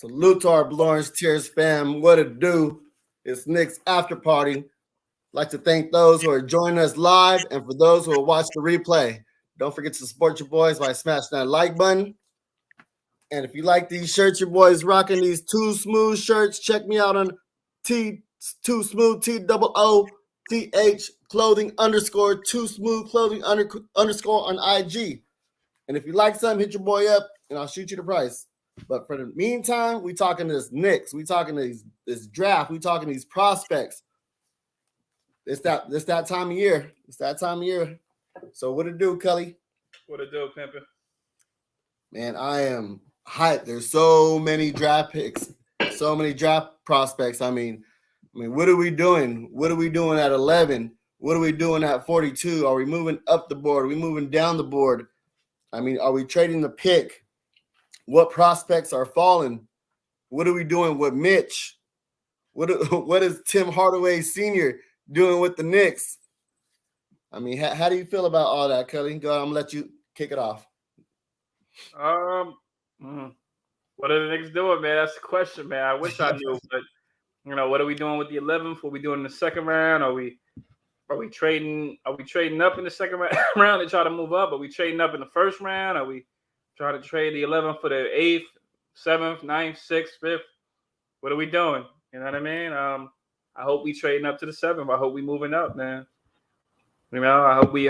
Salute to our Blorange Tears fam. What it do? It's Knicks after party. Like to thank those who are joining us live and for those who will watch the replay. Don't forget to support your boys by smashing that like button. And if you like these shirts, your boys rocking these Too Smooth shirts. Check me out on Too Smooth TOOTH clothing underscore Too Smooth clothing underscore on IG. And if you like something, hit your boy up and I'll shoot you the price. But for the meantime, we talking this Knicks. We talking this draft. We talking these prospects. It's that time of year. It's that time of year. So what it do, Culley? What it do, pimpin'? Man, I am hyped. There's so many draft picks, so many draft prospects. I mean, what are we doing? What are we doing at 11? What are we doing at 42? Are we moving up the board? Are we moving down the board? I mean, are we trading the pick? What prospects are falling? What are we doing with Mitch? What is Tim Hardaway Sr. doing with the Knicks? I mean, how do you feel about all that, Culley? Go ahead, I'm gonna let you kick it off. What are the Knicks doing, man? That's the question, man. I wish I knew, but what are we doing with the 11th? What are we doing in the second round? Are we trading? Are we trading up in the second round to try to move up? Are we trading up in the first round? Are we trying to trade the 11th for the 8th, 7th, 9th, 6th, 5th? What are we doing? You know what I mean? I hope we trading up to the 7th. I hope we moving up, man. I hope we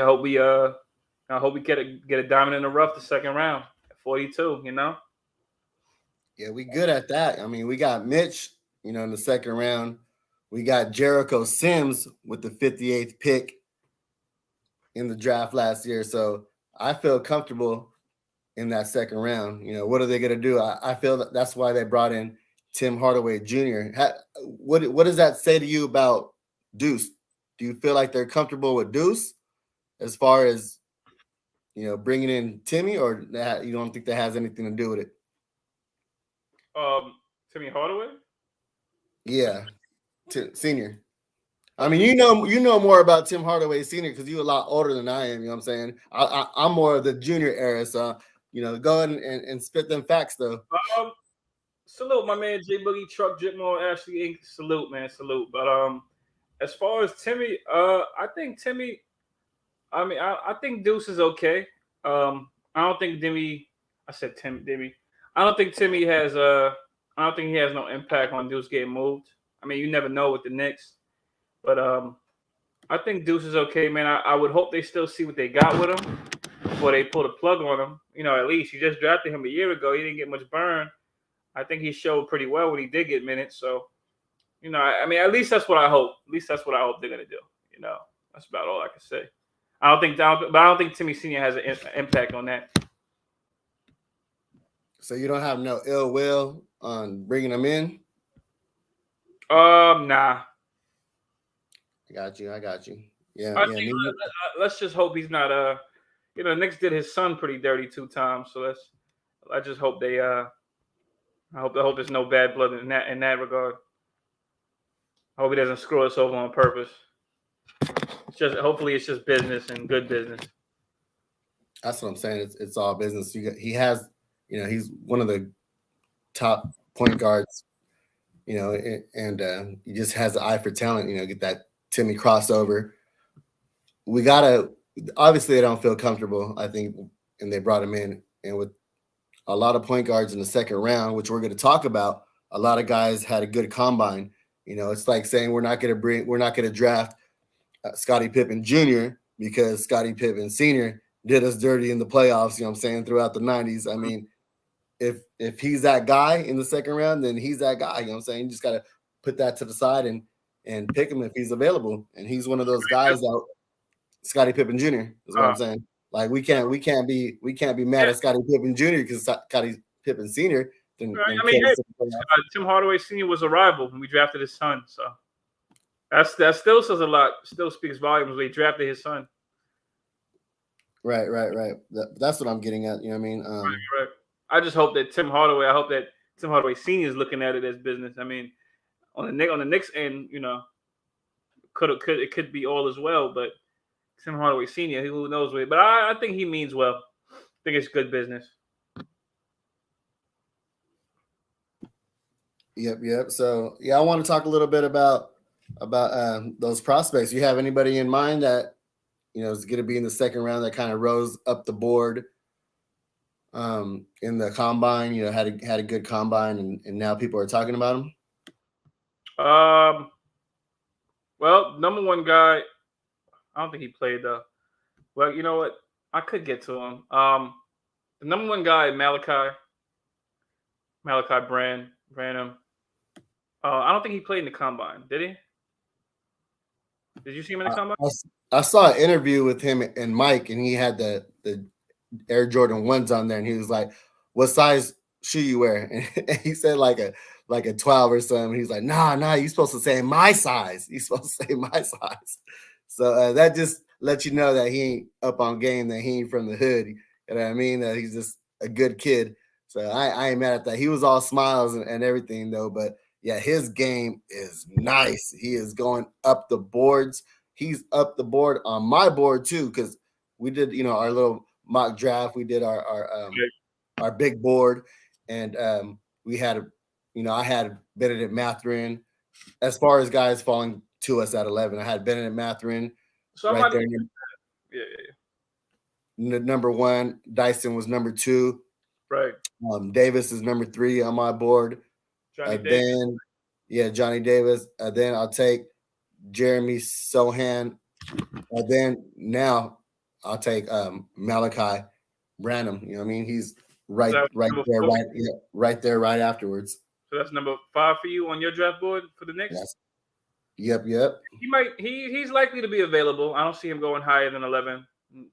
get a diamond in the rough the second round at 42. Yeah, we good at that. I mean, we got Mitch, in the second round. We got Jericho Sims with the 58th pick in the draft last year. So I feel comfortable in that second round. What are they going to do? I feel that's why they brought in Tim Hardaway Jr. What does that say to you about Deuce? Do you feel like they're comfortable with Deuce as far as, bringing in Timmy, or you don't think that has anything to do with it? Timmy Hardaway? Yeah, senior. I mean, you know more about Tim Hardaway Sr. because you're a lot older than I am. You know what I'm saying? I'm more of the junior era, so go ahead and spit them facts though. Salute my man J Boogie, Truck Jitmore, Ashley Inc. Salute, man, salute. But as far as Timmy, I think Timmy. I mean, I think Deuce is okay. I don't think Timmy. I said Timmy. I don't think Timmy has I don't think he has no impact on Deuce getting moved. I mean, you never know with the Knicks, but I think Deuce is okay, man. I would hope they still see what they got with him before they pull the plug on him. At least you just drafted him a year ago. He didn't get much burn. I think he showed pretty well when he did get minutes. So, I mean, at least that's what I hope. At least that's what I hope they're gonna do. That's about all I can say. I don't think Timmy Senior has an impact on that. So you don't have no ill will on bringing him in? Nah. I got you. Yeah. Let's just hope he's not. Knicks did his son pretty dirty 2 times. So I just hope they. I hope there's no bad blood in that regard. I hope he doesn't screw us over on purpose. Hopefully it's just business and good business. That's what I'm saying. It's all business. He has, he's one of the top point guards, and he just has the eye for talent. Get that Timmy crossover. We gotta. Obviously, they don't feel comfortable, I think, and they brought him in, and with a lot of point guards in the second round, which we're going to talk about. A lot of guys had a good combine. It's like saying we're not going to draft Scottie Pippen Jr. because Scottie Pippen Sr. did us dirty in the playoffs. You know what I'm saying, throughout the 90s. I mean, if he's that guy in the second round, then he's that guy. You know what I'm saying? You just got to put that to the side and pick him if he's available. And he's one of those guys that Scottie Pippen Jr. is what I'm saying. Like we can't be mad at Scottie Pippen Jr. because Scottie Pippen Sr. Tim Hardaway Sr. was a rival when we drafted his son, so that still says a lot. Still speaks volumes when he drafted his son. Right. That's what I'm getting at. You know what I mean? Right. I just hope that Tim Hardaway Sr. is looking at it as business. I mean, on the Knicks end, it could be all as well, but Tim Hardaway Sr., who knows what, but I think he means well. I think it's good business. Yep. So yeah, I want to talk a little bit about those prospects. You have anybody in mind that is going to be in the second round that kind of rose up the board in the combine? Had a good combine, and now people are talking about him. Well, number one guy, I don't think he played though. Well, you know what? I could get to him. The number one guy, Malachi Branham. I don't think he played in the combine. Did he? Did you see him in the combine? I saw an interview with him and Mike, and he had the Air Jordan 1s on there, and he was like, "What size shoe you wear?" And he said like a 12 or something. He's like, "Nah, you're supposed to say my size. You're supposed to say my size." So that just lets you know that he ain't up on game, that he ain't from the hood. You know what I mean? That he's just a good kid. So I ain't mad at that. He was all smiles and everything though, but yeah, his game is nice. He is going up the boards. He's up the board on my board too, because we did, our little mock draft. We did our big board, and we had, I had Benedict Mathurin. As far as guys falling to us at 11, I had Benedict Mathurin right there. Number one. Dyson was number 2. Right. Davis is number 3 on my board. Johnny Davis. Then I'll take Jeremy Sohan. And then now I'll take Malachi Branham. You know what I mean? He's right there, right afterwards. So that's number 5 for you on your draft board for the Knicks? Yes. Yep. He's likely to be available. I don't see him going higher than 11,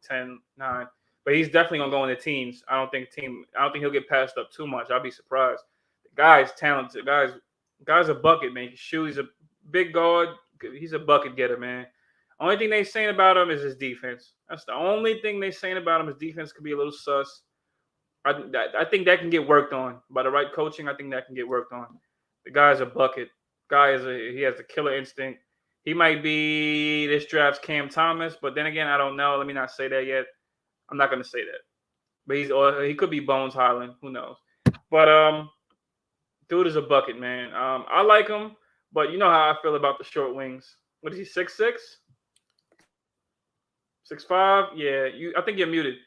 10, 9. But he's definitely gonna go in the teens. I don't think he'll get passed up too much. I'll be surprised. The guy's talented. Guy's a bucket, man. He's a big guard. He's a bucket getter, man. Only thing they saying about him is his defense. That's the only thing they saying about him. His defense could be a little sus. I think that can get worked on by the right coaching. I think that can get worked on. The guy's a bucket. He has a killer instinct. He might be this draft's Cam Thomas, but then again, I don't know. Let me not say that yet. I'm not going to say that. But he could be Bones Highland. Who knows? But dude is a bucket, man. I like him, but you know how I feel about the short wings. What is he? 6'6"? 6'5"? Yeah. I think you're muted,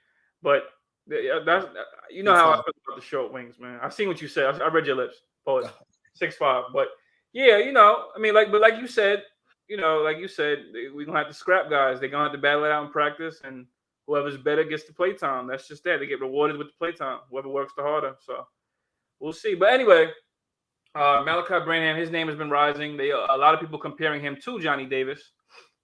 but that's how I feel about the short wings, man. I seen what you said. I read your lips. Pause. 6'5", but yeah, I mean, like you said, we're gonna have to scrap guys. They're gonna have to battle it out in practice, and whoever's better gets the play time. That's just that. They get rewarded with the play time. Whoever works the harder. So we'll see. But anyway, Malachi Branham, his name has been rising. A lot of people comparing him to Johnny Davis.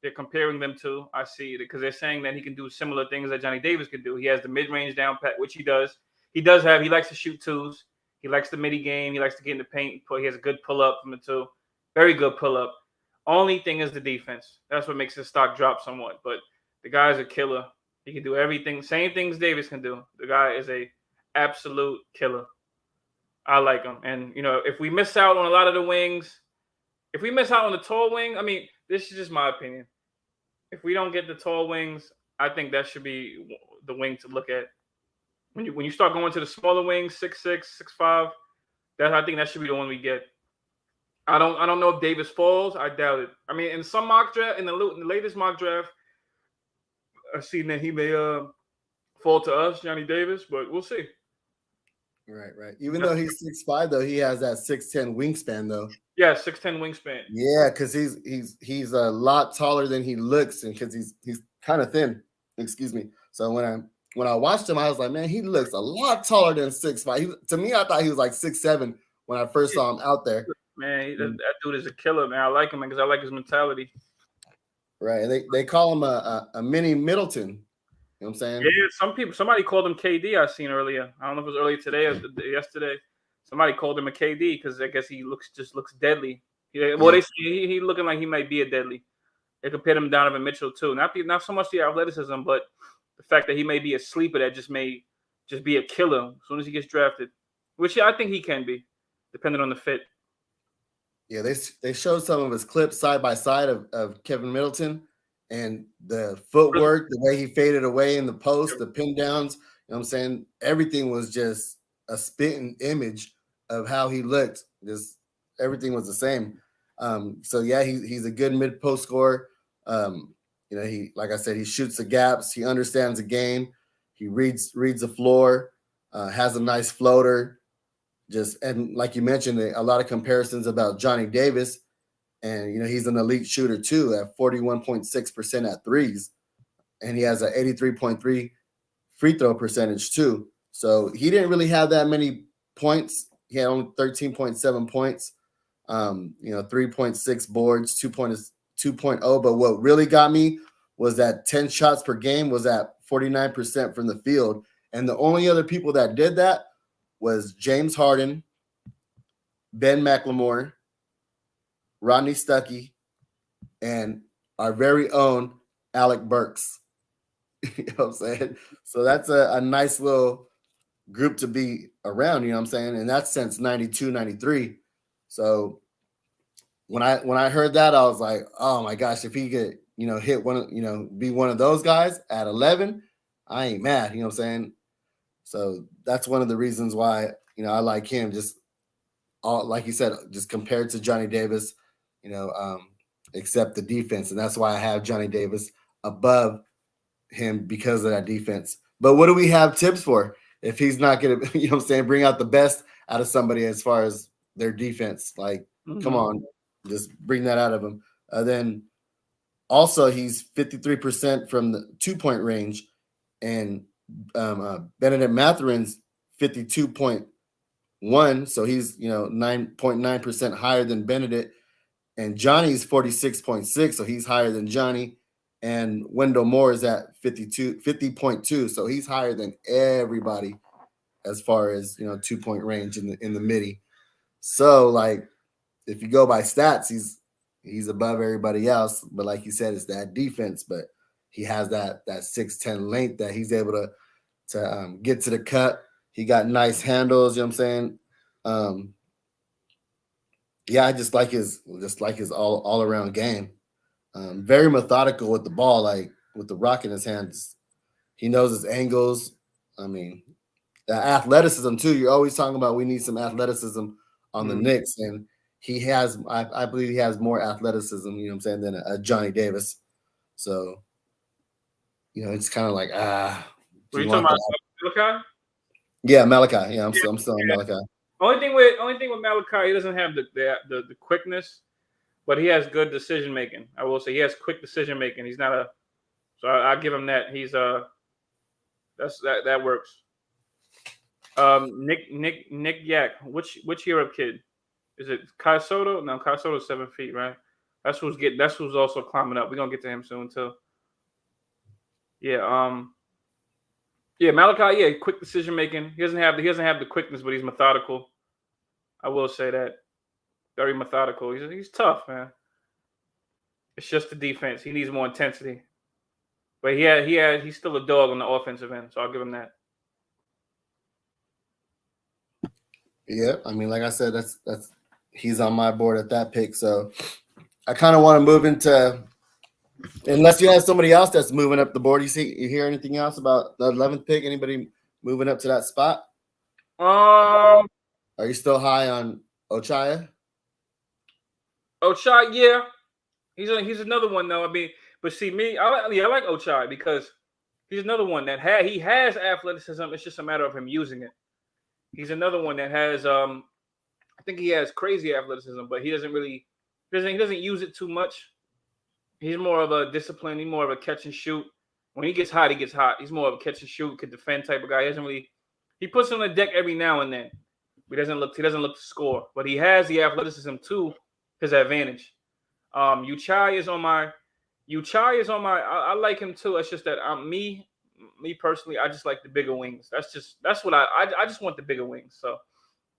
They're comparing them to. I see it because they're saying that he can do similar things that Johnny Davis could do. He has the mid-range down pat, which he does. He likes to shoot 2s. He likes the midi game. He likes to get in the paint. He has a good pull-up from the 2. Very good pull-up. Only thing is the defense. That's what makes his stock drop somewhat. But the guy's a killer. He can do everything. Same things Davis can do. The guy is a absolute killer. I like him. And, if we miss out on a lot of the wings, if we miss out on the tall wing, I mean, this is just my opinion. If we don't get the tall wings, I think that should be the wing to look at. When you start going to the smaller wings, 6'6", 6'5", I think that should be the one we get. I don't know if Davis falls. I doubt it. I mean, in some mock draft, in the latest mock draft, I've seen that he may fall to us, Johnny Davis, but we'll see. Right. Even though he's 6'5", though, he has that 6'10" wingspan, though. Yeah, 6'10" wingspan. Yeah, because he's a lot taller than he looks, and because he's kind of thin. Excuse me. So when I watched him, I was like, man, he looks a lot taller than 6'5". To me, I thought he was like 6'7" when I first saw him out there. Man, that dude is a killer, man. I like him because I like his mentality. Right, and they call him a mini Middleton. You know what I'm saying? Yeah, somebody called him KD. I seen earlier. I don't know if it was earlier today or yesterday. Somebody called him a KD because I guess he looks deadly. They say he looking like he might be a deadly. They compared him to Donovan Mitchell too. Not so much the athleticism, but the fact that he may be a sleeper that just may be a killer as soon as he gets drafted, which I think he can be, depending on the fit. Yeah, they showed some of his clips side by side of Kevin Middleton, and the footwork, the way he faded away in the post, the pin downs, you know what I'm saying? Everything was just a spitting image of how he looked. Just everything was the same. So yeah, he's a good mid post scorer. He, like I said, he shoots the gaps. He understands the game. He reads the floor. Has a nice floater. And like you mentioned, a lot of comparisons about Johnny Davis, and he's an elite shooter too at 41.6% at threes, and he has an 83.3 free throw percentage too. So he didn't really have that many points. He had only 13.7 points, 3.6 boards, 2.0. But what really got me was that 10 shots per game was at 49% from the field. And the only other people that did that was James Harden, Ben McLemore, Rodney Stuckey, and our very own Alec Burks. You know what I'm saying? So that's a nice little group to be around, you know what I'm saying? And that's since 92, 93. So when I heard that, I was like, oh my gosh, if he could, hit one, be one of those guys at 11, I ain't mad, you know what I'm saying? So that's one of the reasons why, I like him, just all, like you said, just compared to Johnny Davis, except the defense. And that's why I have Johnny Davis above him, because of that defense. But what do we have tips for if he's not going to, bring out the best out of somebody as far as their defense? Like, come on, just bring that out of him. Then also he's 53% from the 2-point range, and Benedict Matherin's 52.1. So he's, 9.9% higher than Benedict, and Johnny's 46.6. So he's higher than Johnny. And Wendell Moore is at 50.2. So he's higher than everybody as far as, 2-point range in the midi. So like, if you go by stats, he's above everybody else. But like you said, it's that defense. But he has that 6'10" length that he's able to get to the cut. He got nice handles. You know what I'm saying? Yeah, I just like his all around game. Very methodical with the ball, like with the rock in his hands. He knows his angles. I mean, the athleticism too. You're always talking about we need some athleticism on the Knicks, and he has. I believe he has more athleticism. You know what I'm saying, than a Johnny Davis. So, it's kind of like Were you talking about Malachi? Yeah, Malachi. Yeah, I'm still on Malachi. Only thing with Malachi, he doesn't have the quickness, but he has good decision making. I will say he has quick decision making. He's not so I give him that. He's that works. Nick Yak, which Europe kid? Is it Kai Soto? No, Kai Soto's 7 feet, right? That's who's also climbing up. We're gonna get to him soon too. Yeah, Malachi, yeah, quick decision making. He doesn't have the quickness, but he's methodical. I will say that. Very methodical. He's tough, man. It's just the defense. He needs more intensity. But he's still a dog on the offensive end, so I'll give him that. Yeah, I mean, like I said, that's he's on my board at that pick. So I kind of want to move into, unless you have somebody else that's moving up the board. You hear anything else about the 11th pick? Anybody moving up to that spot? Are you still high on Ochai? Ochai, yeah. He's another one though. I mean, but see me, I like Ochai because he's another one that he has athleticism. It's just a matter of him using it. He's another one that has I think he has crazy athleticism, but he doesn't use it too much. He's more of a discipline. He's more of a catch and shoot. When he gets hot, he gets hot. He's more of a catch and shoot, could defend type of guy. He puts on the deck every now and then. He doesn't look to score, but he has the athleticism to his advantage. Uchai is on my. I like him too. It's just that me personally, I just like the bigger wings. That's what I just want the bigger wings. So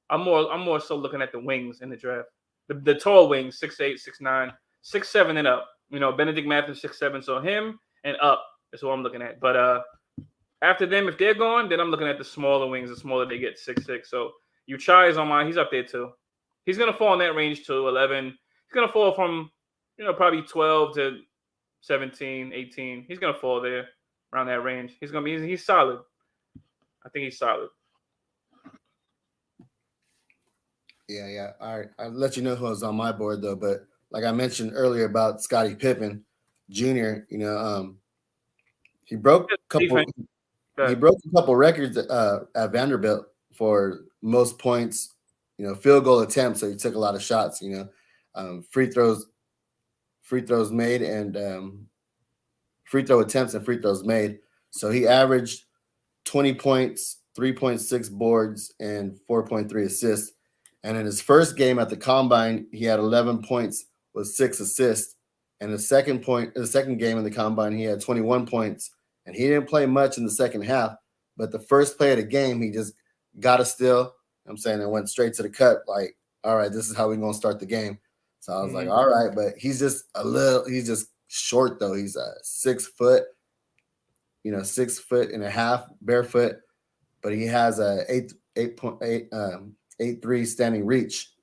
I'm more so looking at the wings in the draft. The tall wings, 6'8", 6'9", 6'7" and up. Benedict Mathers 6'7", so him and up is what I'm looking at. But after them, if they're gone, then I'm looking at the smaller wings. The smaller they get, 6'6". So Uchai is on mine. He's up there too. He's gonna fall in that range too. 11. He's gonna fall from probably 12 to 17, 18. He's gonna fall there around that range. He's solid. I think he's solid. Yeah. All right, I'll let you know who was on my board though. But like I mentioned earlier about Scottie Pippen Jr., he broke a couple. Defense. He Good. broke a couple records at Vanderbilt for most points, field goal attempts. So he took a lot of shots. Free throws made, and free throw attempts and free throws made. So he averaged 20 points, 3.6 boards, and 4.3 assists. And in his first game at the combine, he had 11 points with 6 assists. And the second game in the combine, he had 21 points. And he didn't play much in the second half. But the first play of the game, he just got a steal. I'm saying it went straight to the cut. Like, all right, this is how we're gonna start the game. So I was like, all right, but he's just short though. He's 6 foot, 6 foot and a half barefoot, but he has a 8.8 standing reach,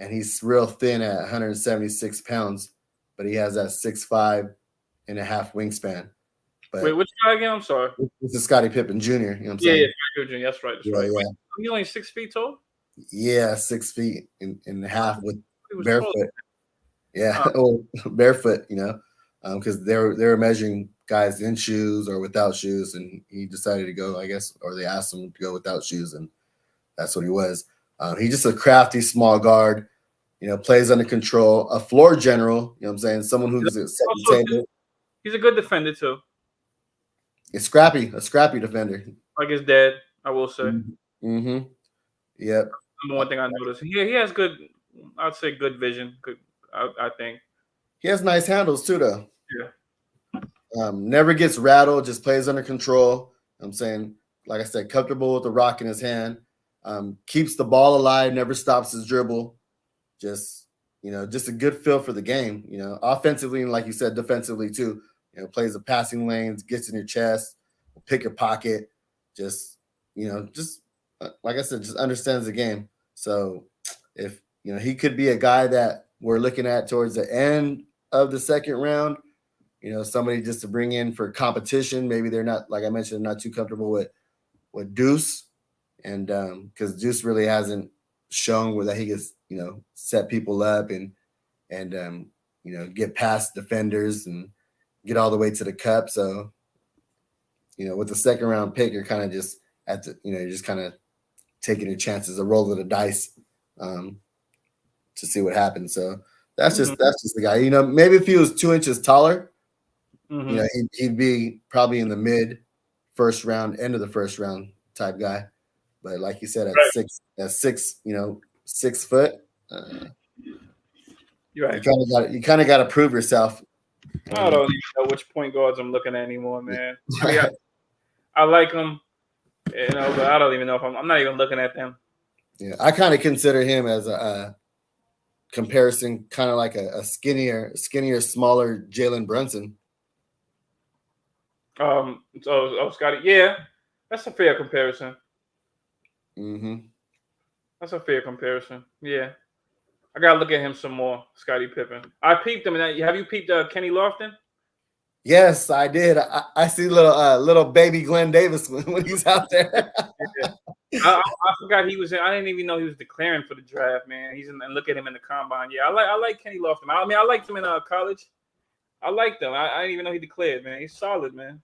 and he's real thin at 176 pounds, but he has that 6'5" and a half wingspan. But Wait, which guy again? I'm sorry. this is Scottie Pippen Jr. You know what I'm Yeah, saying? yeah, that's right. That's Yeah, right. yeah. Wait, he only 6 feet tall. Yeah, 6 feet and a half with He was barefoot. tall. Yeah, well, barefoot. Because they were measuring guys in shoes or without shoes, and he decided to go, I guess, or they asked him to go without shoes, and that's what he was. He's just a crafty small guard. Plays under control, a floor general. You know what I'm saying? Someone who's set the table. He's a good defender too. A scrappy defender. Like his dad, I will say. Mm-hmm. Yep. Number one thing I noticed. Yeah, he has good. I'd say good vision. Good. I think. He has nice handles too, though. Yeah. Never gets rattled. Just plays under control. I'm saying, like I said, comfortable with the rock in his hand. Keeps the ball alive. Never stops his dribble. Just a good feel for the game. Offensively and like you said, defensively too. Plays the passing lanes, gets in your chest, pick your pocket. Just like I said, just understands the game. So if he could be a guy that we're looking at towards the end of the second round, somebody just to bring in for competition. Maybe they're not, like I mentioned, not too comfortable with Deuce, and because Deuce really hasn't shown where that he gets set people up and get past defenders and get all the way to the cup. So with the second round pick, you're kind of just you're just kind of taking your chances, a roll of the dice to see what happens. So that's just the guy. Maybe if he was 2 inches taller, he'd be probably in the mid first round, end of the first round type guy. But like you said, at 6 foot, You're right. you kind of got to prove yourself. I don't even know which point guards I'm looking at anymore, man. I like them, but I don't even know if I'm not even looking at them. Yeah, I kind of consider him as a comparison, kind of like a skinnier, smaller Jalen Brunson. Scotty, yeah, that's a fair comparison. Mm-hmm. That's a fair comparison. Yeah, I gotta look at him some more, Scottie Pippen. I peeped him. Have you peeped Kenny Lofton? Yes, I did. I see little baby Glenn Davis when he's out there. Yeah. I forgot he was in. I didn't even know he was declaring for the draft, man. He's in, and look at him in the combine. Yeah, I like Kenny Lofton. I mean, I liked him in college. I liked him. I didn't even know he declared, man. He's solid, man.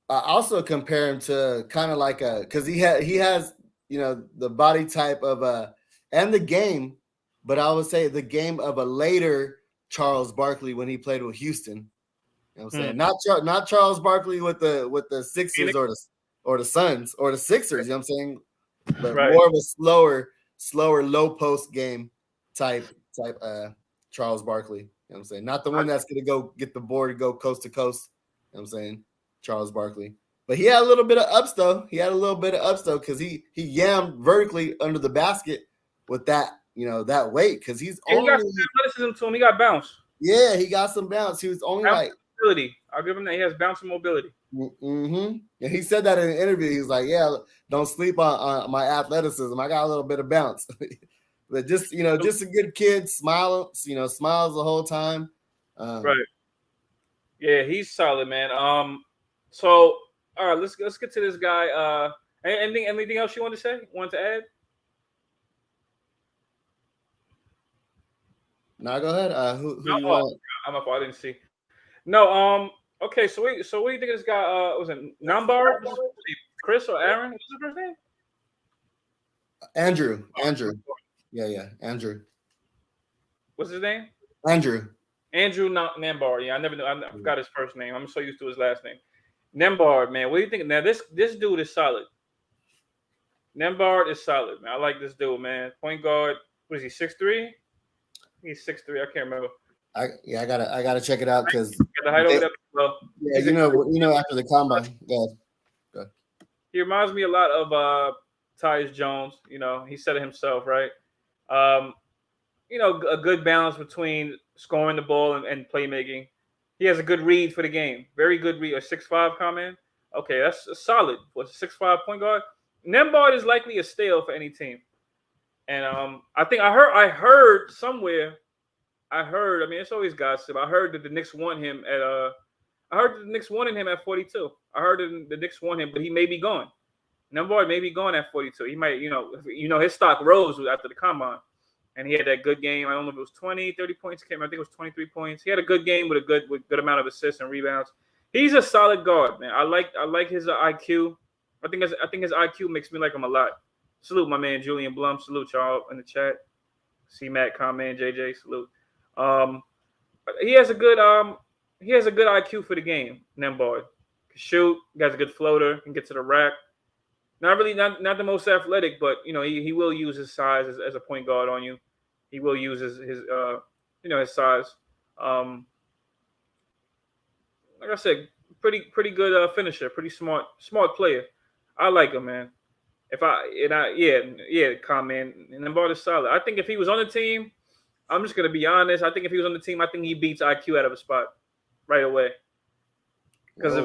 I also compare him to kind of like because he has the body type of and the game, but I would say the game of a later Charles Barkley when he played with Houston. You know what I'm saying? Not Charles Barkley with the Sixers or the Suns or the Sixers, you know what I'm saying? But more of a slower low post game type Charles Barkley. You know what I'm saying? Not the one that's gonna go get the board and go coast to coast. You know what I'm saying? Charles Barkley. But he had a little bit of ups though. Because he yammed vertically under the basket with that, that weight. Because he's only got some athleticism to him. He got bounce. Yeah, he got some bounce. He was only mobility. I'll give him that. He has bounce and mobility. Mm-hmm. And he said that in an interview. He was like, "Yeah, don't sleep on my athleticism. I got a little bit of bounce." But just just a good kid. Smiles the whole time. Right. Yeah, he's solid, man. So all right, let's get to this guy. Anything else you want to say? Want to add? Now go ahead. Who No, you want? I'm up. I didn't see. No. Okay. So what do you think of this guy? Was it Nambard? Chris or Aaron? What's his first name? Andrew. Andrew. Yeah. Andrew. What's his name? Andrew. Andrew Nambard. Yeah, I never knew. I forgot his first name. I'm so used to his last name. Nembard, man. What do you think? Now this dude is solid. Nembard is solid, man. I like this dude, man. Point guard. What is he? 6'3"? He's 6'3". I can't remember. I gotta check it out because Got the height over there. Well, yeah, after the combine. Go. he reminds me a lot of Tyus Jones. He said it himself, right? Um, a good balance between scoring the ball and playmaking. He has a good read for the game. Very good read. A 6'5" comment. Okay, that's solid. What's a 6'5" point guard? Nembard is likely a steal for any team. And I think I heard somewhere. I mean, it's always gossip. I heard that the Knicks want him at I heard the Knicks wanted him at 42. I heard that the Knicks want him, but he may be gone. Nembard may be gone at 42. He might, his stock rose after the combine. And he had that good game. I don't know if it was 20, 30 points. I think it was 23 points. He had a good game with good amount of assists and rebounds. He's a solid guard, man. I like his IQ. I think his IQ makes me like him a lot. Salute my man Julian Blum. Salute y'all in the chat. C Matt, comment, JJ. Salute. He has a good IQ for the game. Nembard can shoot. He has a good floater. Can get to the rack. Not the most athletic, but he will use his size as a point guard on you. He will use his size. Like I said, pretty good finisher, pretty smart player. I like him, man. Comment. And Nembard is solid. I think if he was on the team, I'm just gonna be honest. I think if he was on the team, I think he beats IQ out of a spot right away. Because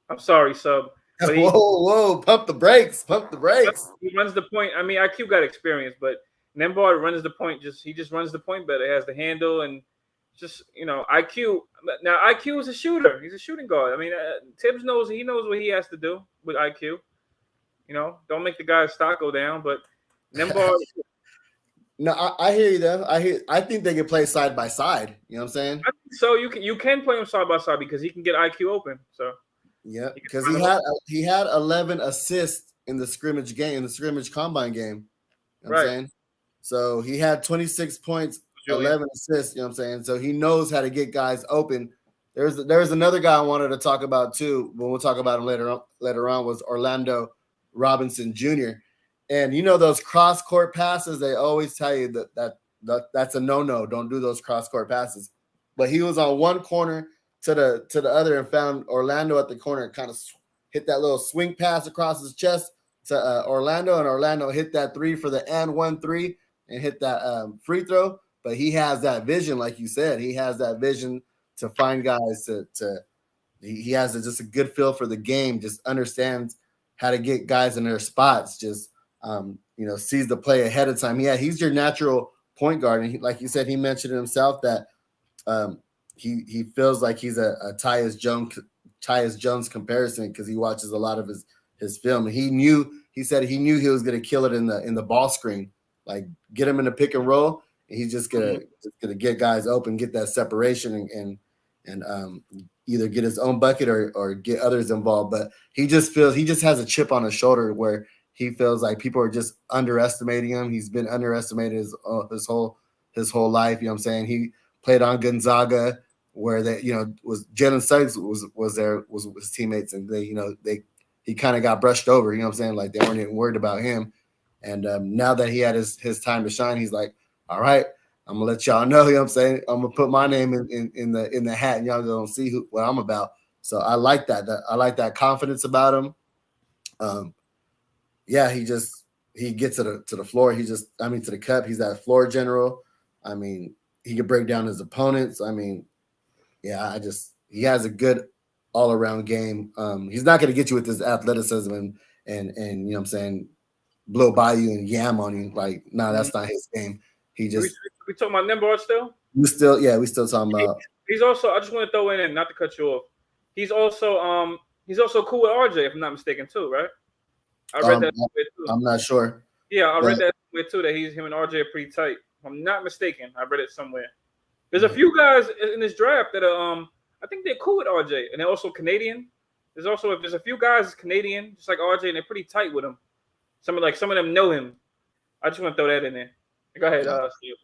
I'm sorry, Sub. But whoa! Pump the brakes! He runs the point. I mean, IQ got experience, but Nembard runs the point. He just runs the point better. He has the handle and just IQ. Now IQ is a shooter. He's a shooting guard. I mean, Tibbs knows what he has to do with IQ. Don't make the guy's stock go down. But Nembard. No, I hear you though. I think they can play side by side. You know what I'm saying? So you can play him side by side because he can get IQ open. So yeah, because he had 11 assists in the scrimmage game, in the scrimmage combine game. You know what I'm saying? So he had 26 points, 11 assists. You know what I'm saying? So he knows how to get guys open. There's another guy I wanted to talk about too. When we'll talk about him later on was Orlando Robinson Jr. And those cross court passes, they always tell you that's a no-no. Don't do those cross court passes. But he was on one corner to the other and found Orlando at the corner and kind of hit that little swing pass across his chest to Orlando, and Orlando hit that three for the and 1-3 and hit that free throw. But he has that vision, like you said. He has that vision to find guys he has just a good feel for the game, just understands how to get guys in their spots, just sees the play ahead of time. Yeah, he's your natural point guard. And like you said, he mentioned himself that he feels like he's a Tyus Jones comparison because he watches a lot of his film. And he said he knew he was going to kill it in the ball screen, like get him in the pick and roll. And he's just gonna get guys open, get that separation, and either get his own bucket or get others involved. But he just has a chip on his shoulder where he feels like people are just underestimating him. He's been underestimated his whole life. You know what I'm saying? He played on Gonzaga, where was Jalen Suggs was his teammates, and he kind of got brushed over. You know what I'm saying? Like they weren't even worried about him. And now that he had his time to shine, he's like, all right, I'm gonna let y'all know. You know what I'm saying? I'm gonna put my name in the hat, and y'all gonna see what I'm about. So I like that. I like that confidence about him. Yeah, he gets to the floor. To the cup. He's that floor general. I mean, he can break down his opponents. I mean, yeah, he has a good all around game. He's not going to get you with his athleticism and you know what I'm saying, blow by you and yam on you. Like, no, that's not his game. He just. We talking about Nembard still? We still talking about. He's also. I just want to throw in, not to cut you off. He's also cool with RJ, if I'm not mistaken, too, right? I read that somewhere too. I'm not sure. Yeah, I read that somewhere too, that him and RJ are pretty tight. If I'm not mistaken. I read it somewhere. There's a few guys in this draft that are I think they're cool with RJ, and they're also Canadian. There's a few guys Canadian, just like RJ, and they're pretty tight with him. Some of them know him. I just want to throw that in there. Go ahead, Steve.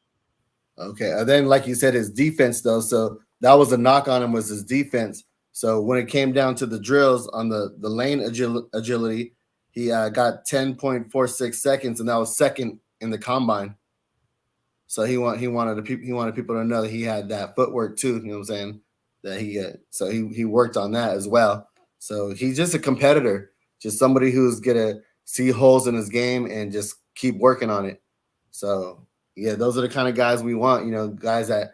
Okay, and then like you said, his defense though. So that was a knock on him was his defense. So when it came down to the drills on the lane agility, he got 10.46 seconds, and that was second in the combine. So he wanted people to know that he had that footwork too. You know what I'm saying? That he worked on that as well. So he's just a competitor, just somebody who's gonna see holes in his game and just keep working on it. So yeah, those are the kind of guys we want. You know, guys that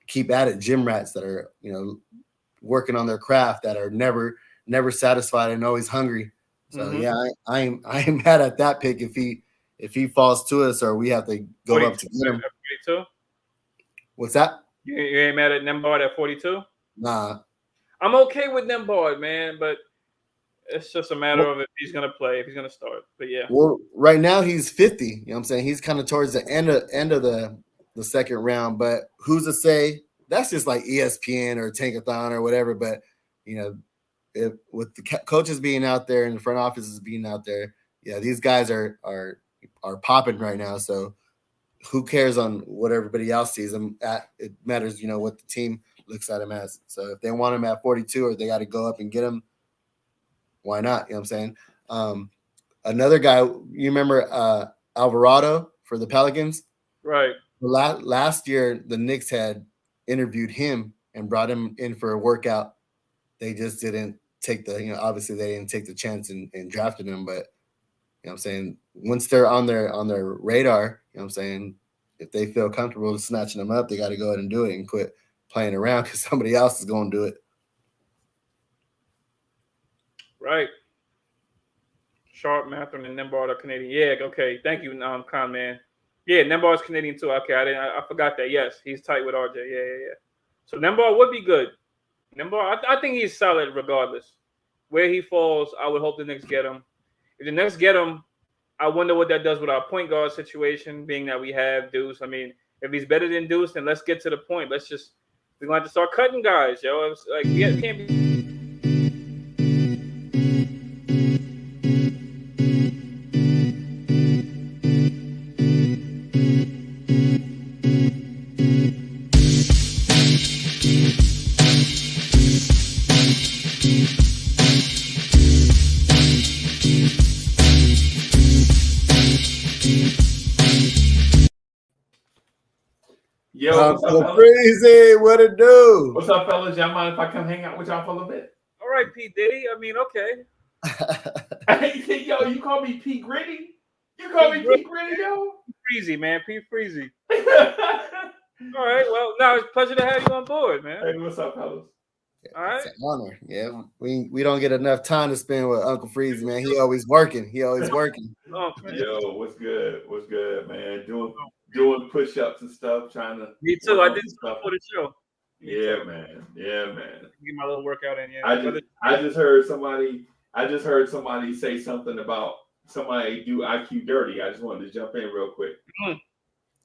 keep at it, gym rats that are working on their craft, that are never satisfied and always hungry. So yeah, I am mad at that pick if he falls to us or we have to go up to get him. 42? What's that? You ain't mad at Nembhard at 42? Nah. I'm okay with Nembhard, man, but it's just a matter of if he's gonna play, if he's gonna start. But yeah. Well, right now he's 50. You know what I'm saying? He's kind of towards the end of the second round, but who's to say? That's just like ESPN or Tankathon or whatever. But if with the coaches being out there and the front offices being out there, yeah, these guys are popping right now. So who cares on what everybody else sees them at? It matters, what the team looks at him as. So if they want him at 42 or they got to go up and get him, why not? You know what I'm saying? Another guy, you remember Alvarado for the Pelicans? Right. Last year, the Knicks had interviewed him and brought him in for a workout. They just didn't take obviously they didn't take the chance and drafted him. But, you know what I'm saying, once they're on their radar, you know what I'm saying, if they feel comfortable snatching them up, they got to go ahead and do it and quit playing around because somebody else is going to do it. Right. Sharp, Matherin, and Nembhard are Canadian. Yeah, okay. Thank you, Con Man. Yeah, Nembhard's Canadian too. Okay, I forgot that. Yes, he's tight with RJ. Yeah. So Nembhard would be good. Nembhard, I think he's solid regardless. Where he falls, I would hope the Knicks get him. If the Knicks get him, I wonder what that does with our point guard situation, being that we have Deuce. I mean, if he's better than Deuce, then let's get to the point. We're going to have to start cutting guys, yo. It's like, we can't be. Yo, what's up, Crazy, what it do? What's up, fellas? Y'all mind if I come hang out with y'all for a little bit? All right, P. Diddy. I mean, okay. Yo, you call me P. Gritty? You call me P. Gritty, yo? Freezy, man. P. Freezy. All right. Well, now it's a pleasure to have you on board, man. Hey, what's up, fellas? All right. It's an honor. Yeah, we don't get enough time to spend with Uncle Freezy, man. He always working. Oh, Yo, what's good? What's good, man? Doing push-ups and stuff, trying to. Me too. I did stuff for the show. Yeah, man. Get my little workout in. Yeah. I just heard somebody say something about somebody do IQ dirty. I just wanted to jump in real quick.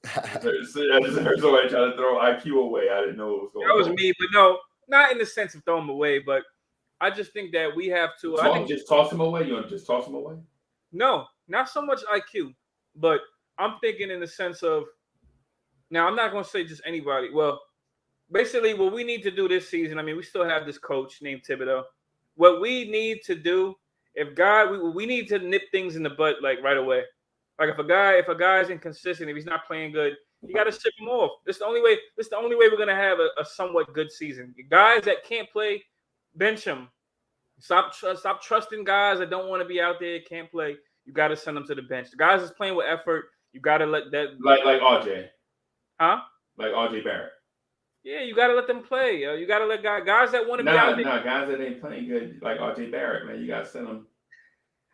I just heard somebody trying to throw IQ away. I didn't know what was going on. That was me, but no, not in the sense of throwing them away, but I just think that we have to. Just toss them away. You want to just toss them away? No, not so much IQ, but I'm thinking in the sense of. Now, I'm not going to say just anybody. Well, basically, what we need to do this season. I mean, we still have this coach named Thibodeau. What we need to do, we need to nip things in the butt like right away. Like if a guy's inconsistent, if he's not playing good, you got to ship him off. This is the only way we're gonna have a somewhat good season. Guys that can't play, bench them. Stop trusting guys that don't want to be out there, can't play. You got to send them to the bench. The guys that's playing with effort, you got to let that like RJ, huh? Like RJ Barrett. Yeah, you got to let them play. You got to let guys that want to be out there. No, guys that ain't playing good like RJ Barrett, man. You got to send them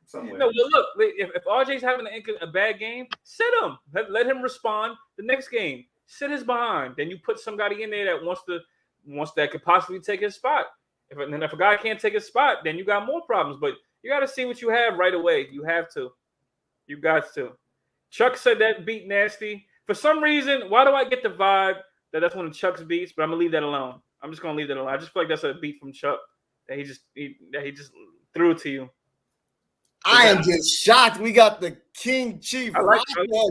somewhere. No, well, look, if RJ's having a bad game, sit him. Let him respond the next game. Sit his behind. Then you put somebody in there that could possibly take his spot. If a guy can't take his spot, then you got more problems. But you got to see what you have right away. You have to. You got to. Chuck said that beat nasty. For some reason, why do I get the vibe that that's one of Chuck's beats? But I'm gonna leave that alone. I'm just gonna leave that alone. I just feel like that's a beat from Chuck that he just threw it to you. I am just shocked. We got the King Chief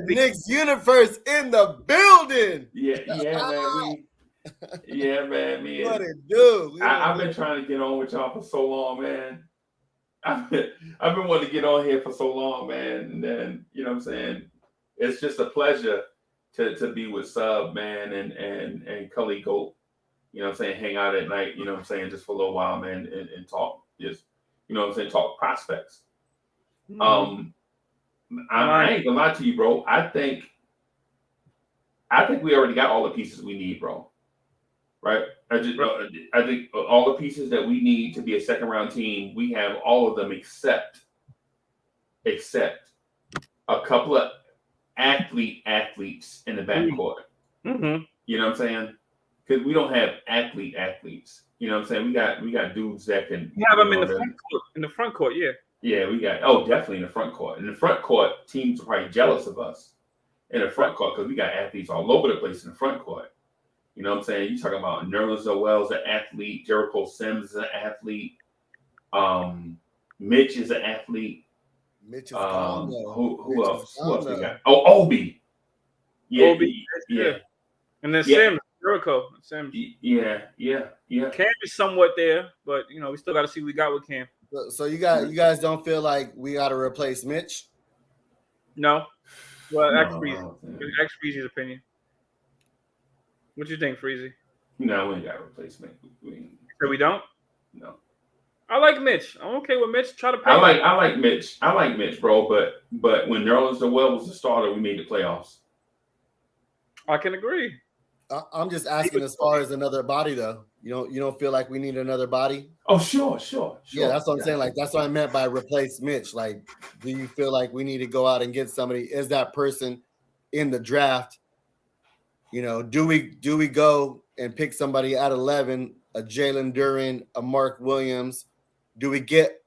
Knicks universe in the building. Yeah, man. What it do? I've been trying to get on with y'all for so long, man. I've been wanting to get on here for so long, man. And then, you know what I'm saying? It's just a pleasure to be with Sub, man, and Culley Goat. You know what I'm saying? Hang out at night, you know what I'm saying? Just for a little while, man, and talk. Just, you know what I'm saying? Talk prospects. I ain't gonna lie to you, bro. I think we already got all the pieces we need, bro. Right? I think all the pieces that we need to be a second round team, we have all of them except a couple of athletes in the backcourt. Mm-hmm. You know what I'm saying? Because we don't have athletes. You know what I'm saying? We got dudes that can. You have them in the front court. In the front court, yeah. Yeah, we got definitely in the front court. In the front court, teams are probably jealous of us in the front court because we got athletes all over the place in the front court. You know what I'm saying? You talking about Nerlens Noel's an athlete, Jericho Sims is an athlete, Mitch is an athlete. Mitch is gone, who else? Who else we got? Oh, Obi. Yeah, Obi. Yeah. And then Sims, Jericho. Sims. Yeah. Cam is somewhat there, but you know, we still got to see what we got with Cam. So you guys don't feel like we got to replace Mitch? No. Well, ask Freezy's opinion. What you think, Freezy? No, we ain't got to replace Mitch. We don't? No. I like Mitch. I'm okay with Mitch. Try to pay. I like Mitch. I like Mitch, bro. But when Nerlens Noel was the starter, we made the playoffs. I can agree. I'm just asking as far as another body, though. You don't feel like we need another body? Oh, sure. Yeah, that's what I'm saying. Like, that's what I meant by replace Mitch. Like, do you feel like we need to go out and get somebody? Is that person in the draft? You know, do we go and pick somebody at 11, a Jalen Duren, a Mark Williams? Do we get,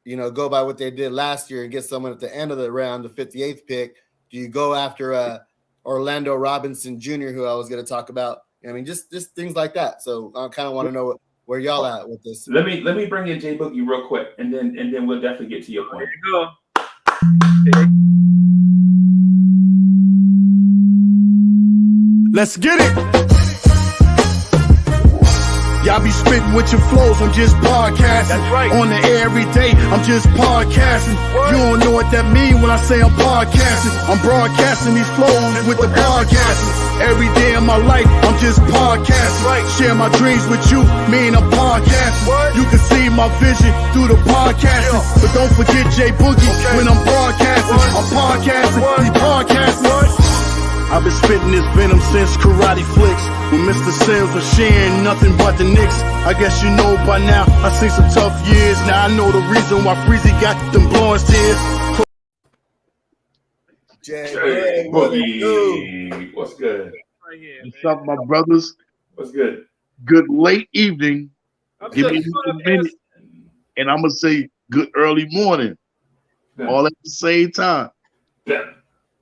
go by what they did last year and get someone at the end of the round, the 58th pick? Do you go after Orlando Robinson Jr., who I was going to talk about? I mean, just things like that. So I kind of want to know where y'all at with this. Let me bring in Jay Boogie real quick, and then we'll definitely get to your point. There you go. Let's get it. Y'all be spitting with your flows, I'm just podcasting. That's right. On the air every day, I'm just podcasting. You don't know what that mean when I say I'm podcasting. I'm broadcasting these flows with the podcasting. Every day of my life, I'm just podcasting. Right. Share my dreams with you, mean I'm podcasting. What? You can see my vision through the podcasting. But don't forget Jay Boogie when I'm broadcasting. I'm podcasting, he's podcasting. I've been spitting this venom since Karate Flicks. When Mr. Sims was sharing nothing but the Knicks. I guess you know by now, I seen some tough years. Now I know the reason why Freezy got them blowing tears. Jay Boogie, what's good? Right here, What's up, my brothers? What's good? Good late evening. Give me a a minute, and I'm gonna say good early morning, all at the same time. Yeah.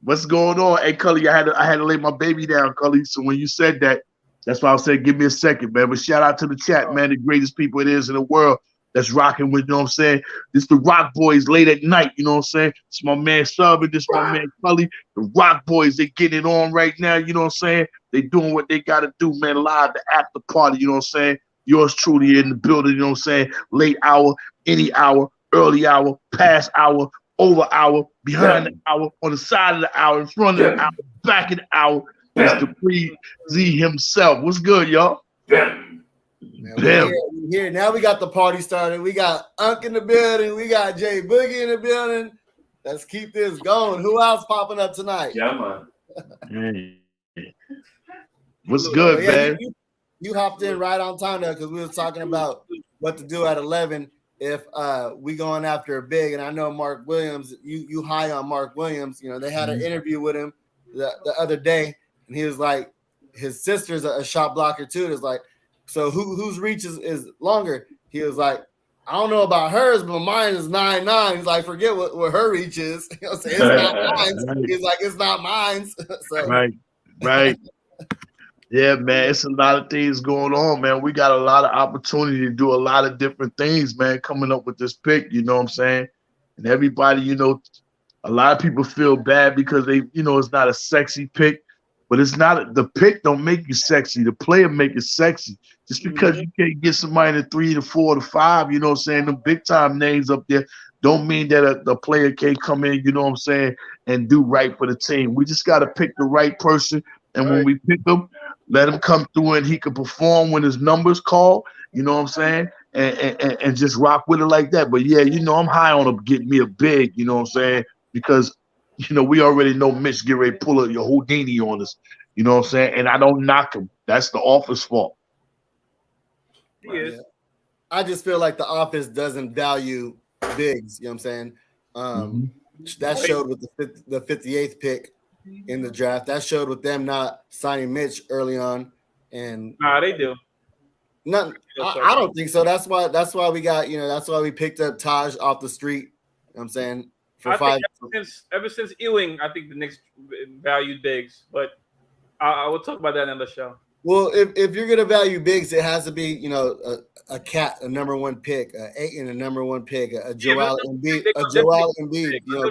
What's going on? Hey, Culley, I had to lay my baby down, Culley. So when you said that, that's why I said give me a second, man. But shout out to the chat, man. The greatest people it is in the world that's rocking with, you know what I'm saying? This the Rock Boys late at night, you know what I'm saying? It's my man Sub and this my man Culley. The Rock Boys, they getting it on right now, you know what I'm saying? They doing what they got to do, man. Live, the after party, you know what I'm saying? Yours truly in the building, you know what I'm saying? Late hour, any hour, early hour, past hour, over hour, behind the hour, on the side of the hour, in front of the hour, back of the hour. Mr. Freezy himself. What's good, y'all? Man, we're here. Now we got the party started. We got Unk in the building. We got Jay Boogie in the building. Let's keep this going. Who else popping up tonight? Yeah, man. What's good, man? You hopped in right on time though, because we was talking about what to do at 11 if we going after a big. And I know Mark Williams, you high on Mark Williams. You know, they had an interview with him the other day, and he was like, his sister's a shot blocker too. It's like, so whose reach is longer? He was like, I don't know about hers, but mine is 9'9". He's like, forget what her reach is. You know, it's not mine. Right. He's like, it's not mine. So Right. Yeah, man, it's a lot of things going on, man. We got a lot of opportunity to do a lot of different things, man, coming up with this pick, you know what I'm saying? And everybody, you know, a lot of people feel bad because they, you know, it's not a sexy pick, but it's not the pick don't make you sexy. The player make it sexy. Just because you can't get somebody to 3 to 4 to 5, you know what I'm saying? The big time names up there don't mean that the player can't come in, you know what I'm saying, and do right for the team. We just got to pick the right person. And when we pick him, let him come through and he can perform when his numbers call, you know what I'm saying? And just rock with it like that. But yeah, you know, I'm high on getting me a big, you know what I'm saying? Because, you know, we already know Mitch get ready to pull your Houdini on us, you know what I'm saying? And I don't knock him. That's the office fault. Yes. yeah. I just feel like the office doesn't value bigs, you know what I'm saying? That showed with the 58th pick in the draft. That showed with them not signing Mitch early on. And Nah, they do. I don't think so. That's why we got, you know, that's why we picked up Taj off the street. You know what I'm saying? For I 5 think ever since Ewing, I think the Knicks valued bigs, but I will talk about that in another show. Well, if you're gonna value bigs, it has to be, you know, a Cat, a number 1 pick, a Ayton, a number 1 pick, a Joel Embiid, You know,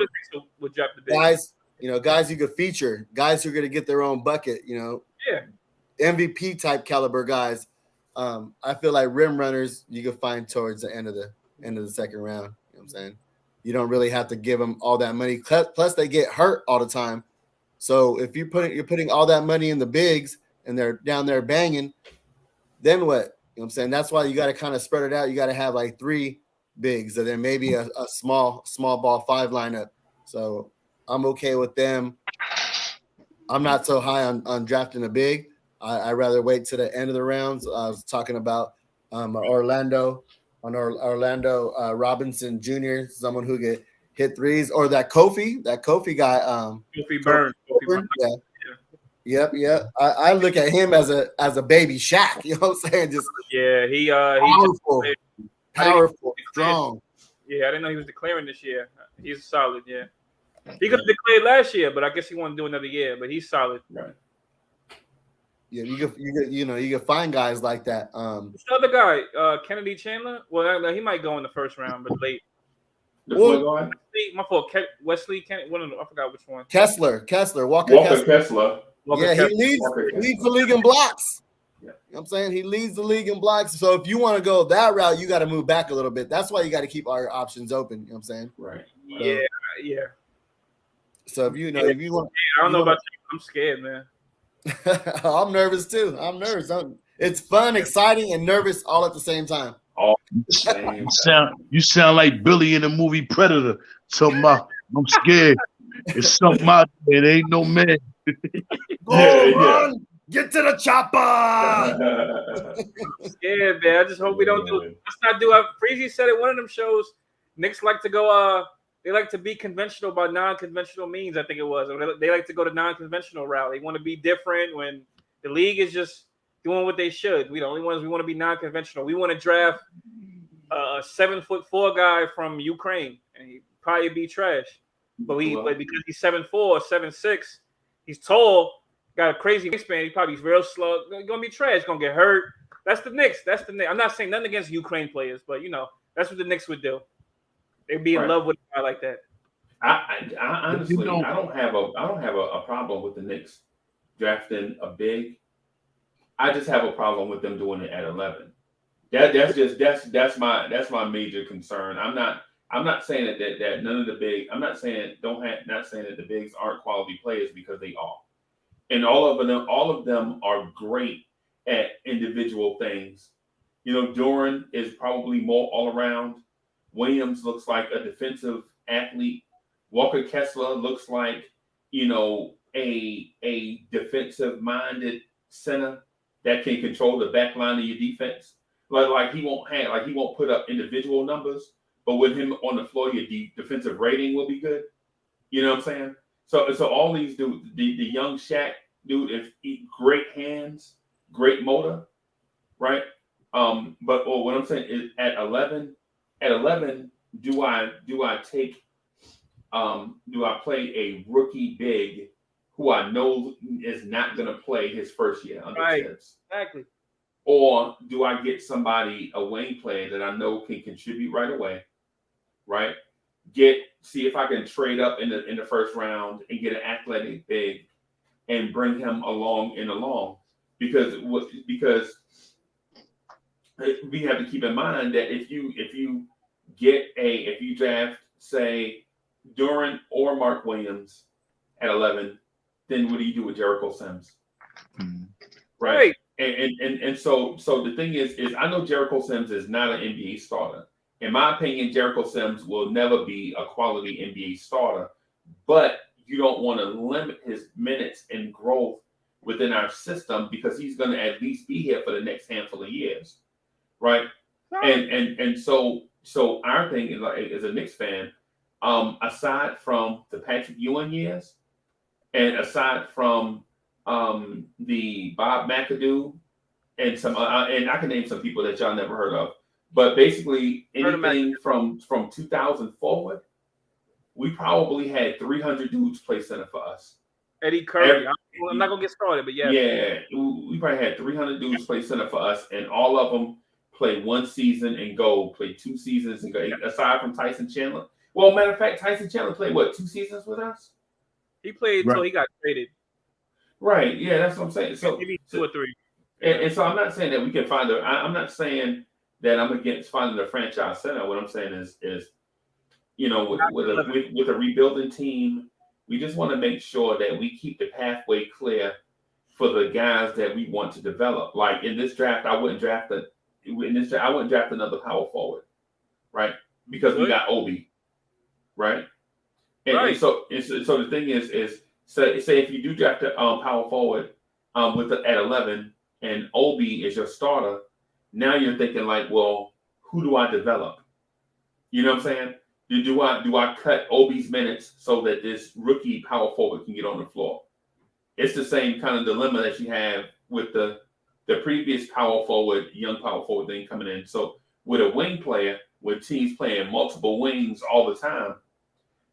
Would draft the bigs. guys, you know, guys you could feature, guys who are gonna get their own bucket, you know, MVP type caliber guys. I feel like rim runners you can find towards the end of the second round. You know what I'm saying? You don't really have to give them all that money. Plus, they get hurt all the time. So if you're putting all that money in the bigs and they're down there banging, then what? You know what I'm saying? That's why you got to kind of spread it out. You got to have like 3 bigs and then maybe a small ball 5 lineup. So I'm okay with them. I'm not so high on drafting a big. I'd rather wait to the end of the rounds. I was talking about Orlando Robinson Jr., someone who get hit threes, or that Kofi guy. Kofi Burns. Yeah. Yep. I look at him as a baby Shaq. You know what I'm saying? Just he powerful, strong. Yeah, I didn't know he was declaring this year. He's solid. Yeah, he could have declared last year, but I guess he wanted to do another year. But he's solid. Right. Yeah, you can find guys like that. This other guy, Kennedy Chandler. Well, he might go in the first round, but late. My fault. Wesley Kennedy. I forgot which one. Kessler. Walker Kessler. He leads the league in blocks. Yeah. You know what I'm saying? He leads the league in blocks. So if you want to go that route, you got to move back a little bit. That's why you got to keep all your options open. You know what I'm saying? Right. Yeah. So if you want, I don't know about you. I'm scared, man. I'm nervous too. I'm nervous. It's fun, exciting, and nervous all at the same time. You sound like Billy in the movie Predator. I'm scared. It's something out there. It ain't no man. Run! Get to the chopper. Yeah, man. I just hope we don't do. Let's not do. Freezy said it. One of them shows. Knicks like to go. They like to be conventional by non-conventional means. I think it was. They like to go to non-conventional route. They want to be different when the league is just doing what they should. We the only ones we want to be non-conventional. We want to draft a 7'4" guy from Ukraine, and he probably be trash. But because he's 7'4", 7'6", he's tall, got a crazy wingspan. He's probably real slow. Gonna be trash. Gonna get hurt. That's the Knicks. I'm not saying nothing against Ukraine players, but you know that's what the Knicks would do. They'd be in love with a guy like that. I honestly, I don't have a problem with the Knicks drafting a big. I just have a problem with them doing it at 11. That's my major concern. I'm not saying that none of the big. I'm not saying that the bigs aren't quality players, because they are, and all of them are great at individual things. You know, Doran is probably more all around. Williams looks like a defensive athlete. Walker Kessler looks like, you know, a defensive minded center that can control the back line of your defense. Like he won't put up individual numbers, but with him on the floor, your defensive rating will be good. You know what I'm saying? So all these dudes, the young Shaq dude, great hands, great motor, right? But what I'm saying is at 11, at 11, do I play a rookie big who I know is not going to play his first year under Tibbs? Exactly. Or do I get somebody, a wing player that I know can contribute right away, right? See if I can trade up in the first round and get an athletic big and bring him along, because we have to keep in mind that if you draft, say, Duran or Mark Williams at 11, then what do you do with Jericho Sims? Right. And so the thing is I know Jericho Sims is not an NBA starter. In my opinion, Jericho Sims will never be a quality NBA starter, but you don't want to limit his minutes and growth within our system because he's going to at least be here for the next handful of years, right? And so our thing is, like, as a Knicks fan, aside from the Patrick Ewing years, and aside from the Bob McAdoo and some, and I can name some people that y'all never heard of, but basically anything from 2000 forward, we probably had 300 dudes play center for us. Eddie Curry. I'm not gonna get started, but yeah, we probably had 300 dudes play center for us, and all of them play one season and play 2 seasons and go. Aside from Tyson Chandler, well, matter of fact, Tyson Chandler played 2 seasons with us. He played until he got traded. Right. Yeah, that's what I'm saying. So maybe 2 or 3. And so I'm not saying that we can find I'm not saying that I'm against finding a franchise center. What I'm saying is with a rebuilding team, we just want to make sure that we keep the pathway clear for the guys that we want to develop. Like in this draft, I wouldn't draft another power forward, right? Because we got Obi, right? And so the thing is say if you do draft a power forward at 11 and Obi is your starter, now you're thinking like, well, who do I develop? You know what I'm saying? Do I cut Obi's minutes so that this rookie power forward can get on the floor? It's the same kind of dilemma that you have with the previous young power forward thing coming in. So with a wing player, with teams playing multiple wings all the time,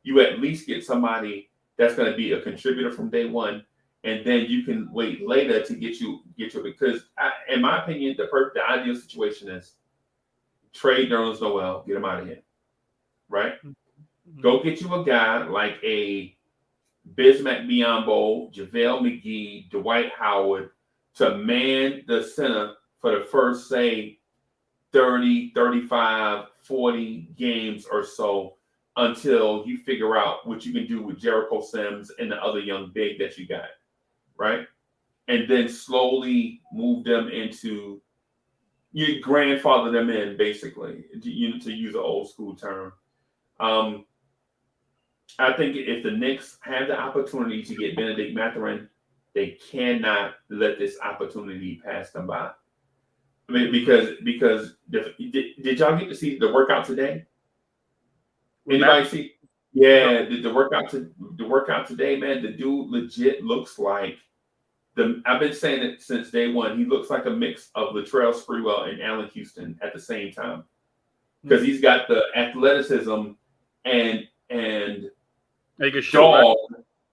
you at least get somebody that's going to be a contributor from day one, and then you can wait later to get you because in my opinion, the ideal situation is trade Nerlens Noel, get him out of here, right? Mm-hmm. Go get you a guy like a Bismack Biyombo, JaVale McGee, Dwight Howard to man the center for the first, say, 30, 35, 40 games or so until you figure out what you can do with Jericho Sims and the other young big that you got, right? And then slowly move them into, you grandfather them in, basically, to use an old school term. I think if the Knicks have the opportunity to get Benedict Mathurin, they cannot let this opportunity pass them by. I mean, because did y'all get to see the workout today? Anybody see? Yeah, the workout today, man. The dude legit looks like I've been saying it since day one. He looks like a mix of Latrell Sprewell and Allen Houston at the same time, because he's got the athleticism and he can shoot,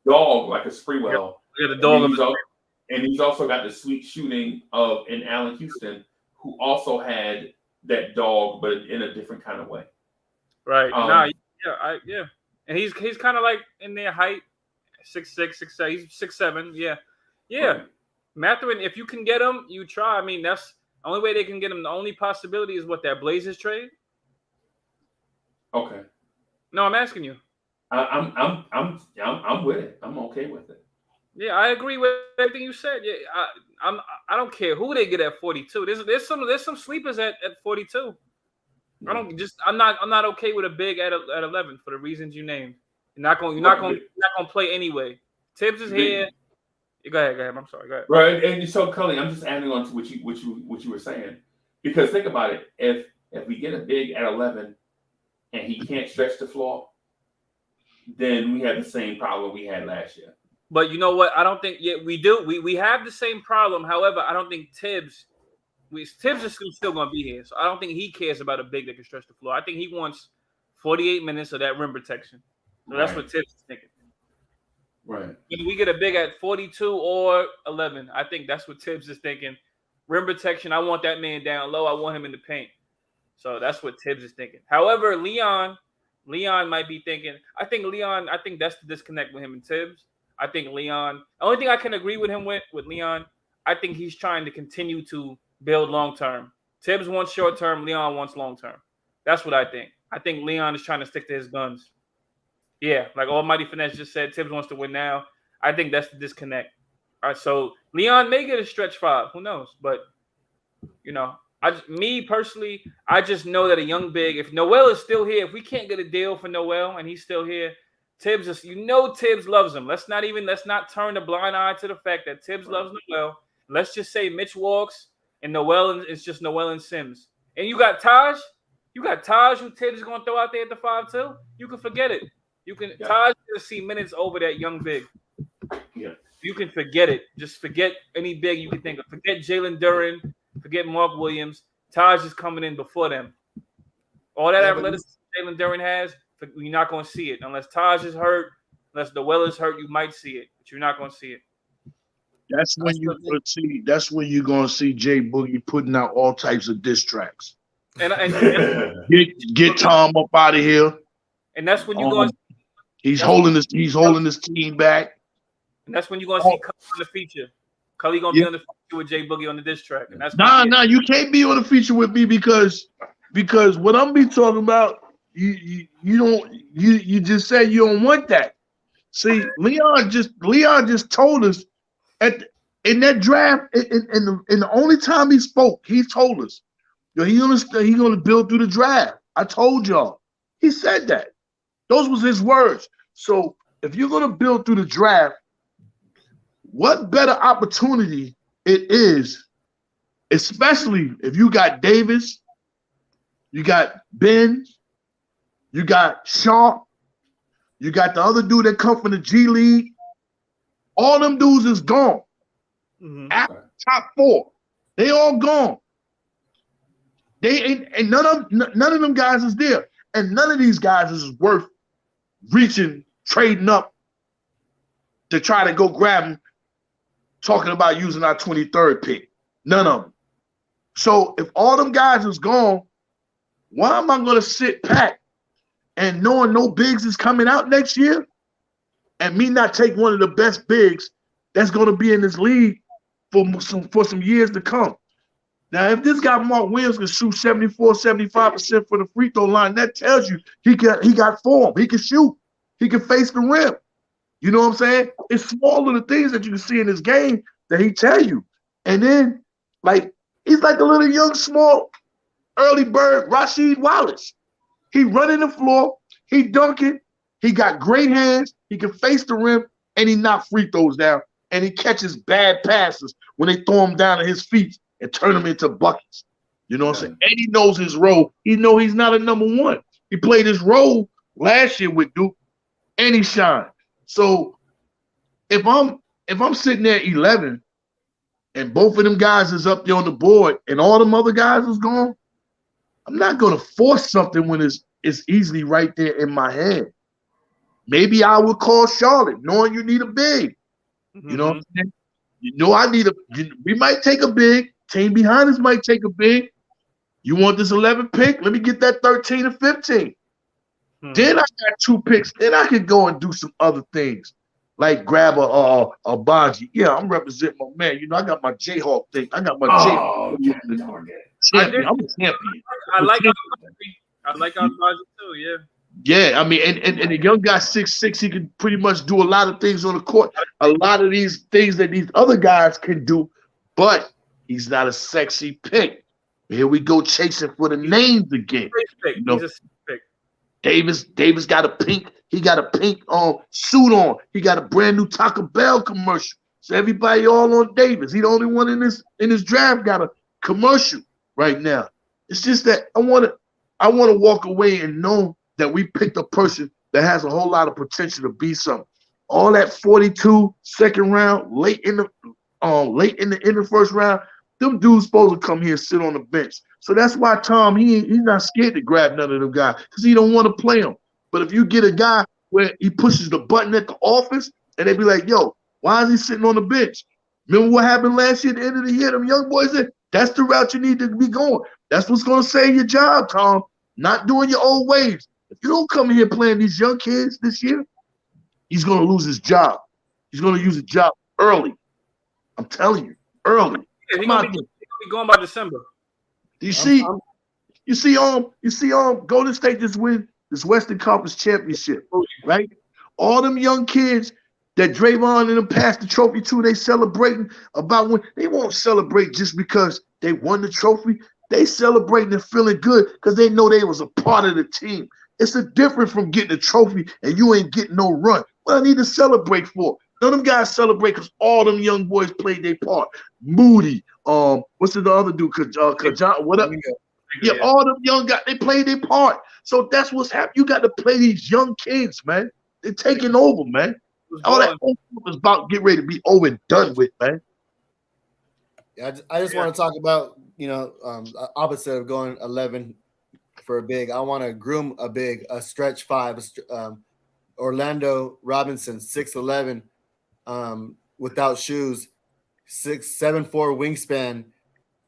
dog like a Sprewell. Yeah, the dog. And he's also got the sweet shooting of an Allen Houston, who also had that dog, but in a different kind of way. Right. And he's kind of like in their height, 6'6", 6'7". He's 6'7". Yeah. Right. Mathurin, if you can get him, you try. I mean, that's the only way they can get him. The only possibility is that Blazers trade. Okay. No, I'm asking you. I'm with it. I'm okay with it. Yeah, I agree with everything you said. Yeah, I don't care who they get at 42. There's some sleepers at 42. Yeah. I'm not okay with a big at 11 for the reasons you named. You're not going to play anyway. Tibbs is here. Go ahead. I'm sorry. Go ahead. Right, and so Culley, I'm just adding on to what you were saying, because think about it. If we get a big at 11 and he can't stretch the floor, then we have the same problem we had last year. But you know what? I don't think we do. We have the same problem. However, I don't think Tibbs Tibbs is still going to be here, so I don't think he cares about a big that can stretch the floor. I think he wants 48 minutes of that rim protection. So that's what Tibbs is thinking. Right. When we get a big at 42 or 11, I think that's what Tibbs is thinking. Rim protection, I want that man down low. I want him in the paint. So that's what Tibbs is thinking. However, Leon might be thinking, I think that's the disconnect with him and Tibbs. I think Leon, the only thing I can agree with him with Leon, I think he's trying to continue to build long-term. Tibbs wants short-term, Leon wants long-term. That's what I think. I think Leon is trying to stick to his guns. Yeah, like Almighty Finesse just said, Tibbs wants to win now. I think that's the disconnect. All right, so Leon may get a stretch 5. Who knows? But, me personally, I just know that a young big, if Noel is still here, if we can't get a deal for Noel and he's still here, Tibbs is, Tibbs loves him. Let's not turn a blind eye to the fact that Tibbs loves Noel. Let's just say Mitch walks and Noel is just Noel and Sims. And you got Taj. You got Taj who Tibbs is going to throw out there at the 5-2. You can forget it. Taj going to see minutes over that young big. Yeah. You can forget it. Just forget any big you can think of. Forget Jalen Duren. Forget Mark Williams. Taj is coming in before them. All that athleticism Jalen Duren has, you're not going to see it. Unless Taj is hurt, unless Noel is hurt, you might see it. But you're not going to see it. That's when you're gonna see Jay Boogie putting out all types of diss tracks. And get Tom up out of here. And that's when you're going. He's holding his team back. And that's when you're gonna see Culley on the feature. Culley gonna be on the feature with Jay Boogie on the diss track. And that's you can't be on the feature with me because what I'm be talking about, you just said you don't want that. See, Leon just told us in that draft, in the only time he spoke, he told us, he's gonna build through the draft. I told y'all. He said that. Those was his words. So if you're gonna build through the draft, what better opportunity it is, especially if you got Davis, you got Ben, you got Shaw, you got the other dude that come from the G League. All them dudes is gone. Mm-hmm. After top 4, they all gone. They ain't, and none of them guys is there, and none of these guys is worth trading up to try to go grab them. Talking about using our 23rd pick, none of them. So if all them guys is gone, why am I going to sit pat and knowing no bigs is coming out next year, and me not take one of the best bigs that's going to be in this league for some years to come? Now, if this guy Mark Williams can shoot 74-75% for the free throw line, that tells you he got form. He can shoot. He can face the rim. You know what I'm saying? It's small little things that you can see in this game that he tell you. And then, he's like a little young, small, early bird, Rasheed Wallace. He running the floor. He dunking. He got great hands. He can face the rim, and he knock free throws down. And he catches bad passes when they throw him down at his feet and turn them into buckets. You know what I'm saying? And he knows his role. He know he's not a number 1. He played his role last year with Duke, and he shined. So if I'm sitting there at 11 and both of them guys is up there on the board and all them other guys is gone, I'm not going to force something when it's easily right there in my hand. Maybe I would call Charlotte, knowing you need a big. Mm-hmm. You know what I'm saying? We might take a big. Team behind us might take a big. You want this 11 pick? Let me get that 13 and 15. Then I got 2 picks. Then I can go and do some other things, like grab a Baji. Yeah, I'm representing my man. I got my Jayhawk thing. I got my Jayhawk. Champion. I'm a champion. I like our Baji too. Yeah. Yeah, I mean, and the young guy 6'6", he can pretty much do a lot of things on the court. A lot of these things that these other guys can do, but he's not a sexy pick. Here we go chasing for the names again. He's a pick. Davis got a pink. He got a pink suit on. He got a brand new Taco Bell commercial. So everybody all on Davis. He the only one in this draft got a commercial right now. It's just that I want to walk away and know that we picked a person that has a whole lot of potential to be something. All that 42 second round, late in the first round, Them dudes supposed to come here and sit on the bench. So that's why Tom, he's not scared to grab none of them guys because he don't want to play them. But if you get a guy where he pushes the button at the office and they be like, yo, why is he sitting on the bench? Remember what happened last year at the end of the year? Them young boys said, that's the route you need to be going. That's what's going to save your job, Tom. Not doing your old ways. If you don't come in here playing these young kids this year, he's going to lose his job. He's going to use his job early. I'm telling you, early. Yeah, he's gonna be going by December. You see, Golden State just win this Western Conference championship, right? All them young kids that Draymond and them passed the trophy to, they celebrating about when they won't celebrate just because they won the trophy. They celebrating and feeling good because they know they was a part of the team. It's a different from getting a trophy and you ain't getting no run. What I need to celebrate for? None of them guys celebrate because all them young boys played their part. Moody, what's the other dude? Kajan, what up? Yeah, all them young guys, they played their part. So that's what's happening. You got to play these young kids, man. They're taking over, man. All that is about get ready to be over and done with, man. Yeah, I just want to talk about, opposite of going 11 for a big. I want to groom a big, a stretch five. Orlando Robinson, 6'11", without shoes, 6'7" 4 wingspan,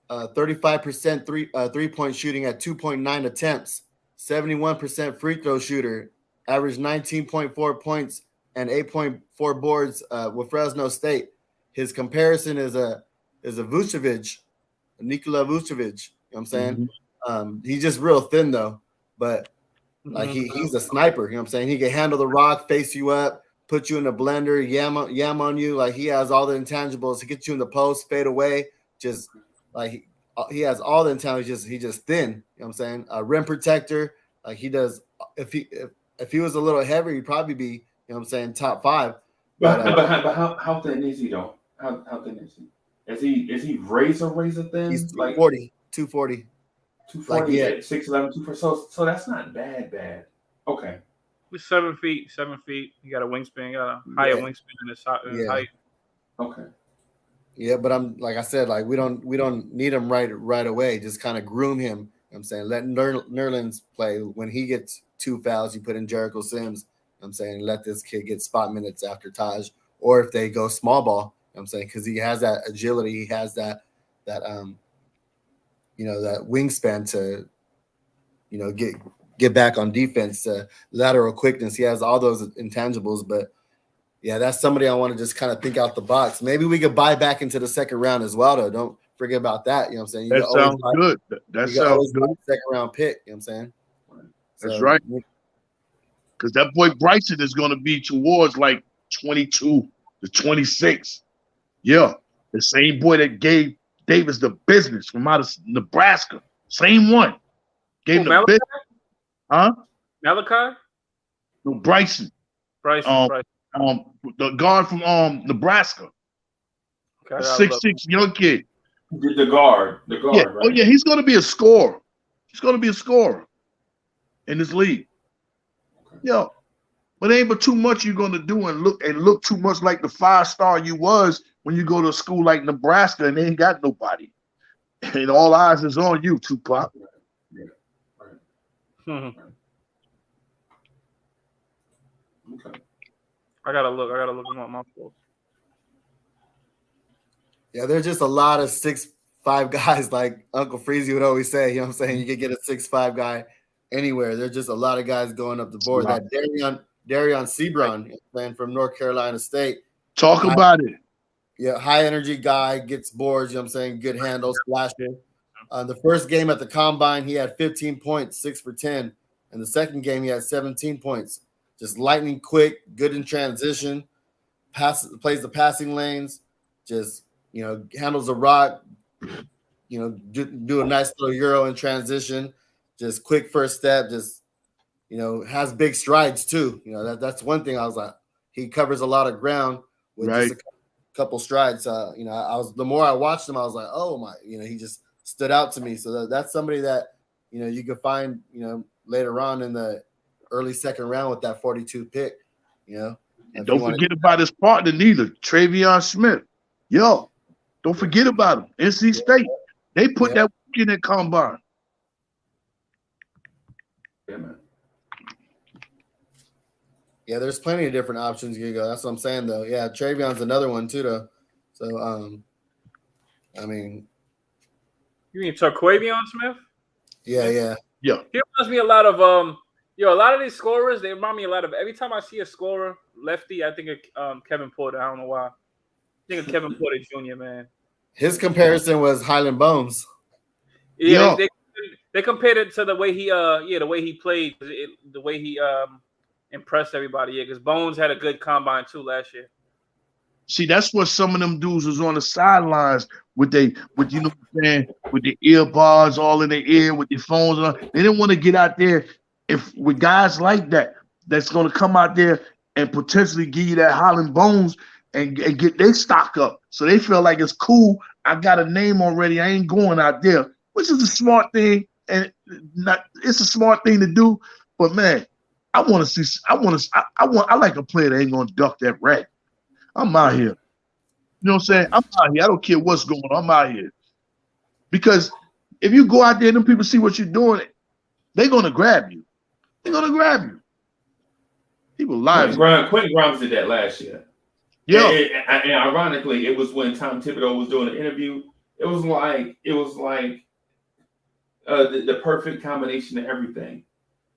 35% three-point shooting at 2.9 attempts, 71% free throw shooter, averaged 19.4 points and 8.4 boards with Fresno State. His comparison is a Vucevic, Nikola Vucevic. You know what I'm saying? Mm-hmm. He's just real thin though, but like he's a sniper. You know what I'm saying? He can handle the rock, face you up, put you in the blender, yam on you. Like he has all the intangibles to get you in the post, fade away. Just like he has all the intangibles. He just thin. You know what I'm saying? A rim protector. Like he does. If he was a little heavier, he'd probably be, you know what I'm saying, top 5. But how thin is he though? How thin is he? Is he razor thin? He's 240. 240 at 6'11", 240. So that's not bad. Okay. He's 7 feet. He got a wingspan. Got a higher wingspan than his height. Okay. Yeah, but I'm like I said, like we don't need him right away. Just kind of groom him. You know what I'm saying, let Nerlens play. When he gets 2 fouls, you put in Jericho Sims. You know what I'm saying, let this kid get spot minutes after Taj, or if they go small ball. You know what I'm saying, because he has that agility, he has that that wingspan to, get back on defense, lateral quickness. He has all those intangibles, but yeah, that's somebody I want to just kind of think out the box. Maybe we could buy back into the second round as well, though. Don't forget about that. You know what I'm saying? That sounds good. That sounds good. Second round pick. You know what I'm saying? That's right. Because that boy Bryson is going to be towards like 22 to 26. Yeah. The same boy that gave Davis the business from out of Nebraska. Same one. Gave him the business. Huh? Malachi? No, Bryson. Bryson. The guard from Nebraska. Okay, 6'6" young kid. The guard, yeah. Right? Oh yeah, he's gonna be a scorer. He's gonna be a scorer in this league. Okay. Yeah. But ain't but too much you're gonna do and look too much like the 5-star you was when you go to a school like Nebraska and they ain't got nobody. And all eyes is on you, Tupac. Yeah. Right. Okay. I gotta look him up my fault. Yeah, there's just a lot of 6'5" guys, like Uncle Freezy would always say. You know what I'm saying? You could get a 6'5" guy anywhere. There's just a lot of guys going up the board. That Darion Sebron playing from North Carolina State. Talk about it. Yeah, high energy guy, gets boards, you know what I'm saying? Good handle, splasher. The first game at the combine, he had 15 points, 6 for 10. And the second game, he had 17 points. Just lightning quick, good in transition, plays the passing lanes, just, handles the rock, do a nice little Euro in transition, just quick first step, just, has big strides too. That's one thing I was like, he covers a lot of ground with just a couple strides. The more I watched him, I was like, oh my, he just stood out to me. So that's somebody that, you could find, later on in the early second round with that 42 pick, And don't forget about his partner neither, Travion Smith. Yo, Don't forget about them. NC State. They put that in that combine. Yeah, man. Yeah, there's plenty of different options you can go. That's what I'm saying, though. Yeah, Travion's another one too, though. So, I mean, You mean Turquavion Smith? yeah. He reminds me a lot of a lot of these scorers. They remind me a lot of. Every time I see a scorer lefty, I think of Kevin Porter. I don't know why. I think of Kevin Porter Jr. Man. His comparison was Highland Bones. Yeah, they compared it to the way he the way he played, the way he impressed everybody. Yeah, because Bones had a good combine too last year. See, that's what some of them dudes was on the sidelines with you know what I'm saying, with the earbuds all in their ear, with their phones on. They didn't want to get out there with guys like that that's going to come out there and potentially give you that Highland Bones and get their stock up. So they feel like it's cool. I got a name already. I ain't going out there, which is a smart thing, and it's a smart thing to do. But man, I like a player that ain't gonna duck that rat. I'm out here. You know what I'm saying? I'm out here. I don't care what's going on. I'm out here. Because if you go out there and them people see what you're doing, they're going to grab you. They're going to grab you. People lie. Quentin Grimes did that last year. Yeah. And ironically, it was when Tom Thibodeau was doing an interview. It was like the perfect combination of everything.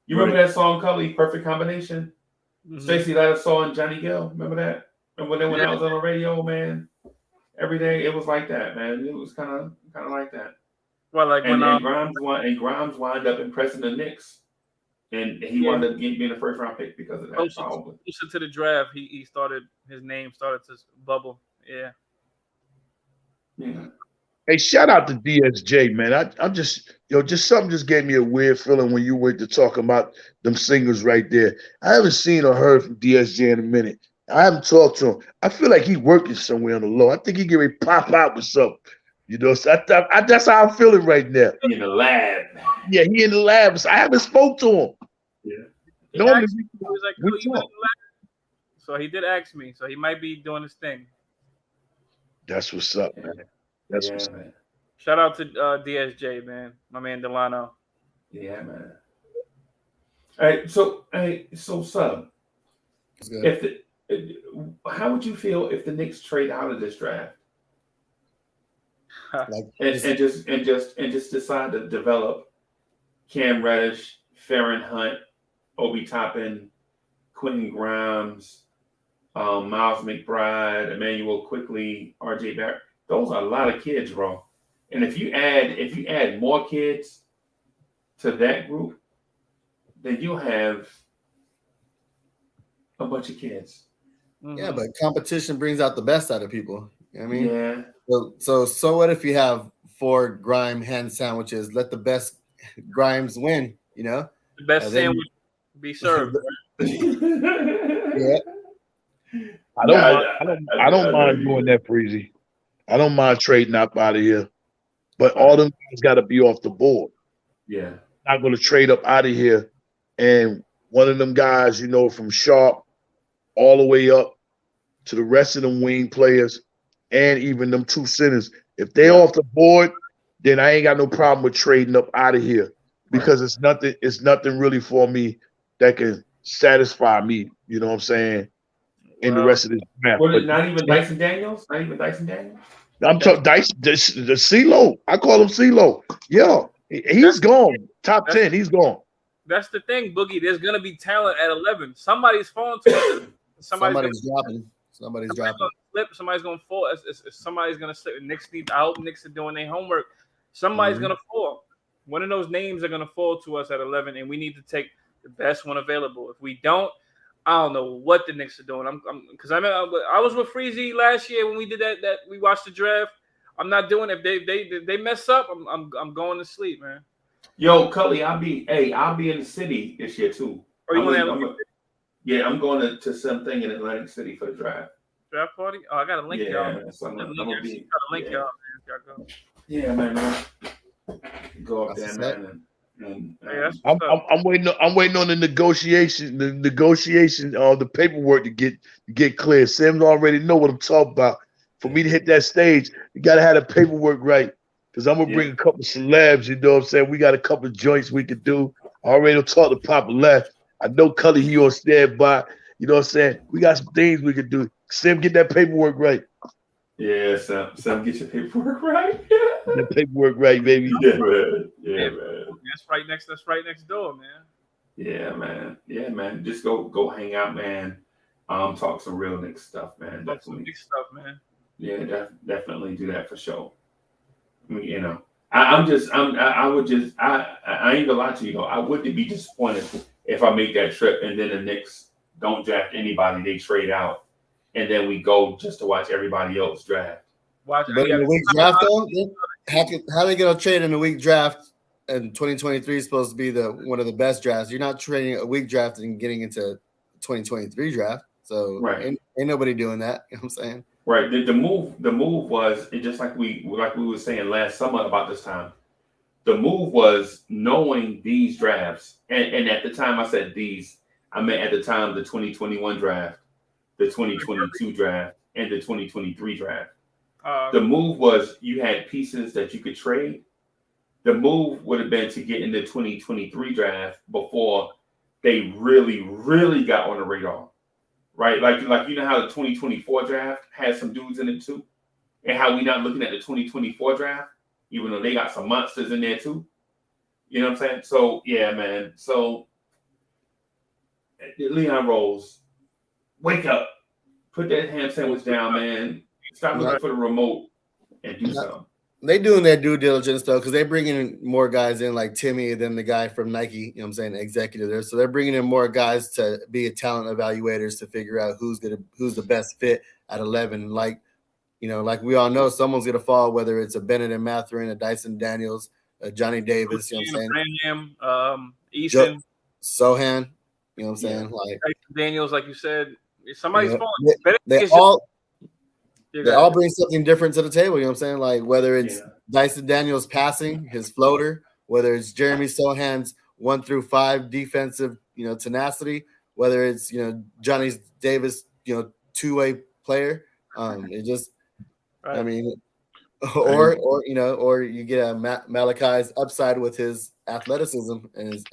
You remember that song, Culley, Perfect Combination? Mm-hmm. Stacey Lattisaw and Johnny Gill. Remember that? And when I was on the radio, man, every day it was like that, man. It was kind of like that. Well, like and Grimes wound up impressing the Knicks, and he wound up being the first round pick because of that. Closer to the draft, his name started to bubble. Yeah. Hey, shout out to DSJ, man. I'm just something just gave me a weird feeling when you went to talk about them singers right there. I haven't seen or heard from DSJ in a minute. I haven't talked to him. I feel like he's working somewhere on the low. I think he can ready to pop out with something. You know, so that's how I'm feeling right now. In the lab. Yeah, he in the lab. So I haven't spoke to him. Yeah. Normally, he was like, "Cool, you in the lab?" So he did ask me. So he might be doing his thing. That's what's up, man. That's what's up. Shout out to DSJ, man. My man Delano. Yeah, man. All right, so Sub, how would you feel if the Knicks trade out of this draft and just decide to develop Cam Reddish, Farron Hunt, Obi Toppin, Quentin Grimes, Miles McBride, Emmanuel Quickly, RJ Barrett? Those are a lot of kids, bro. And if you add more kids to that group, then you'll have a bunch of kids. Yeah, but competition brings out the best out of people. You know what I mean? Yeah. So what if you have 4 Grime hand sandwiches? Let the best Grimes win, you know? The best sandwich be served. Yeah. I don't mind doing that, Freezy. I don't mind trading up out of here. But all them guys got to be off the board. Yeah. Not going to trade up out of here. And one of them guys, you know, from Sharp all the way up to the rest of them wing players and even them 2 centers. If they're off the board, then I ain't got no problem with trading up out of here because it's nothing really for me that can satisfy me, you know what I'm saying, in the rest of this draft. Not even Dyson Daniels? Not even Dyson Daniels? I'm talking the CeeLo. I call him CeeLo. Yeah, he's gone. Top 10, he's gone. That's the thing, Boogie. There's gonna be talent at 11. Somebody's falling to us. Somebody's dropping. Somebody's dropping. Gonna slip. Somebody's gonna fall. Somebody's gonna slip. I hope Knicks are doing their homework. Somebody's gonna fall. One of those names are gonna fall to us at 11, and we need to take the best one available. If we don't, I don't know what the Knicks are doing. Because I was with Freezy last year when we did that we watched the draft. I'm not doing it. If they mess up, I'm going to sleep, man. Yo, Culley, I'll be in the city this year too. I'm going to something in Atlantic City for the draft. Draft party? Oh, I got a link, y'all. Man, so I'm gonna be. Y'all, man. Yeah, man. Go up there, man. I'm waiting on the negotiation, the paperwork to get clear. Sims already know what I'm talking about. for me to hit that stage, you gotta have the paperwork right. Because I'm gonna bring a couple of celebs, you know what I'm saying? We got a couple of joints we could do. I already talked to Papa Left. I know Culley, he on standby. You know what I'm saying? We got some things we could do. Sam, get that paperwork right. Yeah, Sam, get your paperwork right. Get that paperwork right, baby. Yeah, man. Yeah, man. That's right next door, man. Yeah, man. Yeah, man. Just go hang out, man. Talk some real Knicks stuff, man. Talk some big stuff, man. Yeah, definitely do that for sure. I mean, you know, I ain't gonna lie to you though. I wouldn't be disappointed if I make that trip and then the Knicks don't draft anybody, they trade out, and then we go just to watch everybody else draft. But in the week draft though, how they gonna trade in the week draft? And 2023 is supposed to be one of the best drafts. You're not trading a week draft and getting into 2023 draft. So right. ain't nobody doing that. You know what I'm saying? Right. The move was, and just like we were saying last summer about this time, the move was knowing these drafts, and at the time I said these, I meant at the time the 2021 draft, the 2022 draft, and the 2023 draft. The move was you had pieces that you could trade. The move would have been to get in the 2023 draft before they really, really got on the radar. Right, like you know how the 2024 draft has some dudes in it too, and how we not looking at the 2024 draft, even though they got some monsters in there too. You know what I'm saying? So yeah, man. So Leon Rose, wake up, put that ham sandwich down, man. Stop looking for the remote and do something. They doing their due diligence though, because they bringing in more guys in like Timmy than the guy from Nike. You know what I'm saying? Executive there, so they're bringing in more guys to be a talent evaluators to figure out who's the best fit at 11. Like like we all know, someone's gonna fall, whether it's a Bennett and Mathurin, a Dyson Daniels, a Johnny Davis. You know what I'm saying? Easton, Sohan. You know what I'm saying? Like Dyson Daniels, like you said, somebody's falling. They all bring something different to the table. You know what I'm saying? Like whether it's Dyson Daniels passing, his floater, whether it's Jeremy Sohan's 1 through 5 defensive, tenacity, whether it's, Johnny Davis, two-way player. It just, right. I mean, or you get a Malachi's upside with his athleticism and his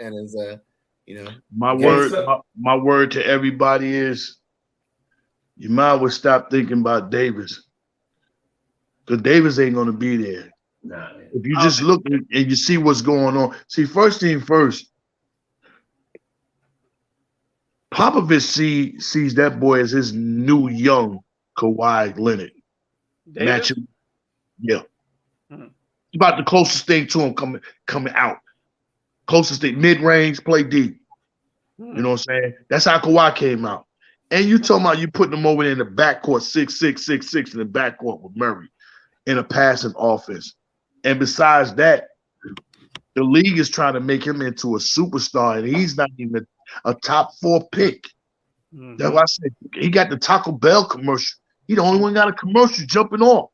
My word to everybody is, you might well stop thinking about Davis, because Davis ain't going to be there. Nah, if you just look and you see what's going on. See, first thing first, Popovich sees that boy as his new young Kawhi Leonard. Match him. Yeah. About the closest thing to him coming out. Closest thing, mid-range, play deep. You know what I'm saying? That's how Kawhi came out. And you talking about you putting them over there in the backcourt, 6'6", in the backcourt with Murray in a passing offense. And besides that, the league is trying to make him into a superstar, and he's not even a top 4 pick. That's why I said he got the Taco Bell commercial. He the only one got a commercial jumping off.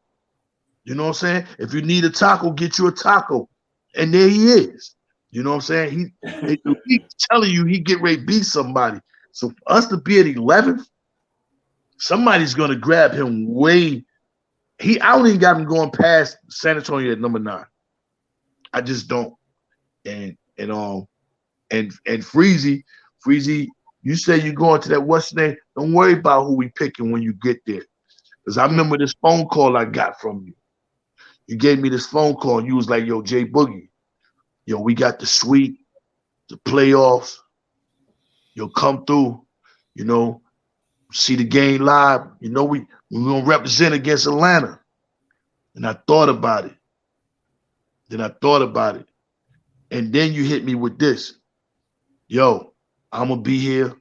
You know what I'm saying? If you need a taco, get you a taco. And there he is. You know what I'm saying? He's telling you he get ready to beat somebody. So for us to be at 11th, somebody's going to grab him way. I don't even got him going past San Antonio at number 9. I just don't. And Freezy, you say you're going to that what's name? Don't worry about who we picking when you get there. Because I remember this phone call I got from you. You gave me this phone call and you was like, yo, Jay Boogie, yo, we got the suite, the playoffs. You'll come through, see the game live. We're going to represent against Atlanta. And I thought about it. And then you hit me with this. Yo, I'm going to be here.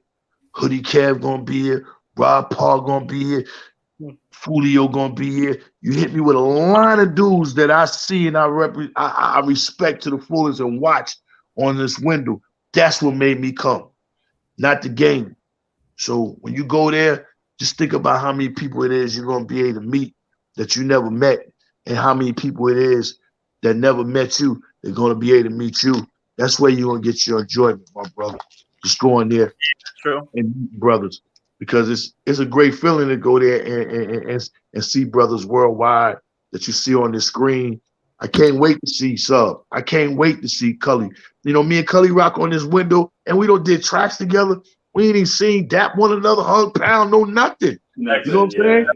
Hoodie Cav going to be here. Rob Paul going to be here. Fulio going to be here. You hit me with a line of dudes that I see and I respect to the fullest and watch on this window. That's what made me come. Not the game. So when you go there, just think about how many people it is you're going to be able to meet that you never met, and how many people it is that never met you, they're going to be able to meet you. That's where you're going to get your enjoyment, my brother. Just go in there and meet brothers, because it's a great feeling to go there and see brothers worldwide that you see on the screen. I can't wait to see Sub. I can't wait to see Culley. You know, me and Culley rock on this window, and we don't did tracks together. We ain't even seen dap one another, hug, pound, no nothing. You know what I'm saying?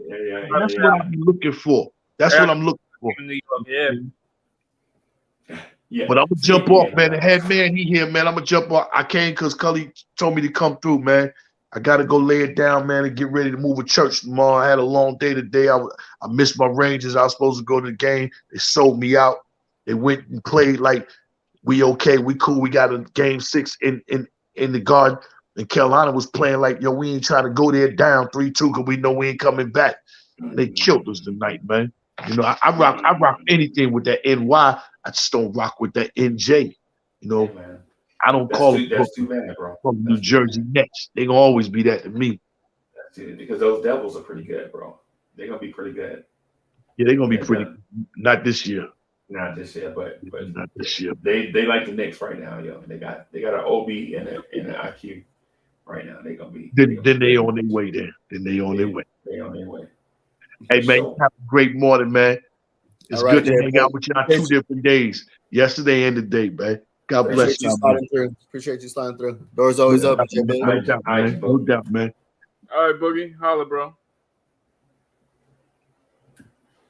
That's what I'm looking for. That's what I'm looking for. Yeah. But I'm gonna jump off, man. The head man, he here, man. I'm gonna jump off. I can't because Culley told me to come through, man. I gotta go lay it down, man, and get ready to move a church tomorrow. I had a long day today. I missed my Rangers. I was supposed to go to the game. They sold me out. They went and played like we okay, we cool. We got a game 6 in the Garden. And Carolina was playing like, yo, we ain't trying to go there down 3-2 because we know we ain't coming back. And they killed us tonight, man. You know, I rock anything with that NY. I just don't rock with that NJ. You know, man. I don't call them that's too bad, bro. From New Jersey Nets. They gonna always be that to me. That's it, because those Devils are pretty good, bro. They're gonna be pretty good. Yeah, they're gonna be pretty. Not this year. Not this year, but not this year. They like the Knicks right now, yo. They got an OB and an IQ right now. They're gonna be. Then they on their way. They on their way. They on their way. Hey man, have a great morning, man. It's good to hang out with you on 2 different days. Yesterday and today, man. God bless you. Appreciate you sliding through. Doors always open. No doubt, man. No doubt, man. All right, Boogie. Holla, bro.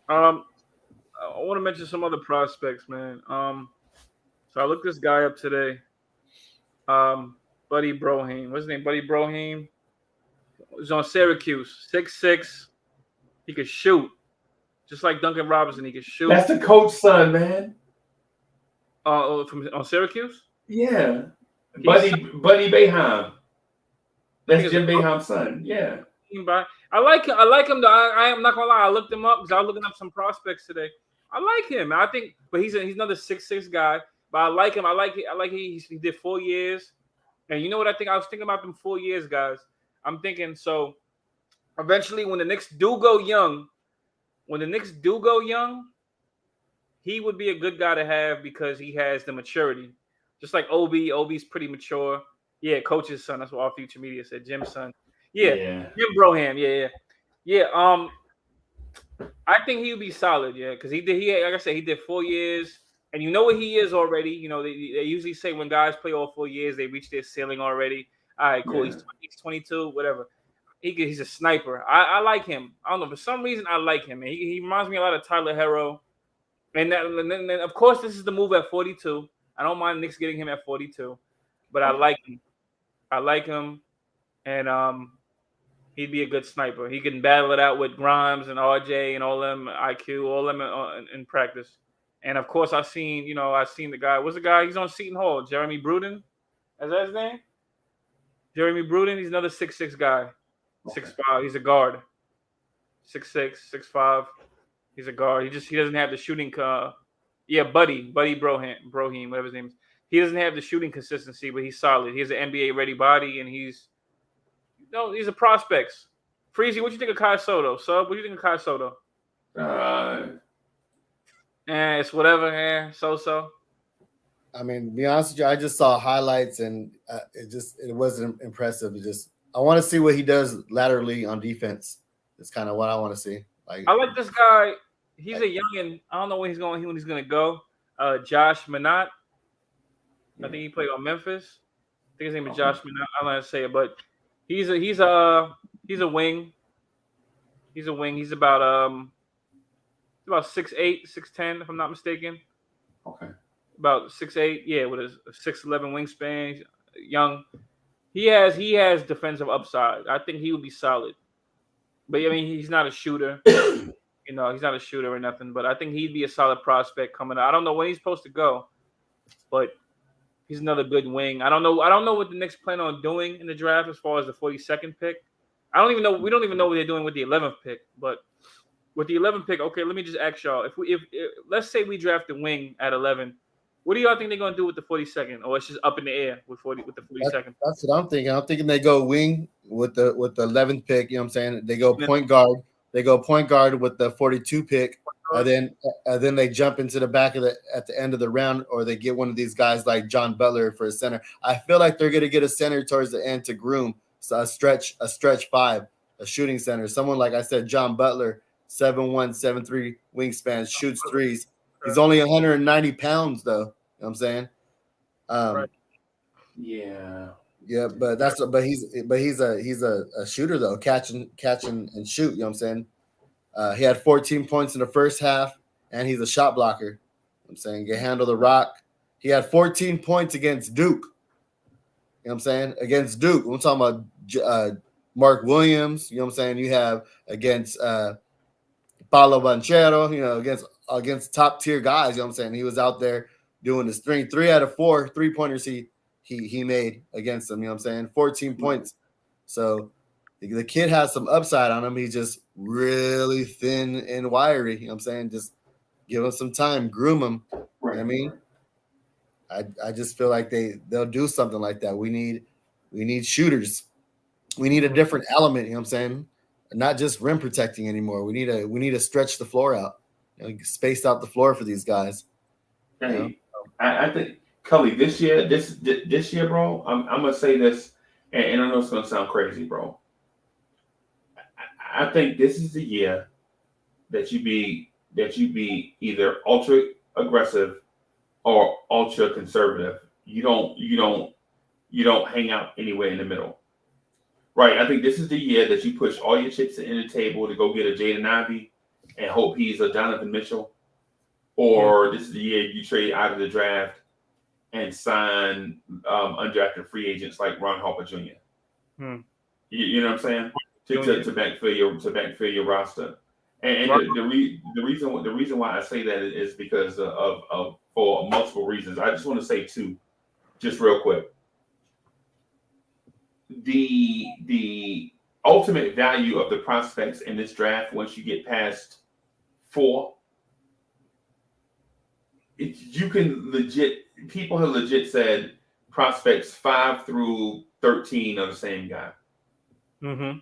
I want to mention some other prospects, man. So I looked this guy up today. Buddy Brohim. What's his name? Buddy Brohim. He's on Syracuse. 6'6". He could shoot. Just like Duncan Robinson, he could shoot. That's the coach's son, man. On Syracuse? Yeah. Buddy Boeheim. That's Jim Boeheim's son. Yeah. I like him though. I am not gonna lie. I looked him up because I was looking up some prospects today. I like him. I think, but he's another 6'6" guy. But I like him. I like he did 4 years. And you know what I think? I was thinking about them 4 years, guys. I'm thinking so. Eventually, when the Knicks do go young, he would be a good guy to have because he has the maturity. Just like Obi. Obi's pretty mature. Yeah, coach's son. That's what All Future Media said. Jim's son. Yeah. Jim Broham. Yeah. I think he would be solid. Yeah, because he like I said, he did 4 years, and you know what he is already. You know, they usually say when guys play all 4 years, they reach their ceiling already. All right, cool. Yeah. He's 22, whatever. He's a sniper. I like him. I don't know, for some reason I like him. Man. He reminds me a lot of Tyler Herro. And then of course this is the move at 42. I don't mind Knicks getting him at 42, but I like him. And he'd be a good sniper. He can battle it out with Grimes and RJ and all them IQ, all them in practice. And of course I've seen the guy. What's the guy? He's on Seton Hall. Jeremy Bruden. Is that his name? Jeremy Bruden. He's another 6'6" guy. 6'5". He's a guard. 6'6", 6'5". He's a guard. He doesn't have the shooting. Buddy Brohim, whatever his name is. He doesn't have the shooting consistency, but he's solid. He has an NBA ready body, and he's a prospects. Freezy, what you think of Kai Soto? Sub, what do you think of Kai Soto? It's whatever. So. I mean, to be honest with you, I just saw highlights, and it wasn't impressive. I want to see what he does laterally on defense. It's kind of what I want to see. I like this guy. He's a youngin. I don't know when he's going to go. Josh Minott. I think he played on Memphis. I think his name is Josh Minott. I don't know how to say it, but he's a wing. He's a wing. He's about 6'8", 6'10", if I'm not mistaken. Okay. About 6'8", yeah, with a 6'11" wingspan. Young. He has defensive upside. I think he would be solid. But I mean, he's not a shooter. He's not a shooter or nothing. But I think he'd be a solid prospect coming out. I don't know when he's supposed to go, but he's another good wing. I don't know what the Knicks plan on doing in the draft as far as the 42nd pick. I don't even know. We don't even know what they're doing with the 11th pick. But with the 11th pick, okay, let me just ask y'all. If let's say we draft the wing at 11. What do y'all think they're gonna do with the 42nd, or it's just up in the air with the 42nd? That's what I'm thinking. I'm thinking they go wing with the 11th pick. You know what I'm saying? They go point guard. They go point guard with the 42 pick, and then they jump into the back at the end of the round, or they get one of these guys like John Butler for a center. I feel like they're gonna get a center towards the end to groom. So a stretch five, a shooting center, someone like I said, John Butler. 7'1", 7'3" wingspan, shoots threes. He's only 190 pounds though. You know what I'm saying? Right. Yeah. Yeah, but he's a shooter though, catch and shoot. You know what I'm saying? He had 14 points in the first half, and he's a shot blocker. You know what I'm saying, he can handle the rock. He had 14 points against Duke. You know what I'm saying? Against Duke. We're talking about Mark Williams. You know what I'm saying? You have against Paulo Banchero, you know, against top tier guys. You know what I'm saying? He was out there doing his thing. 3 out of 4 3-pointers he made against them. You know what I'm saying? 14 points. So the kid has some upside on him. He's just really thin and wiry. You know what I'm saying? Just give him some time, groom him. Right. You know what I mean? I just feel like they'll do something like that. We need shooters. We need a different element, you know what I'm saying? Not just rim protecting anymore. We need to stretch the floor out, you know, space out the floor for these guys. Hey, You know? I think Culley, this year, bro, I'm gonna say this, and I know it's gonna sound crazy, bro. I think this is the year that you be either ultra aggressive or ultra conservative. You don't hang out anywhere in the middle. Right. I think this is the year that you push all your chips in the table to go get a Jaden Ivey and hope he's a Donovan Mitchell. Or this is the year you trade out of the draft and sign undrafted free agents like Ron Harper Jr. You know what I'm saying? To backfill your roster. And the reason why I say that is because of for multiple reasons. I just want to say 2, just real quick. The ultimate value of the prospects in this draft, once you get past 4, you can people have legit said prospects 5 through 13 are the same guy.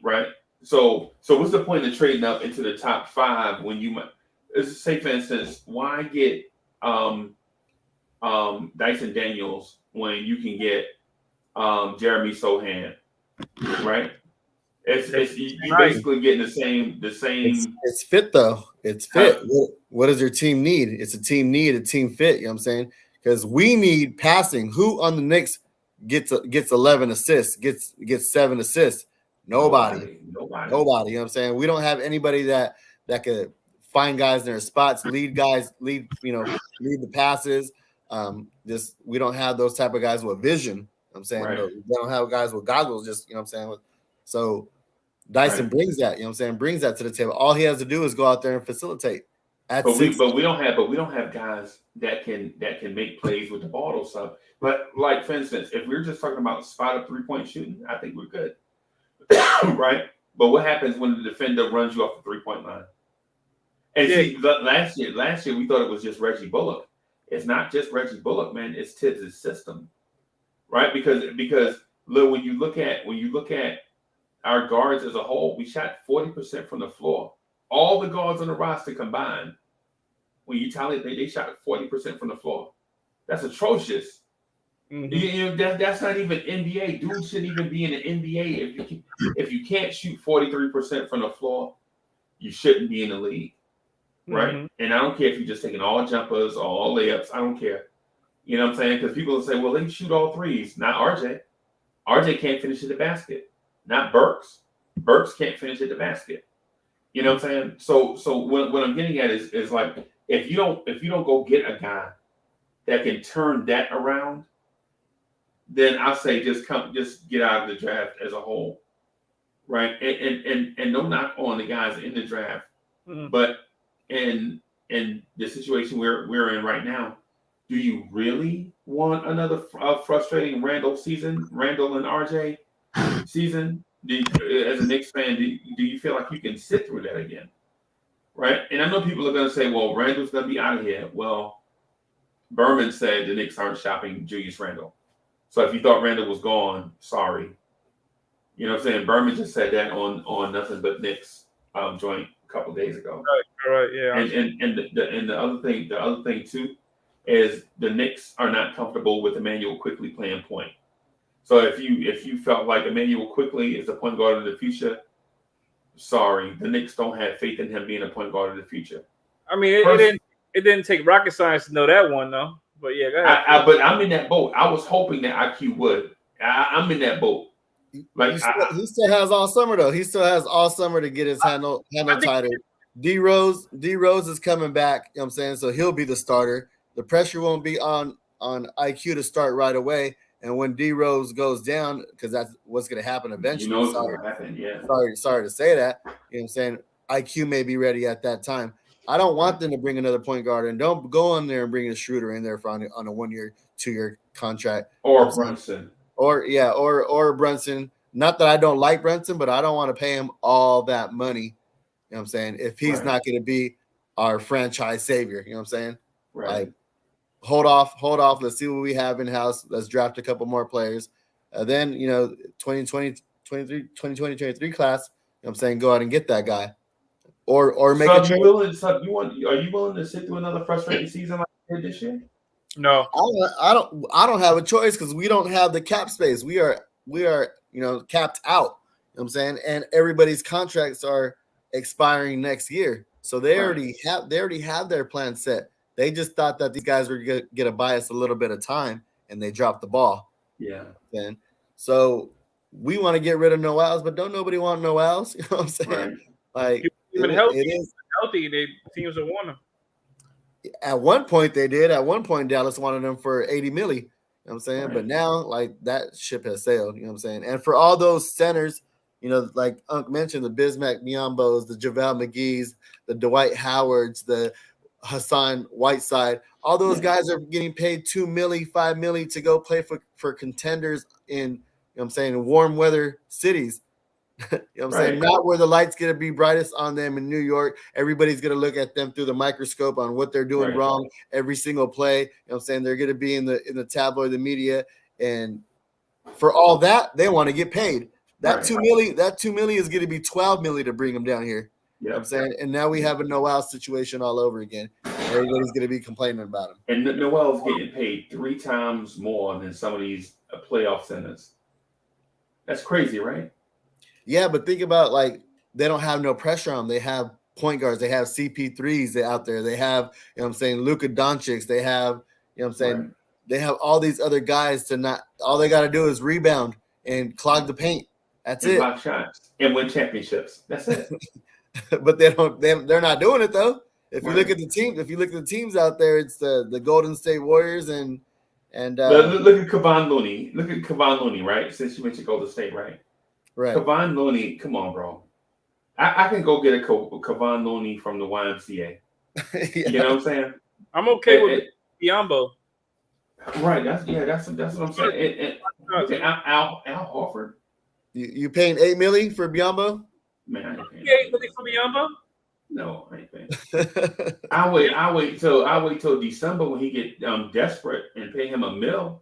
Right? So what's the point of trading up into the top 5 when you might, say for instance, why get Dyson Daniels when you can get Jeremy Sohan, right? It's you basically getting the same. It's fit though. It's fit. What does your team need? It's a team need, a team fit. You know what I'm saying? Because we need passing. Who on the Knicks gets 11 assists? Gets 7 assists? Nobody. You know what I'm saying? We don't have anybody that could find guys in their spots, lead the passes. Just we don't have those type of guys with vision. You know what I'm saying? Right. We don't have guys with goggles, just, you know what I'm saying? So Dyson brings that, you know what I'm saying, brings that to the table. All he has to do is go out there and facilitate. But we don't have guys that can make plays with the ball or stuff. But like for instance, if we're just talking about spot up 3-point shooting, I think we're good. Right? But what happens when the defender runs you off the 3-point line? And see, last year we thought it was just Reggie Bullock. It's not just Reggie Bullock, man. It's Tibbs' system, right? Because look, when you look at our guards as a whole, we shot 40% from the floor. All the guards on the roster combined, when you tally, they shot 40% from the floor. That's atrocious. That's not even NBA. Dudes shouldn't even be in the NBA. If you can't shoot 43% from the floor, you shouldn't be in the league. Right? And I don't care if you're just taking all jumpers or all layups. I don't care. You know what I'm saying? Because people will say, well, they can shoot all threes. Not RJ. RJ can't finish at the basket. Not Burks. Burks can't finish at the basket. You know what I'm saying? So what I'm getting at is like, if you don't go get a guy that can turn that around, then I'll say just get out of the draft as a whole. Right? And no knock on the guys in the draft. But in the situation we're in right now, do you really want another frustrating Randall and RJ season? As a Knicks fan, do you feel like you can sit through that again? Right? And I know people are going to say, well, Randall's going to be out of here. Well, Berman said the Knicks aren't shopping Julius Randle. So if you thought Randall was gone, sorry. You know what I'm saying? Berman just said that on Nothing But Knicks joint a couple of days ago. Right, yeah. And the other thing too is the Knicks are not comfortable with Emmanuel Quickley playing point. So if you felt like Emmanuel Quickley is the point guard of the future, sorry, the Knicks don't have faith in him being a point guard of the future. I mean, it didn't take rocket science to know that one though. But yeah, go ahead. But I'm in that boat. I was hoping that IQ would. I'm in that boat. Like he still has all summer though. He still has all summer to get his handle tighter. D Rose is coming back. You know what I'm saying? So he'll be the starter. The pressure won't be on IQ to start right away. And when D Rose goes down, because that's what's going to happen eventually. You know what's going to happen, yeah. Sorry to say that. You know what I'm saying? IQ may be ready at that time. I don't want them to bring another point guard, and don't go in there and bring a Schroeder in there on a 1 year, 2 year contract. Or Brunson. Or Brunson. Not that I don't like Brunson, but I don't want to pay him all that money. You know what I'm saying? If he's not going to be our franchise savior, you know what I'm saying? Right. Like, hold off. Let's see what we have in house. Let's draft a couple more players. Then, 2023 class, you know what I'm saying? Go out and get that guy. Or make a trade. Are you willing to sit through another frustrating season like you did this year? No. I don't have a choice because we don't have the cap space. We are capped out. You know what I'm saying? And everybody's contracts are expiring next year. So they already have their plan set. They just thought that these guys were going to get a bias a little bit of time, and they dropped the ball. Yeah. Then, so we want to get rid of Noels, but don't nobody want Noels? You know what I'm saying? Right. Like, even healthy, they teams are want him. At one point they did. At one point Dallas wanted him for $80 million. You know what I'm saying? Right. But now, like, that ship has sailed. You know what I'm saying? And for all those centers, like Unc mentioned, the Bismack Biyombo's, the JaVale McGee's, the Dwight Howard's, the Hassan Whiteside, all those guys are getting paid $2 million, $5 million to go play for contenders in, warm weather cities. You know what I'm saying? Not where the light's going to be brightest on them in New York. Everybody's going to look at them through the microscope on what they're doing wrong every single play. You know what I'm saying? They're going to be in the tabloid, the media, and for all that, they want to get paid. That $2 million is going to be $12 million to bring them down here. You know what I'm saying? And now we have a Noel situation all over again. Everybody's going to be complaining about him. And Noel's getting paid 3 times more than some of these playoff centers. That's crazy, right? Yeah, but think about, like, they don't have no pressure on them. They have point guards. They have CP3s out there. They have, Luka Doncic. They have, they have all these other guys all they got to do is rebound and clog the paint. That's it. Block shots and win championships. That's it. But they're not doing it though. If you look at the teams out there, it's the Golden State Warriors and look at Kevon Looney. Look at Kevon Looney, right? Since you mentioned Golden State, right? Right. Kevon Looney, come on, bro. I can go get a Kevon Looney from the YMCA. You know what I'm saying? I'm okay with Biyombo. Right. That's what I'm saying. And Al Horford. You paying $8 million for Biyombo? Man, I ain't paying $8 million for Biyombo? No, I ain't paying. I wait till December when he get desperate and pay him $1 million.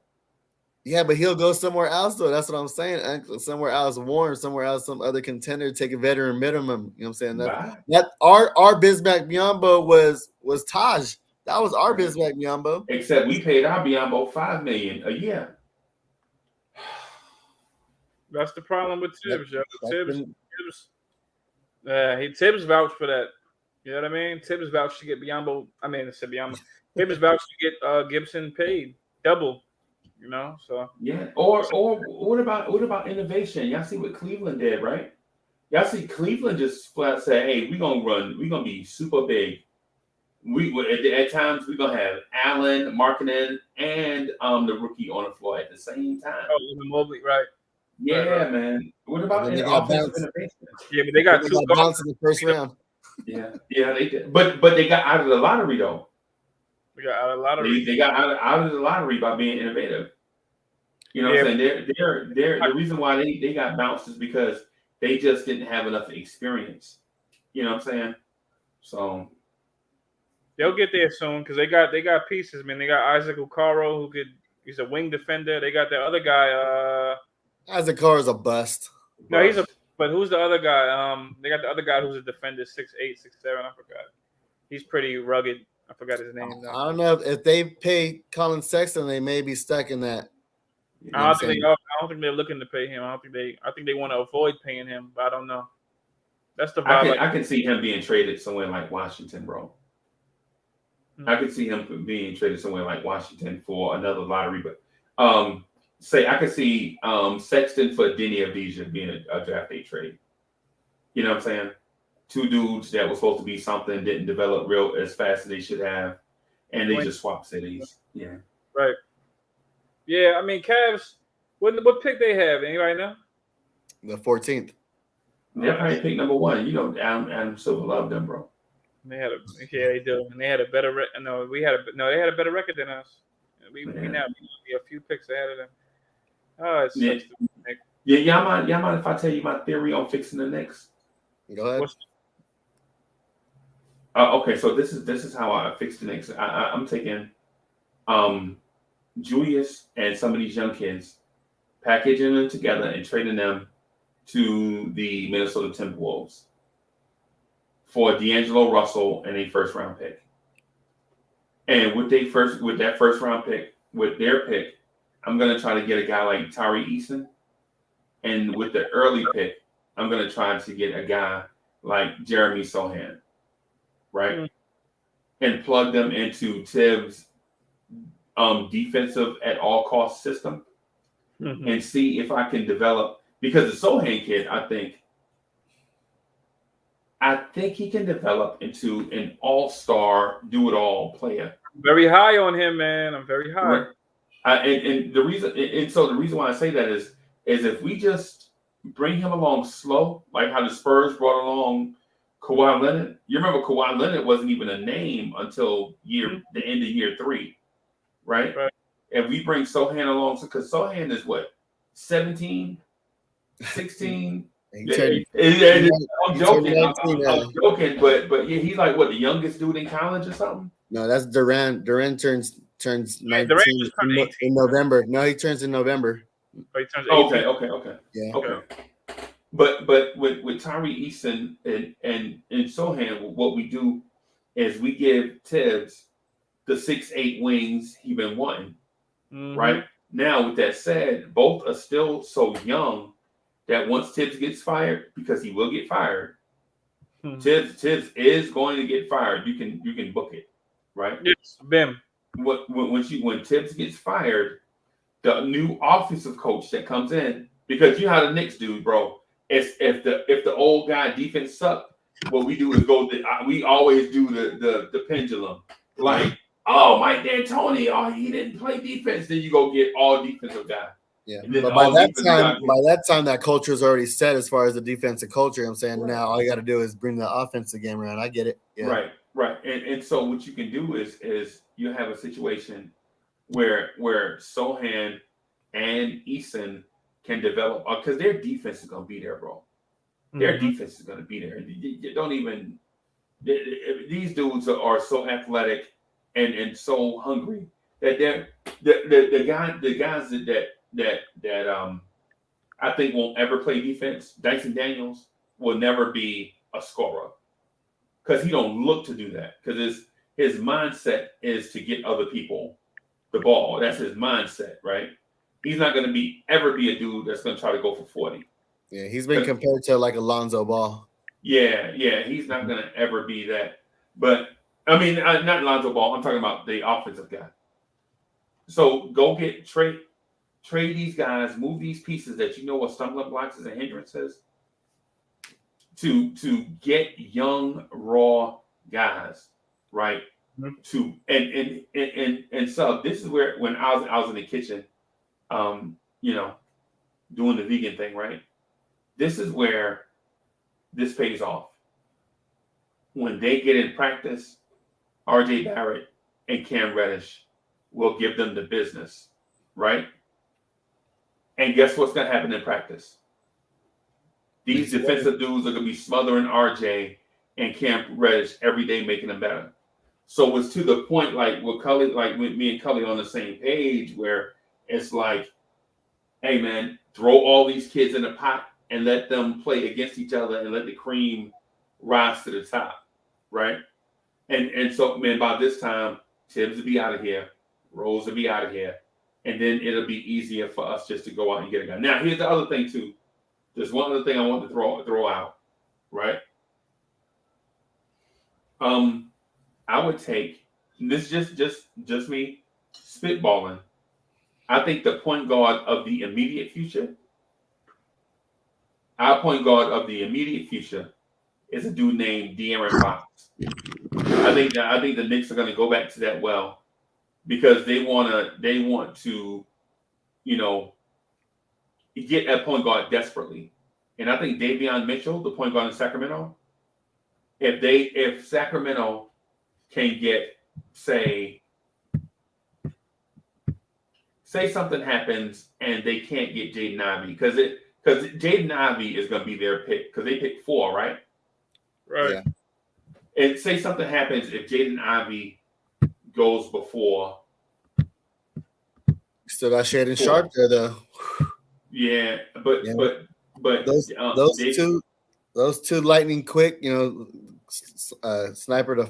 Yeah, but he'll go somewhere else though. That's what I'm saying. Somewhere else warm, somewhere else, some other contender, take a veteran minimum. You know what I'm saying? That our Bismack Biyombo was Taj. That was our Bismack Biyombo. Except we paid our Biyombo $5 million a year. That's the problem with Tibbs. Tibbs vouched for that. You know what I mean? Tibbs vouched to get Biyombo. Tibbs vouched to get Gibson paid double. So yeah. Or what about innovation? Y'all see what Cleveland did, right? Y'all see Cleveland just flat said, "Hey, we're gonna be super big. At times we're gonna have Allen, Markkanen, and the rookie on the floor at the same time." Oh, Mobley, right? Yeah, right. Man. What about offensive innovation? Yeah, but they got 2 bounce in the first round. Yeah, they did. But they got out of the lottery though. They got out of the lottery. They got out of the lottery by being innovative. You know what I'm saying? They're the reason why they got bounced is because they just didn't have enough experience. You know what I'm saying? So they'll get there soon because they got pieces, man. They got Isaac Okoro he's a wing defender. They got the other guy. Isaac Okoro's a bust. No, but who's the other guy? They got the other guy who's a defender, 6'8", 6'7". I forgot. He's pretty rugged. I forgot his name. I don't know if they pay Colin Sexton, they may be stuck in that. I don't think they're looking to pay him. I think they want to avoid paying him, but I don't know. That's the vibe. I can see him being traded somewhere like Washington, bro. I could see him being traded somewhere like Washington for another lottery, but I could see Sexton for Denny Avdija being a draft day trade. You know what I'm saying? Two dudes that were supposed to be something didn't develop real as fast as they should have, and they just swapped cities. Yeah. Right. Yeah, I mean, Cavs. What pick they have? Anybody know? The 14th. They're probably pick number 1. You know, Adam Silver loved them, bro. They do, and they had a better. They had a better record than us. We now be a few picks ahead of them. Oh, it's such y'all mind if I tell you my theory on fixing the Knicks? Go ahead. Okay, so this is how I fix the Knicks. I'm taking Julius and some of these young kids, packaging them together and trading them to the Minnesota Timberwolves for D'Angelo Russell and a first round pick. And with their pick, I'm gonna try to get a guy like Tari Eason. And with the early pick, I'm gonna try to get a guy like Jeremy Sohan, right? Mm-hmm. And plug them into Tibbs' defensive at all cost system, and see if I can develop, because the Sohan kid, I think he can develop into an all-star, do-it-all player. Very high on him, man. I'm very high. Right. And the reason why I say that is if we just bring him along slow, like how the Spurs brought along Kawhi Leonard. You remember Kawhi Leonard wasn't even a name until the end of year 3, right? And we bring Sohan along, because Sohan is what, 17, 16. I'm joking, but yeah, he's like what, the youngest dude in college or something? No, that's Durant. Durant turns 19 in November. No, he turns in November. He turns 18. Okay. Yeah. Okay. But with Tari Eason and Sohan, what we do is we give Tibbs the 6'8" wings he been wanting. Right? Now, with that said, both are still so young that once Tibbs gets fired, because he will get fired, Tibbs is going to get fired. You can book it, right? Yes, bam. When Tibbs gets fired, the new offensive coach that comes in, because you know how the Knicks do, bro. If the old guy defense sucked, what we do is we always do the pendulum, like, oh, Mike D'Antoni, he didn't play defense. Then you go get all defensive guy. Yeah, but by that time, that culture is already set as far as the defensive culture. I'm saying now all you got to do is bring the offensive game around. I get it. Yeah. Right. And so what you can do is you have a situation where Sohan and Eason can develop, because their defense is going to be there, bro. Their defense is going to be there. You don't even. These dudes are so athletic and so hungry that they're the guys that I think won't ever play defense. Dyson Daniels will never be a scorer, because he don't look to do that, because his mindset is to get other people the ball. That's his mindset, right? He's not going to ever be a dude that's going to try to go for 40. Yeah, he's been compared to like Alonzo Ball. Yeah, he's not going to ever be that. But I mean, not Alonzo Ball. I'm talking about the offensive guy. So go trade these guys, move these pieces that you know are stumbling blocks and hindrances, to get young raw guys, right? To and so this is where, when I was in the kitchen, doing the vegan thing, right? This is where this pays off. When they get in practice, RJ Barrett and Cam Reddish will give them the business, right? And guess what's going to happen in practice? These defensive dudes are going to be smothering RJ and Cam Reddish every day, making them better. So it's to the point, like with Culley, like with me and Culley on the same page, where it's like, hey man, throw all these kids in a pot and let them play against each other and let the cream rise to the top, right? And so, man, by this time, Tibbs will be out of here, Rose will be out of here, and then it'll be easier for us just to go out and get a guy. Now, here's the other thing too. There's one other thing I want to throw out, right? I would take this just me spitballing. I think the point guard of the immediate future, our point guard of the immediate future, is a dude named De'Aaron Fox. I think the Knicks are going to go back to that well because they want to, you know, get a point guard desperately. And I think Davion Mitchell, the point guard in Sacramento, if Sacramento can get, say something happens and they can't get Jaden Ivey because Jaden Ivey is going to be their pick because they picked 4, right? Right. Yeah. And say something happens if Jaden Ivey goes before. Still got Shaden Sharp there though. Yeah, but those two lightning quick, you know, swiper to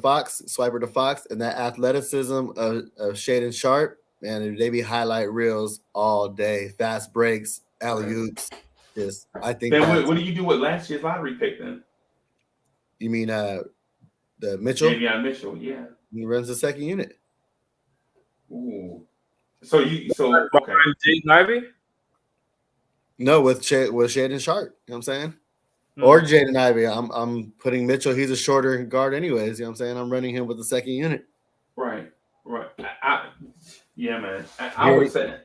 Fox, and that athleticism of Shaden Sharp, man, they be highlight reels all day, fast breaks, alley oops. Just I think. Then what do you do with last year's lottery pick then? You mean the Mitchell? Davion Mitchell, yeah. He runs the second unit. Ooh. So okay. Jaden Ivey? No, with Shaden Sharp, you know what I'm saying? Or Jaden Ivey. I'm putting Mitchell, he's a shorter guard anyways, you know what I'm saying? I'm running him with the second unit. Right. Yeah, man. I would say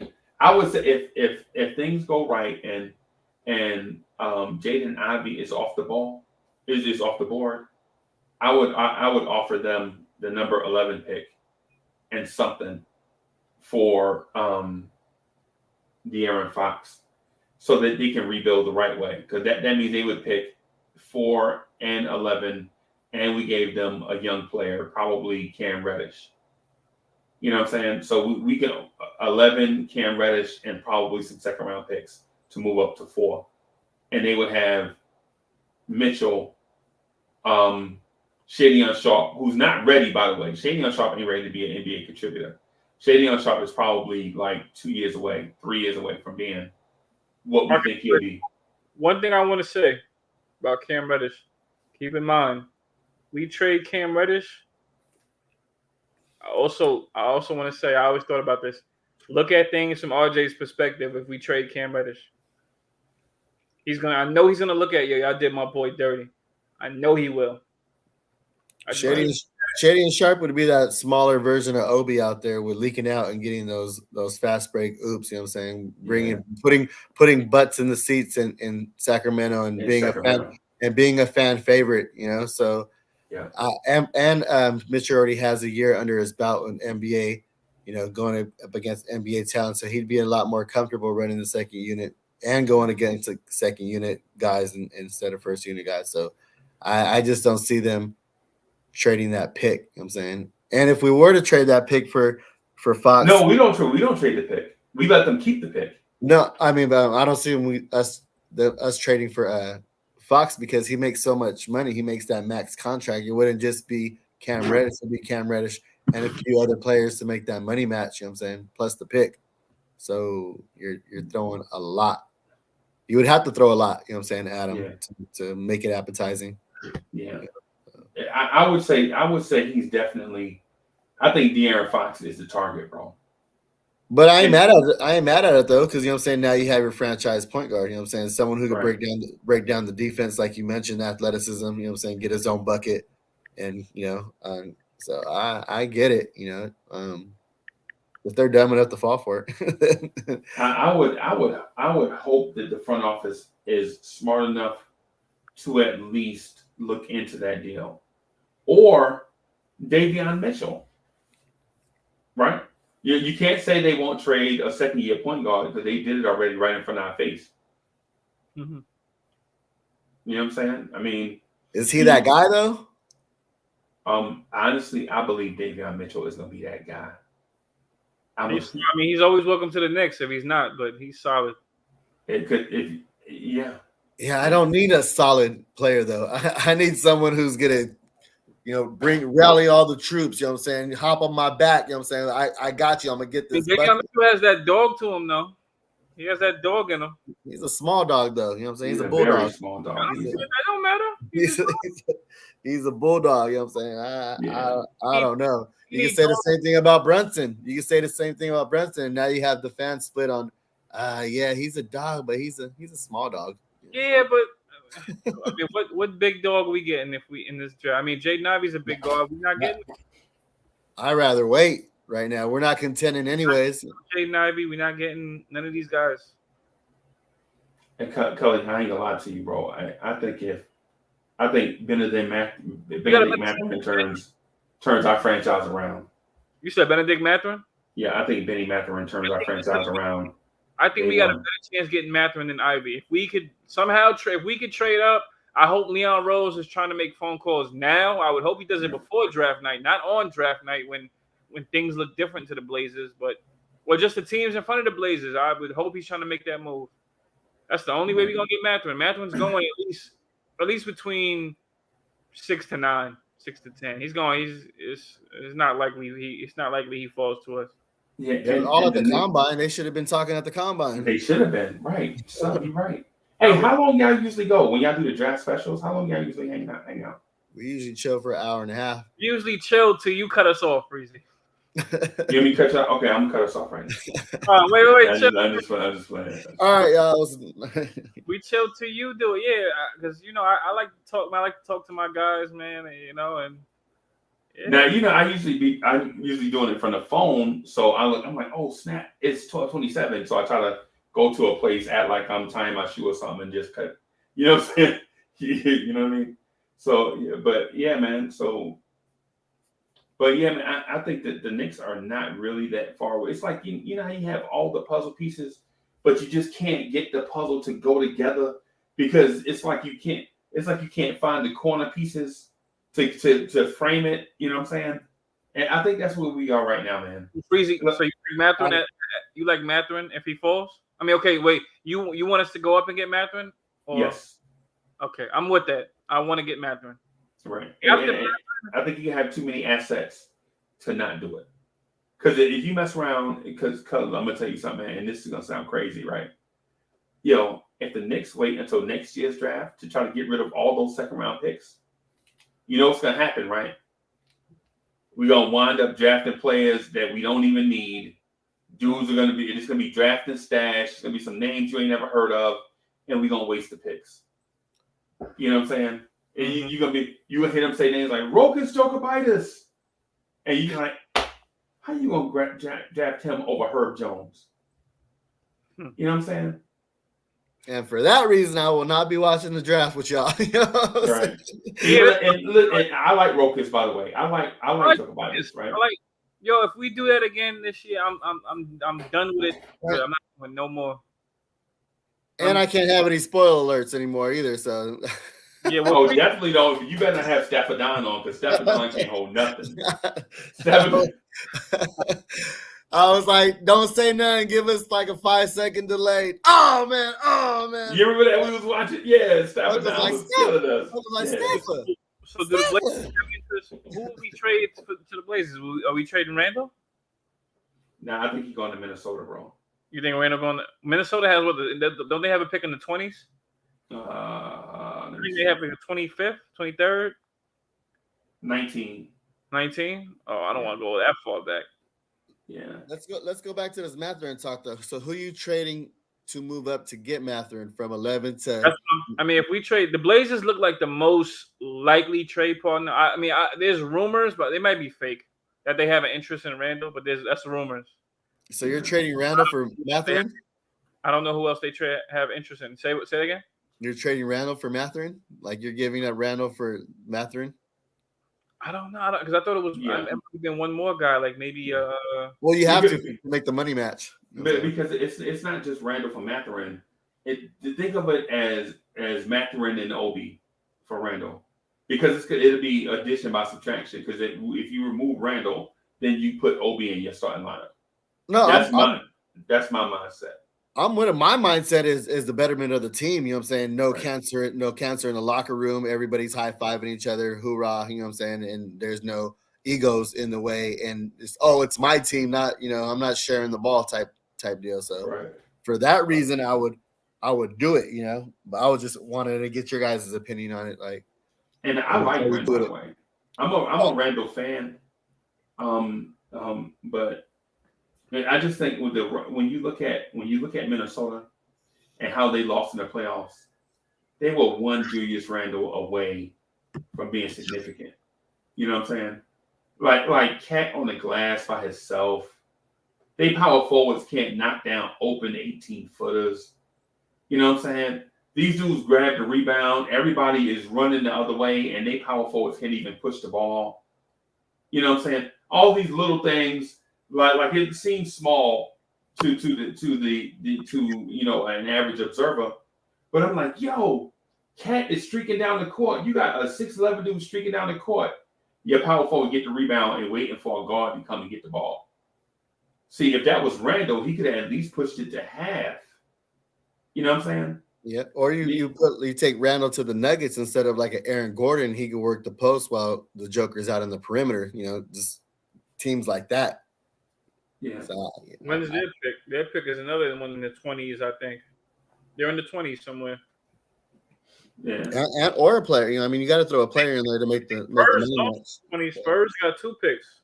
if things go right and Jaden Ivey is off the ball, is just off the board, I would offer them the number 11 pick and something for De'Aaron Fox so that they can rebuild the right way. Because that means they would pick 4 and 11, and we gave them a young player, probably Cam Reddish. You know what I'm saying? So we get 11 Cam Reddish and probably some second round picks to move up to 4. And they would have Mitchell, Shaden Sharp, who's not ready, by the way. Shaden Sharp ain't ready to be an NBA contributor. Shaden Sharp is probably like 2 years away, 3 years away from being what we think he'll be. One thing I want to say about Cam Reddish, keep in mind, we trade Cam Reddish. I also want to say, I always thought about this. Look at things from RJ's perspective. If we trade Cam Reddish, I know he's gonna look at you. I did my boy dirty. I know he will. Shaden Sharp would be that smaller version of Obi out there with leaking out and getting those fast break oops, you know what I'm saying? Putting butts in the seats in Sacramento and being a fan favorite, you know. So yeah. Mitchell already has a year under his belt in NBA, you know, going up against NBA talent. So he'd be a lot more comfortable running the second unit and going against the second unit guys instead of first unit guys. So I just don't see them trading that pick, you know what I'm saying? And if we were to trade that pick for Fox. No, we don't trade the pick. We let them keep the pick. No, I mean, but I don't see us trading for Fox because he makes so much money. He makes that max contract. It wouldn't just be Cam Reddish, it'd be Cam Reddish and a few other players to make that money match, you know what I'm saying? Plus the pick. So you're throwing a lot. You would have to throw a lot, you know what I'm saying, Adam, to make it appetizing. Yeah. I would say he's definitely. I think De'Aaron Fox is the target, bro. But I ain't mad at it though, because you know what I'm saying. Now you have your franchise point guard. You know what I'm saying, someone who can break down the defense, like you mentioned, athleticism. You know what I'm saying, get his own bucket, and you know, so I get it. You know, if they're dumb enough to fall for it, I would hope that the front office is smart enough to at least look into that deal. Or Davion Mitchell, right? You can't say they won't trade a second-year point guard because they did it already right in front of our face. Mm-hmm. You know what I'm saying? I mean, is he that guy though? Honestly, I believe Davion Mitchell is going to be that guy. He's always welcome to the Knicks if he's not, but he's solid. Yeah, I don't need a solid player though. I need someone who's gonna, you know, rally all the troops. You know what I'm saying? Hop on my back. You know what I'm saying? I got you. I'm gonna get this. Davion Mitchell has that dog to him though. He has that dog in him. He's a small dog, though. You know what I'm saying? He's a very bulldog. small dog. That don't matter. He's a bulldog. You know what I'm saying? I don't know. You can He say the same thing about Brunson. You can say the same thing about Brunson. Now you have the fans split on. Yeah, he's a dog, but he's a small dog. Yeah, but I mean, what big dog are we getting if we in this draft? I mean, Jaden Ivey's a big dog. We're not getting. I'd rather wait right now. We're not contending anyways. Jaden Ivey, we're not getting none of these guys. And Culley, I ain't gonna lie to you, bro. I think Benedict Mathurin turns our franchise around. You said Benedict Mathurin? Yeah, I think Benny Mathurin turns our franchise around. I think we got a better chance getting Mathurin than Ivy. If we could somehow trade up, I hope Leon Rose is trying to make phone calls now. I would hope he does it before draft night, not on draft night when things look different to the Blazers, or just the teams in front of the Blazers. I would hope he's trying to make that move. That's the only way we're gonna get Mathurin. Mathurin's going at least between 6 to 9, 6 to 10. He's going. It's not likely he falls to us. Yeah, all at the combine. They should have been talking at the combine. They should have been right. So you're right. Hey, how long y'all usually go when y'all do the draft specials? How long y'all usually hang out? We usually chill for an hour and a half. We usually chill till you cut us off, Breezy. Give me cut you off. Okay, I'm gonna cut us off right now. Wait. I'm just playing. All right, y'all. We chill till you do it, yeah. Because I like to talk. I like to talk to my guys, man. And Now I'm usually doing it from the phone. So I'm like, oh snap, it's 12:27. So I try to go to a place, act like I'm tying my shoe or something, and just cut. You know what I'm saying? You know what I mean? So man. I think that the Knicks are not really that far away. It's like you know how you have all the puzzle pieces, but you just can't get the puzzle to go together because it's like you can't find the corner pieces to frame it. You know what I'm saying? And I think that's where we are right now, man. Breezy, so you think Mathurin? You like Mathurin if he falls? I mean, okay, wait. You want us to go up and get Mathurin? Yes. Okay, I'm with that. I want to get Mathurin. Right. I think you have too many assets to not do it. Because if you mess around, because I'm gonna tell you something, man, and this is gonna sound crazy, right? If the Knicks wait until next year's draft to try to get rid of all those second round picks, you know what's gonna happen, right? We're gonna wind up drafting players that we don't even need. Dudes are gonna be drafting stash. It's gonna be some names you ain't never heard of, and we're gonna waste the picks. You know what I'm saying? And you're gonna hear them say names like Rokas Jokovitis, and you're like, how you gonna draft him over Herb Jones? You know what I'm saying? And for that reason, I will not be watching the draft with y'all. Right. And I like Rokas, by the way. I like Jokovitis, right? If we do that again this year, I'm done with it. I'm not doing no more. And I can't have any spoiler alerts anymore either. So. Yeah, definitely don't. You better not have Stephanon on because Stephanon can't hold nothing. I was like, don't say nothing. Give us like a 5-second delay. Oh man. You remember that we was watching? Yeah, Stephanon was killing us. I was like, Stepha. So do the Blazers have interest? Who will we trade to the Blazers? Are we trading Randall? Nah, I think he's going to Minnesota, bro. You think Randall going to Minnesota? Has don't they have a pick in the 20s? I think they have like a 25th, 23rd, 19. Oh, I don't want to go that far back. Yeah. Let's go back to this Mathurin talk though. So who are you trading to move up to get Mathurin from 11 to? I mean, if we trade, the Blazers look like the most likely trade partner. There's rumors, but they might be fake that they have an interest in Randall, but that's rumors. So you're trading Randall for Mathurin? I don't know who else they have interest in. Say it again. You're trading Randall for Mathurin? Like you're giving up Randall for Mathurin? I don't know because I thought it was been one more guy, like maybe. Well, you have to make the money match, but because it's not just Randall for Mathurin. Think of it as Mathurin and Obi for Randall, because it'll be addition by subtraction. Because if you remove Randall, then you put Obi in your starting lineup. No, that's my mindset. I'm with it. My mindset is the betterment of the team. You know what I'm saying? No cancer in the locker room. Everybody's high-fiving each other. Hoorah. You know what I'm saying? And there's no egos in the way. And it's my team, not, I'm not sharing the ball type deal. So for that reason, I would do it, you know. But I was just wanted to get your guys' opinion on it, like. And I like Randall, by the way. I'm a Randall fan. But I just think when you look at Minnesota and how they lost in the playoffs, they were one Julius Randle away from being significant. You know what I'm saying? Like Cat on the glass by himself. They power forwards can't knock down open 18-footers. You know what I'm saying? These dudes grab the rebound. Everybody is running the other way, and they power forwards can't even push the ball. You know what I'm saying? All these little things, like it seems small to an average observer, but I'm like, yo, Cat is streaking down the court. You got a 6'11" dude streaking down the court. Your power forward get the rebound and waiting for a guard to come and get the ball. See, if that was Randall, he could have at least pushed it to half. You know what I'm saying? Yeah, or you take Randall to the Nuggets instead of like an Aaron Gordon. He could work the post while the Joker's out in the perimeter. You know, just teams like that. Yeah. So, When's their pick? Their pick is another one in the 20s, I think. They're in the 20s somewhere. Yeah. And or a player. You know, I mean, you got to throw a player in there to make the Spurs, 20 Spurs got 2 picks.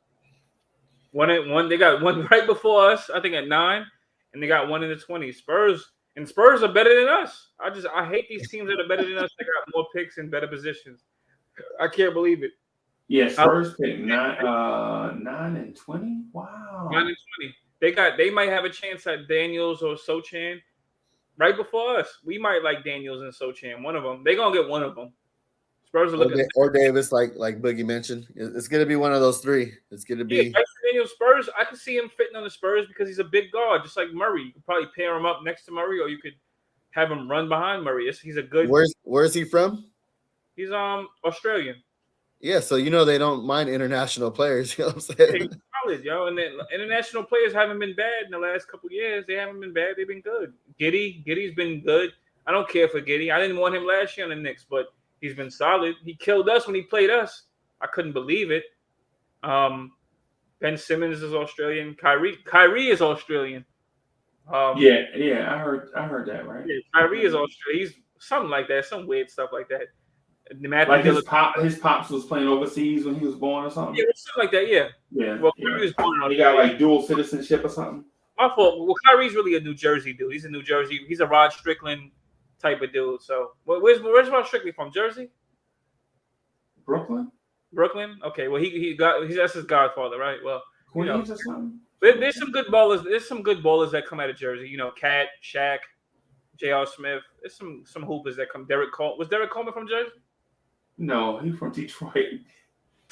They got one right before us, I think at 9, and they got one in the 20s. Spurs are better than us. I hate these teams that are better than us. They got more picks in better positions. I can't believe it. Yeah, Spurs pick 9 and 20. Wow. 9 and 20. They might have a chance at Daniels or Sochan right before us. We might like Daniels and Sochan. One of them. They're gonna get one of them. Spurs are looking or Davis, like Boogie mentioned. It's gonna be one of those 3. It's gonna be Daniels Spurs. I could see him fitting on the Spurs because he's a big guard, just like Murray. You could probably pair him up next to Murray, or you could have him run behind Murray. He's a good. Where's he from? He's Australian. Yeah, so they don't mind international players. You know what I'm saying? He's solid, yo. And the international players haven't been bad in the last couple of years. They haven't been bad. They've been good. Giddy's been good. I don't care for Giddy. I didn't want him last year on the Knicks, but he's been solid. He killed us when he played us. I couldn't believe it. Ben Simmons is Australian. Kyrie is Australian. Yeah, I heard that, right? Yeah, Kyrie is Australian. He's something like that, some weird stuff like that. Like his pops was playing overseas when he was born or something? Yeah, something like that, yeah. Yeah. Well, Kyrie was born in he got like dual citizenship or something? My fault. Well, Kyrie's really a New Jersey dude. He's a New Jersey. He's a Rod Strickland type of dude. So, where's Rod Strickland from? Jersey? Brooklyn? Okay. Well, that's his godfather, right? Well, Queens or something. There's some good ballers. There's some good ballers that come out of Jersey. You know, Cat, Shaq, J.R. Smith. There's some hoopers that come. Derek Coleman. Was Derek Coleman from Jersey? No, he's from Detroit.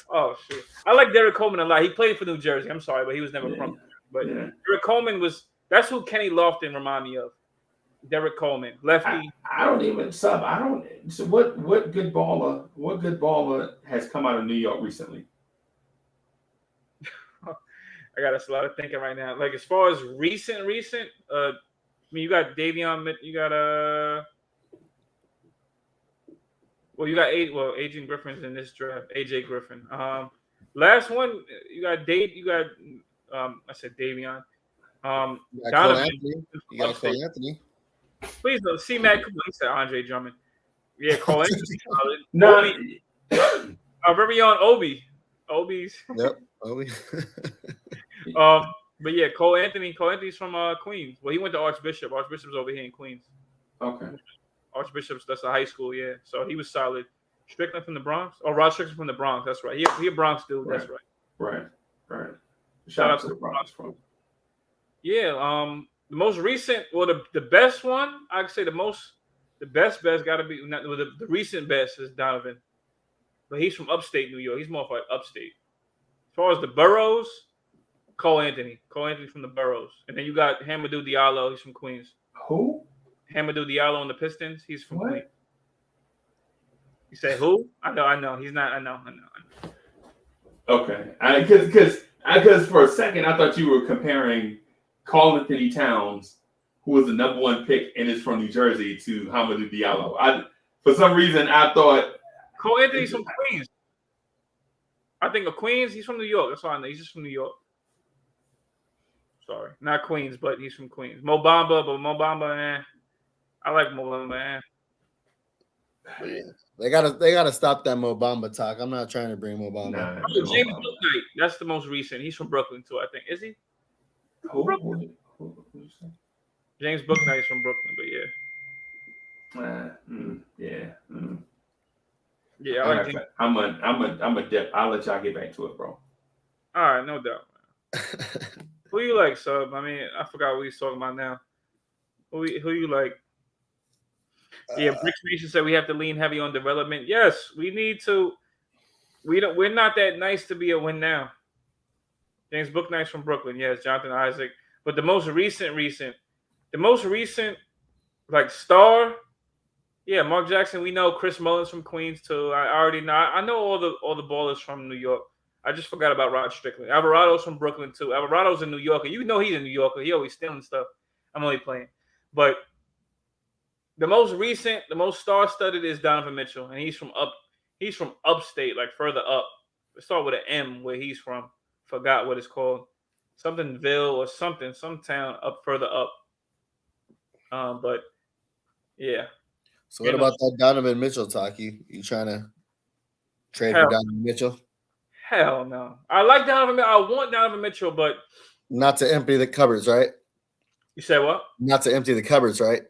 Oh shit! I like Derek Coleman a lot. He played for New Jersey. I'm sorry, but he was never from. But Derek Coleman that's who Kenny Lofton remind me of. Derek Coleman, lefty. I don't even sub. I don't. So what good baller has come out of New York recently? I got a lot of thinking right now. Like as far as recent. I mean, you got Davion. You got Well, you got Adrian Griffin's in this draft. AJ Griffin. Last one, you got Dave. You got I said Davion. Donovan. You got Cole Anthony. Please don't see Matt. He said Andre Drummond. Yeah, Cole Anthony. No, our very own Obi's. Yep, Obi. But yeah, Cole Anthony. Cole Anthony's from Queens. Well, he went to Archbishop. Archbishop's over here in Queens. Okay. Archbishop's, that's a high school, yeah. So he was solid. Strickland from the Bronx? Oh, Rod Strickland from the Bronx. That's right. He a Bronx dude. Right. That's right. Right. Shout out to the Bronx. Yeah. The most recent, the best one, I'd say the best got to be the recent best is Donovan, but he's from upstate New York. He's more like upstate. As far as the boroughs, Cole Anthony from the boroughs, and then you got Hamidou Diallo. He's from Queens. Who? Hamidou Diallo on the Pistons. He's from Queens. You say who? I know. He's not. I know. Okay. Because for a second I thought you were comparing Karl Anthony Towns, who was the #1 pick and is from New Jersey, to Hamidou Diallo. For some reason I thought Cole Anthony's from Queens. I think of Queens. He's from New York. That's all I know. He's just from New York. Sorry, not Queens, but he's from Queens. Mo Bamba, but Mo Bamba, man. I like Mo Bamba, man. Yeah. They gotta stop that Mo Bamba talk. I'm not trying to bring Mo Bamba. Nah, James Booknight. That's the most recent. He's from Brooklyn too, I think. Is he? Who James Booknight is from Brooklyn, but yeah. Yeah, I like James. I'm a dip. I'll let y'all get back to it, bro. All right, no doubt. Who you like, Sub? I mean, I forgot what he's talking about now. Who you like? Yeah, Bricks Nation said we have to lean heavy on development. Yes, we need to. We're not that nice to be a win now. James Booknight's from Brooklyn. Yes, Jonathan Isaac. But the most recent like star. Yeah, Mark Jackson. We know Chris Mullins from Queens too. I already know. I know all the ballers from New York. I just forgot about Rod Strickland. Alvarado's from Brooklyn too. Alvarado's a New Yorker. You know he's a New Yorker. He always stealing stuff. I'm only playing. But the most recent, the most star-studded is Donovan Mitchell, and he's from upstate, like further up. Let's start with an M where he's from. Forgot what it's called. Somethingville or something, some town up further up. But yeah. So what about that Donovan Mitchell talk? You trying to trade for Donovan Mitchell? Hell no. I like Donovan Mitchell. I want Donovan Mitchell, but not to empty the cupboards, right? You say what? Not to empty the cupboards, right?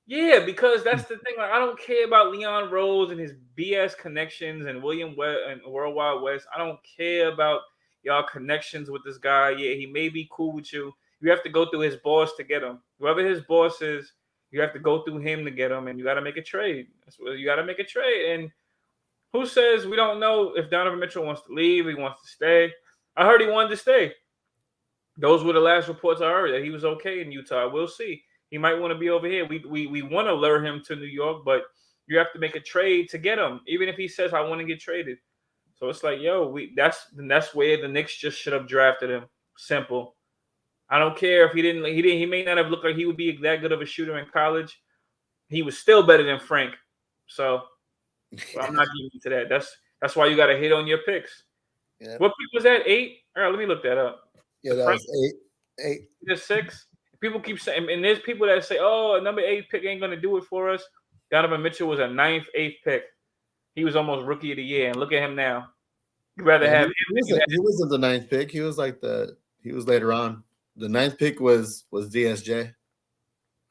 Yeah, because that's the thing. Like, I don't care about Leon Rose and his BS connections and William West and Worldwide West. I don't care about y'all connections with this guy. Yeah, he may be cool with you. You have to go through his boss to get him. Whoever his boss is, you have to go through him to get him, and you got to make a trade. That's what you got to make a trade. And who says we don't know if Donovan Mitchell wants to leave? He wants to stay. I heard he wanted to stay. Those were the last reports I heard, that he was okay in Utah. We'll see. He might want to be over here. We want to lure him to New York, but you have to make a trade to get him, even if he says I want to get traded. So it's like, yo, that's where the Knicks just should have drafted him. Simple. I don't care if he may not have looked like he would be that good of a shooter in college. He was still better than Frank. So I'm not giving you to that. That's why you got to hit on your picks. Yep. What pick was that? 8? All right, let me look that up. Yeah, that was 8. Just 6. People keep saying, and there's people that say, "Oh, a number 8 pick ain't gonna do it for us." Donovan Mitchell was a 9th, 8th pick. He was almost rookie of the year, and look at him now. You'd rather have him. He wasn't the 9th pick. He was like he was later on. The 9th pick was DSJ.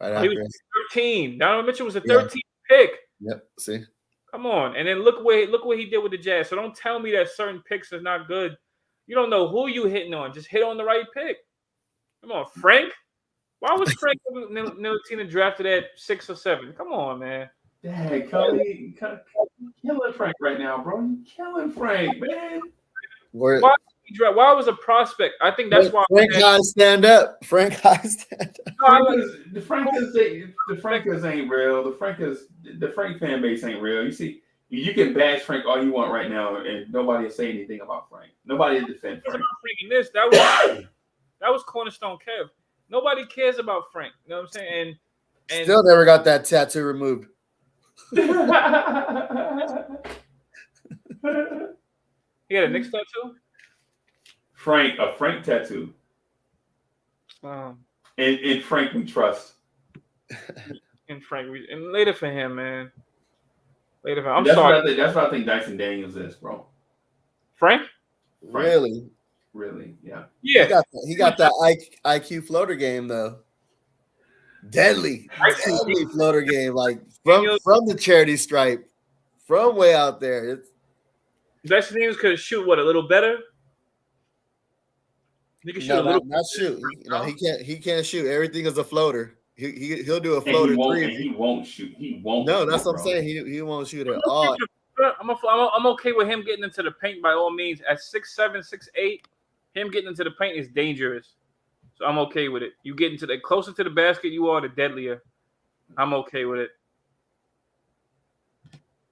Right after. He was 13. Donovan Mitchell was the 13th pick. Yep. See. Come on, and then look what he did with the Jazz. So don't tell me that certain picks are not good. You don't know who you hitting on. Just hit on the right pick. Come on, Frank. Why was Frank Ntilikina drafted at 6 or 7? Come on, man. Dang, Culley, killing Frank right now, bro. You killing Frank, man. Why was a prospect? I think that's why Frank High stand up. Frank High stand up. The Frankers ain't real. The Frank fan base ain't real. You see, you can bash Frank all you want right now, and nobody will say anything about Frank. Nobody will defend Frank. That was Cornerstone Kev. Nobody cares about Frank. You know what I'm saying? And still never got that tattoo removed. He had a Knicks tattoo? A Frank tattoo. In Frank we trust. In Frank and later for him, man. Later for him. That's sorry. That's what I think Dyson Daniels is, bro. Frank? Really? Really, yeah. Yeah. He got that IQ floater game though. Deadly floater game, like from the charity stripe, from way out there. Dyson Daniels could shoot a little better. He can shoot not shoot. He can't shoot. Everything is a floater. He'll do a floater three. He won't shoot. He won't. No, that's what I'm saying. He won't shoot at all. I'm okay with him getting into the paint by all means. At 6'7", 6'8", him getting into the paint is dangerous. So I'm okay with it. You get into the closer to the basket you are, the deadlier. I'm okay with it.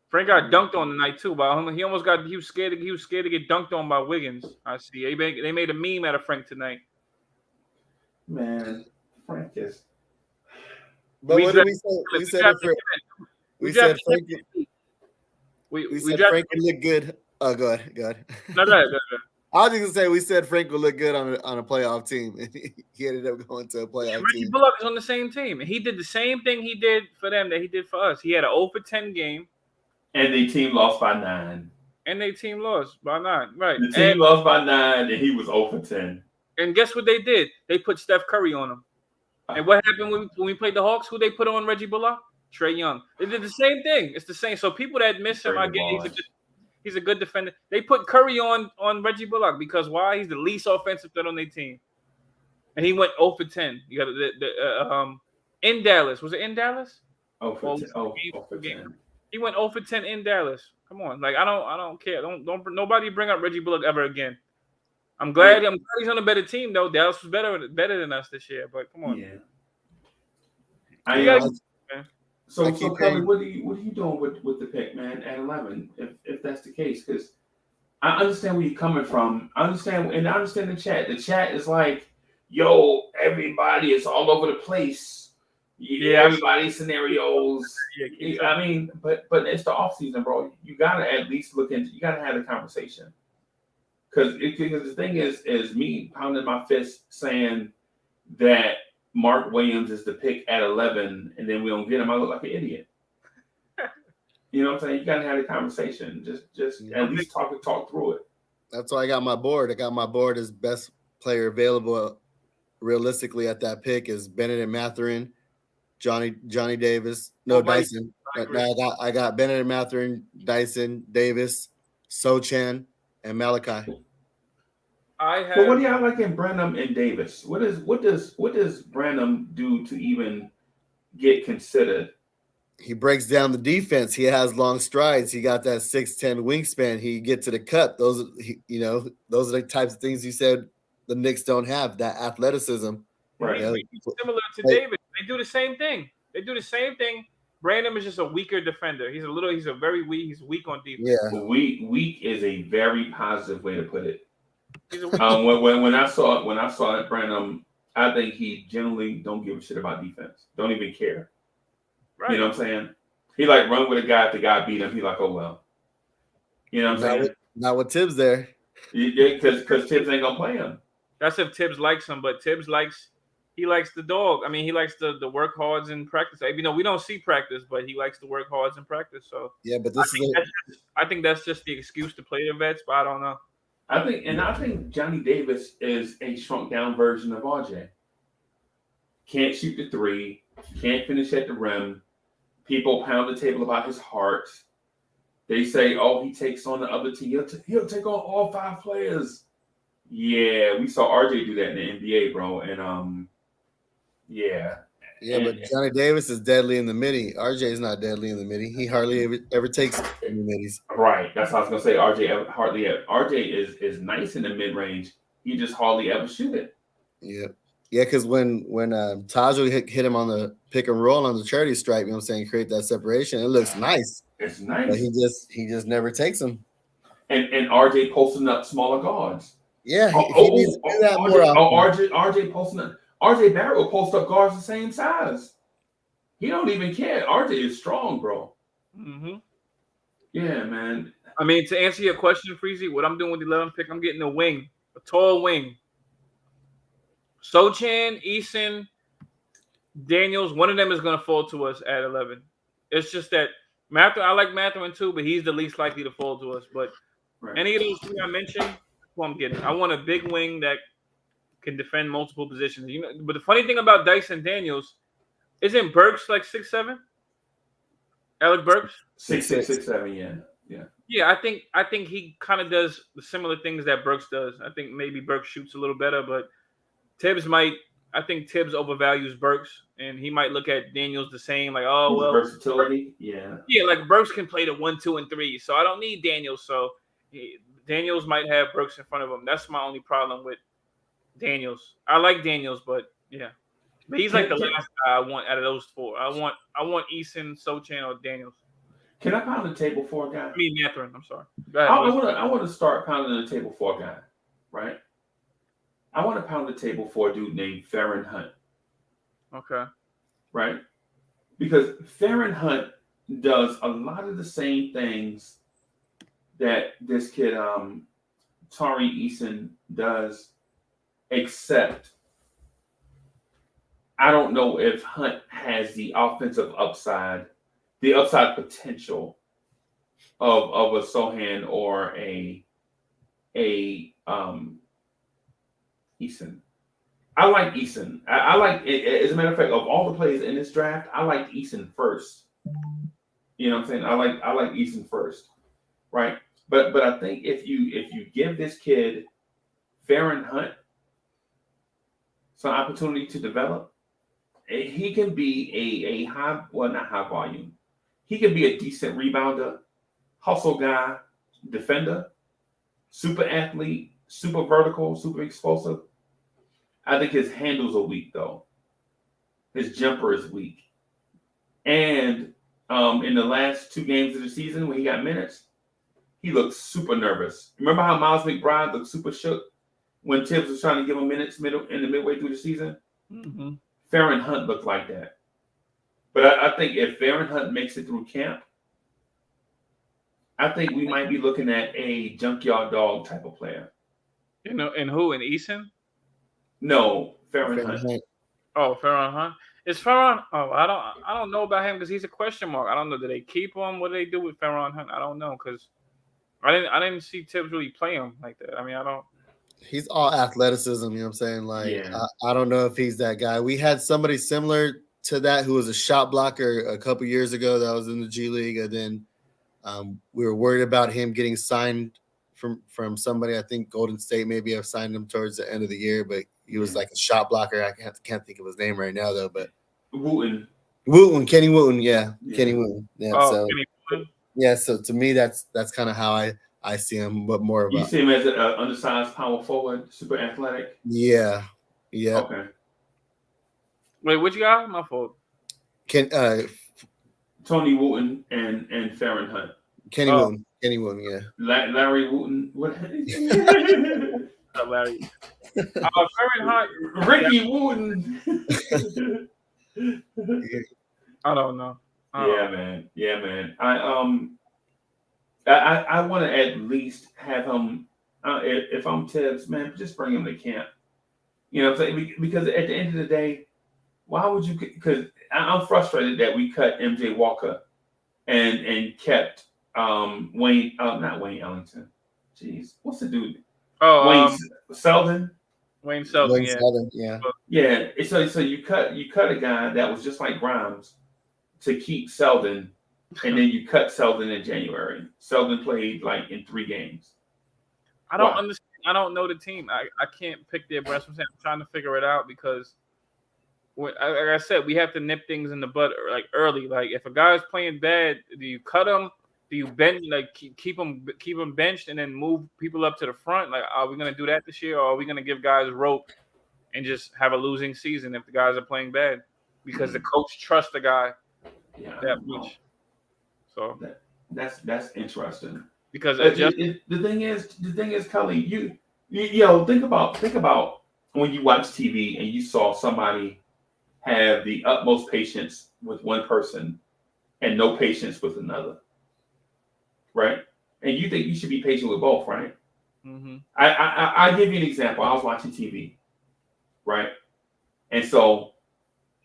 Frank got dunked on tonight too. He was scared to get dunked on by Wiggins. I see. They made a meme out of Frank tonight. Man, Frank is. But what did we say? We said Frank. We said Frank would look good. Oh, go ahead. No. I was just gonna say we said Frank would look good on a playoff team, and he ended up going to a playoff Reggie team. Bullock is on the same team, and he did the same thing he did for them that he did for us. He had an 0 for 10 game, And the team lost by 9. and their team lost by 9. Right. The team lost by 9, and he was 0 for 10. And guess what they did? They put Steph Curry on him. And what happened when we played the Hawks? Who they put on Reggie Bullock? Trae Young. They did the same thing. It's the same. So people that miss him, I get he's a good defender. They put Curry on Reggie Bullock because why? He's the least offensive threat on their team. And he went 0 for 10. You got the in Dallas. Was it in Dallas? 0 for 10. 0 for 10. He went 0 for 10 in Dallas. Come on. Like I don't care. Don't nobody bring up Reggie Bullock ever again. I'm glad he's on a better team though. Dallas was better than us this year, but come on. Yeah. So Culley, what are you doing with the pick, man, at 11? If that's the case, because I understand where you're coming from. I understand the chat. The chat is like, yo, everybody is all over the place. Yeah, everybody's scenarios. Yeah, I mean, but it's the off season, bro. You gotta at least look into. You gotta have a conversation. Because the thing is me pounding my fist saying that Mark Williams is the pick at 11, and then we don't get him. I look like an idiot. You know what I'm saying? You gotta have a conversation. Just at least talk through it. That's why I got my board. I got my board as best player available. Realistically, at that pick is Bennett Mathurin, Johnny Davis. No, Dyson. I got Bennett Mathurin, Dyson, Davis, Sochan, and Malachi. But what do y'all like in Branham and Davis? What does Branham do to even get considered? He breaks down the defense. He has long strides. He got that 6'10" wingspan. He get to the cut. Those are the types of things you said the Knicks don't have, that athleticism. Right. He's similar to Davis. They do the same thing. Branham is just a weaker defender. He's very weak. He's weak on defense. Yeah. Weak is a very positive way to put it. When I saw Branham, I think he generally don't give a shit about defense. Don't even care. Right. You know what I'm saying? He like run with a guy. If the guy beat him, he like, oh well. You know what I'm saying? Not with Tibbs there. Yeah, because Tibbs ain't gonna play him. That's if Tibbs likes him, but Tibbs likes the dog. I mean, he likes the work hards in practice. Even though we don't see practice, but he likes to work hards in practice. So yeah, but I think that's just the excuse to play the vets, but I don't know. I think Johnny Davis is a shrunk down version of RJ. Can't shoot the three, can't finish at the rim. People pound the table about his heart. They say, "Oh, he takes on the other team. He'll take on all 5 players." Yeah, we saw RJ do that in the NBA, bro. And yeah. Yeah, but Johnny Davis is deadly in the midi. RJ is not deadly in the midi. He hardly ever takes in the middies. Right. That's what I was gonna say. RJ is nice in the mid range. He just hardly ever shoot it. Yeah. Yeah, because when Taj hit him on the pick and roll on the charity stripe, you know what I'm saying, create that separation. It looks nice. It's nice. But he just never takes them. And RJ posting up smaller guards. Yeah, he needs to do that more often. RJ posting up. RJ Barrett will post up guards the same size. He don't even care. RJ is strong, bro. Mm-hmm. Yeah, man. I mean, to answer your question, Freezy, what I'm doing with the 11th pick, I'm getting a tall wing. Sochan, Eason, Daniels, one of them is going to fall to us at 11. It's just that I like Mathurin too, but he's the least likely to fall to us. But any of those 3 I mentioned, that's what I'm getting. I want a big wing that can defend multiple positions. But the funny thing about Dyson Daniels, isn't Burks like 6'7"? Alec Burks? 6'6", 6'7", yeah. Yeah, I think he kind of does the similar things that Burks does. I think maybe Burks shoots a little better, but Tibbs overvalues Burks, and he might look at Daniels the same, like, oh well, versatility, yeah, like Burks can play the 1, 2, and 3, so I don't need Daniels. So Daniels might have Burks in front of him. That's my only problem with Daniels. I like Daniels, but yeah, but he's like the last guy I want out of those 4. I want Eason, Sochan, or Daniels. Can I pound the table for a guy? I mean Mathurin. I'm sorry. I want to start pounding the table for a guy, right? I want to pound the table for a dude named Farron Hunt. Okay. Right? Because Farron Hunt does a lot of the same things that this kid Tari Eason does, except I don't know if Hunt has the offensive upside, the upside potential of a Sohan or a Eason. I like Eason. I like, as a matter of fact, of all the players in this draft, I like Eason first. You know what I'm saying? I like Eason first, right? But I think if you give this kid Farron Hunt some opportunity to develop, he can be a high, well, not high volume. He can be a decent rebounder, hustle guy, defender, super athlete, super vertical, super explosive. I think his handles are weak, though. His jumper is weak. And in the last 2 games of the season, when he got minutes, he looked super nervous. Remember how Miles McBride looked super shook when Tibbs was trying to give him minutes midway through the season? Mm-hmm. Farron Hunt looked like that. But I think if Farron Hunt makes it through camp, I think we might be looking at a junkyard dog type of player. You know, and who? And Eason? No, Farron Hunt. Oh, Farron Hunt. Is Farron? Oh, I don't know about him because he's a question mark. I don't know. Do they keep him? What do they do with Farron Hunt? I don't know because I didn't see Tibbs really play him like that. I mean, I don't. He's all athleticism. You know what I'm saying? Like, Yeah. I don't know if he's that guy. We had somebody similar to that who was a shot blocker a couple years ago that was in the G League, and then we were worried about him getting signed from somebody. I think Golden State maybe have signed him towards the end of the year, but he was like a shot blocker. I can't think of his name right now though. But Wooten, Kenny Wooten, yeah. Kenny Wooten, yeah. Oh, so Kenny Wooten? yeah, so to me that's kind of how I see him, but more of you see him as an undersized power forward, super athletic. yeah. Okay. Wait, what you got? My fault. Tony Wooten and Farron Hunt. Kenny Wooten, yeah. Larry Wooten. What? Larry. Farron Hunt. Ricky Wooten. I don't know. Yeah, man. I want to at least have him. If I'm Tibbs, man, just bring him to camp. You know what I'm saying? Because at the end of the day, why would you? Because I'm frustrated that we cut MJ Walker and kept Wayne. Not Wayne Ellington. Jeez, what's the dude? Oh, Wayne Selden. Wayne Selden. Yeah. Yeah. So you cut a guy that was just like Grimes to keep Selden, and then you cut Selden in January. Selden played like in 3 games. I don't understand. I don't know the team. I can't pick their brass. I'm trying to figure it out because, like I said, we have to nip things in the bud like early. Like if a guy's playing bad, do you cut him? Do you bench keep him benched and then move people up to the front? Like, are we gonna do that this year, or are we gonna give guys rope and just have a losing season if the guys are playing bad because the coach trusts the guy that much? So that's interesting. Because the thing is, Culley, you think about when you watch TV and you saw somebody have the utmost patience with one person and no patience with another, right? And you think you should be patient with both, right? Mm-hmm. I give you an example. I was watching TV, right? And so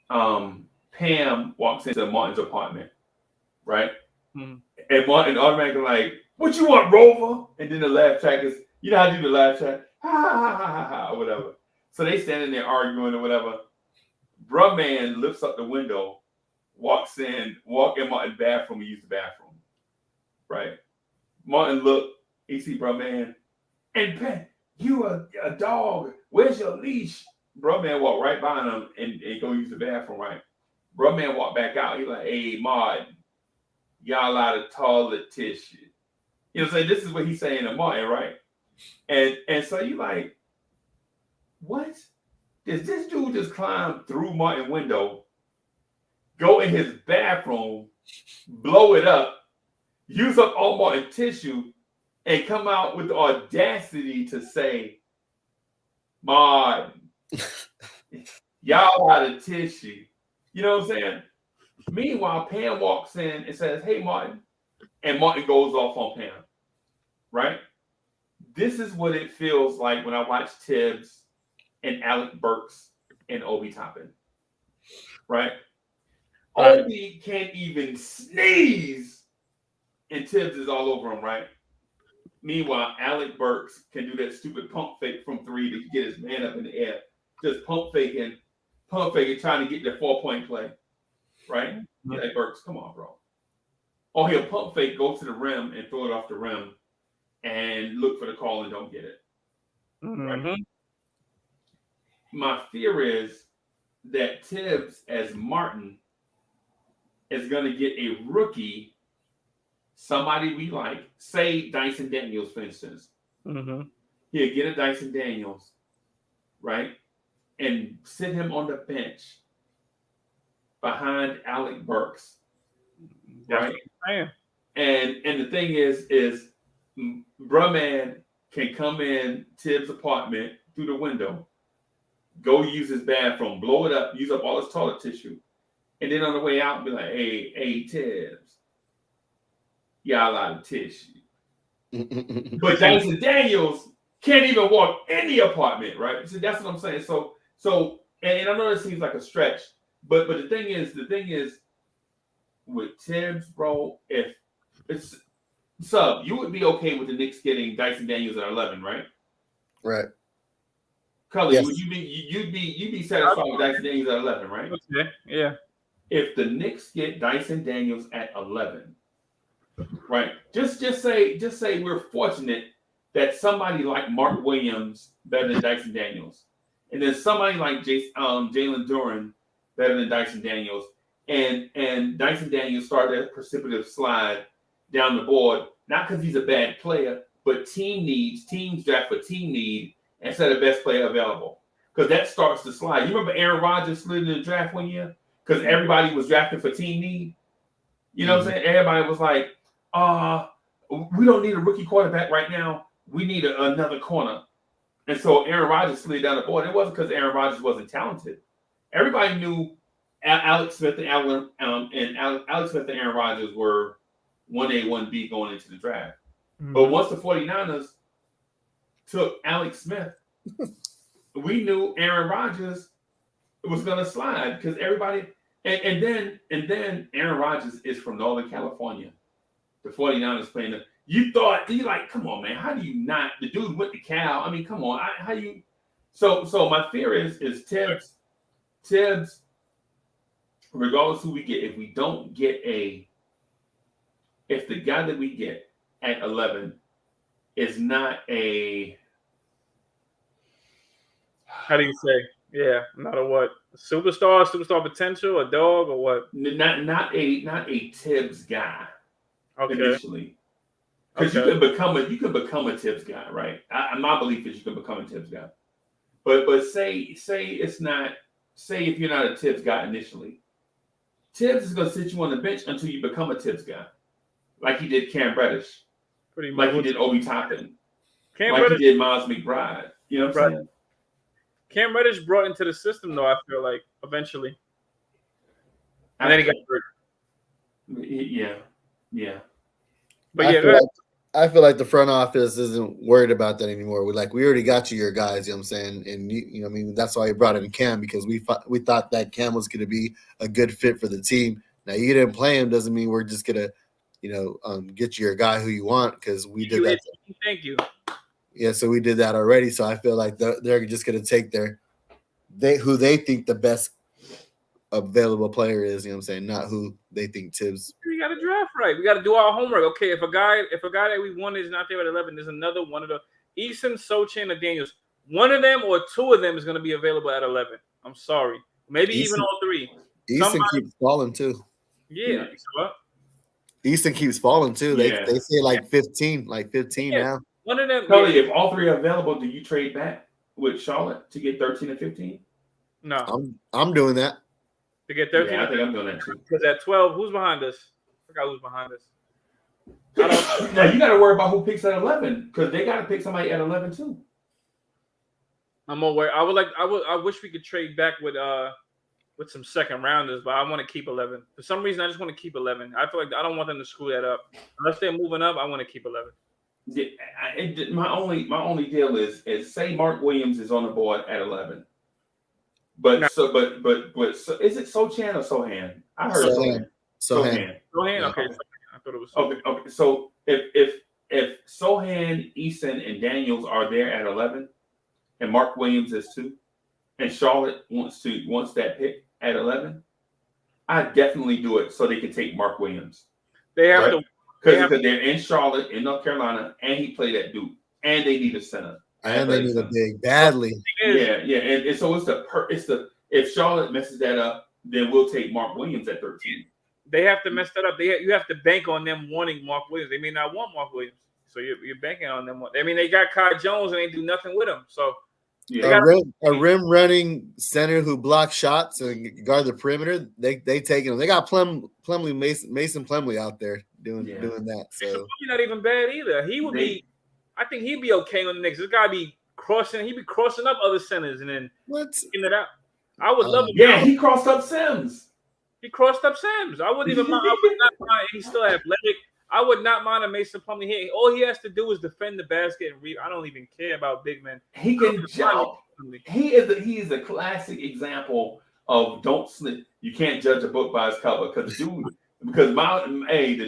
Pam walks into Martin's apartment, right? Mm-hmm. And Martin automatically like, what you want, Rover? And then the laugh track is, you know how to do the laugh track? Ha ha ha ha ha, or whatever. So they standing there arguing or whatever. Bruh man lifts up the window, walk in Martin's bathroom and use the bathroom. Right? Martin look, he see bruh man, and Pam, you a dog. Where's your leash? Bruh man walk right by him and go use the bathroom, right? Bruh man walk back out. He like, hey, Martin, y'all out of toilet tissue. You know what I'm saying? This is what he's saying to Martin, right? And so you like, what? Does this dude just climb through Martin's window, go in his bathroom, blow it up, use up all Martin tissue, and come out with the audacity to say, Martin, y'all out of tissue. You know what I'm saying? Meanwhile, Pam walks in and says, hey, Martin. And Martin goes off on Pam. Right? this is what it feels like when I watch Tibbs and Alec Burks and Obi Toppin. Right? Obi can't even sneeze, and Tibbs is all over him, right? Meanwhile, Alec Burks can do that stupid pump fake from 3 to get his man up in the air. Just pump faking, trying to get the 4-point play. Right? Mm-hmm. Like, Burks, come on, bro. Or he'll pump fake, go to the rim, and throw it off the rim, and look for the call and don't get it. Mm-hmm. Right? My fear is that Tibbs, as Martin, is going to get a rookie, somebody we like, say Dyson Daniels, for instance. Mm-hmm. He'll get a Dyson Daniels, right? And sit him on the bench behind Alec Burks. Right? And the thing is bruh man can come in Tibbs' apartment through the window, go use his bathroom, blow it up, use up all his toilet tissue, and then on the way out be like, hey Tibbs, y'all out of tissue. But Dyson Daniels can't even walk in the apartment, right? So that's what I'm saying. So and I know it seems like a stretch, but the thing is with Tibbs, bro, if it's Sub, you would be okay with the Knicks getting Dyson Daniels at 11, right? Right. Culley, yes. you'd be satisfied with Dyson Daniels at 11, right? Okay. Yeah. If the Knicks get Dyson Daniels at 11, right? Just say we're fortunate that somebody like Mark Williams better than Dyson Daniels, and then somebody like Jalen Duren better than Dyson Daniels, and Dyson Daniels started a precipitous slide down the board, not because he's a bad player, but teams draft for team need instead of best player available, because that starts to slide. You remember Aaron Rodgers slid in the draft one year because everybody was drafting for team need. You know what I'm saying? Everybody was like, we don't need a rookie quarterback right now. We need another corner. And so Aaron Rodgers slid down the board. It wasn't because Aaron Rodgers wasn't talented. Everybody knew Alex Smith and Alex Smith and Aaron Rodgers were 1A, 1B going into the draft. Mm-hmm. But once the 49ers took Alex Smith, we knew Aaron Rodgers was going to slide because everybody and then Aaron Rodgers is from Northern California. The 49ers playing them. You thought, you like, come on, man, how do you not? The dude went to Cal. I mean, come on, how you? So my fear is Tibbs, regardless who we get, if we don't get if the guy that we get at 11 is not a, how do you say? Yeah, not a what? Superstar potential, a dog, or what? Not a Tibbs guy. Okay. Initially. Because you can become a Tibbs guy, right? My belief is you can become a Tibbs guy. But say it's not, say if you're not a Tibbs guy initially, Tibbs is going to sit you on the bench until you become a Tibbs guy. Like he did Cam Reddish. Pretty much. Like he did Obi Toppin. He did Miles McBride. You know what I'm saying? Cam Reddish brought into the system, though, I feel like, eventually. And then he got hurt. Yeah. But I feel like the front office isn't worried about that anymore. We already got you your guys, you know what I'm saying? And you know, I mean, that's why we brought in Cam, because we thought that Cam was going to be a good fit for the team. Now you didn't play him doesn't mean we're just going to, you know, get you your guy who you want, because we did that. Thank you. Yeah, so we did that already. So I feel like they're just going to take who they think the best available player is, you know what I'm saying, not who they think Tibbs. We got to draft right. We got to do our homework. Okay, if a guy that we wanted is not there at 11, there's another one of the Eason, Sochan, or Daniels. One of them or two of them is going to be available at 11. I'm sorry. Maybe even all three. Eason keeps falling too. Yeah. What? Easton keeps falling too. They say like 15 now. One of them. Culley, if all three are available, do you trade back with Charlotte to get 13 and 15? No. I'm doing that. To get 13? Yeah, I think I'm doing that too. Because at 12, who's behind us? I forgot who's behind us. Now you got to worry about who picks at 11, because they got to pick somebody at 11 too. I'm more worried. I wish we could trade back with some second rounders, but I want to keep 11. For some reason, I just want to keep 11. I feel like I don't want them to screw that up. Unless they're moving up, I want to keep 11. My only deal is say Mark Williams is on the board at 11. But No. so is it Sochan or Sohan? I heard Sohan. Sohan. Sohan? Yeah. Okay. I thought it was Okay. So if Sohan, Eason, and Daniels are there at 11, and Mark Williams is 2, and Charlotte wants that pick at 11, I definitely do it so they can take Mark Williams. They have to because they're in Charlotte, in North Carolina, and he played at Duke, and they need a center. And they need a big badly. Yeah, and so it's if Charlotte messes that up, then we'll take Mark Williams at 13. They have to mess that up. You have to bank on them wanting Mark Williams. They may not want Mark Williams, so you're banking on them. I mean, they got Kai Jones and they do nothing with him. So a rim running center who blocks shots and guard the perimeter. They taking him. They got Plumlee Mason Plumlee out there doing that. So he's not even bad either. He would be. I think he'd be okay on the Knicks. This guy be crossing. He'd be crossing up other centers and then getting it out. I would love it. Yeah, he crossed up Sims. He crossed up Sims. I wouldn't even mind. I would not mind. He's still athletic. I would not mind a Mason Plumlee here. All he has to do is defend the basket and read. I don't even care about big men. He can jump. He is a classic example of don't slip. You can't judge a book by its cover the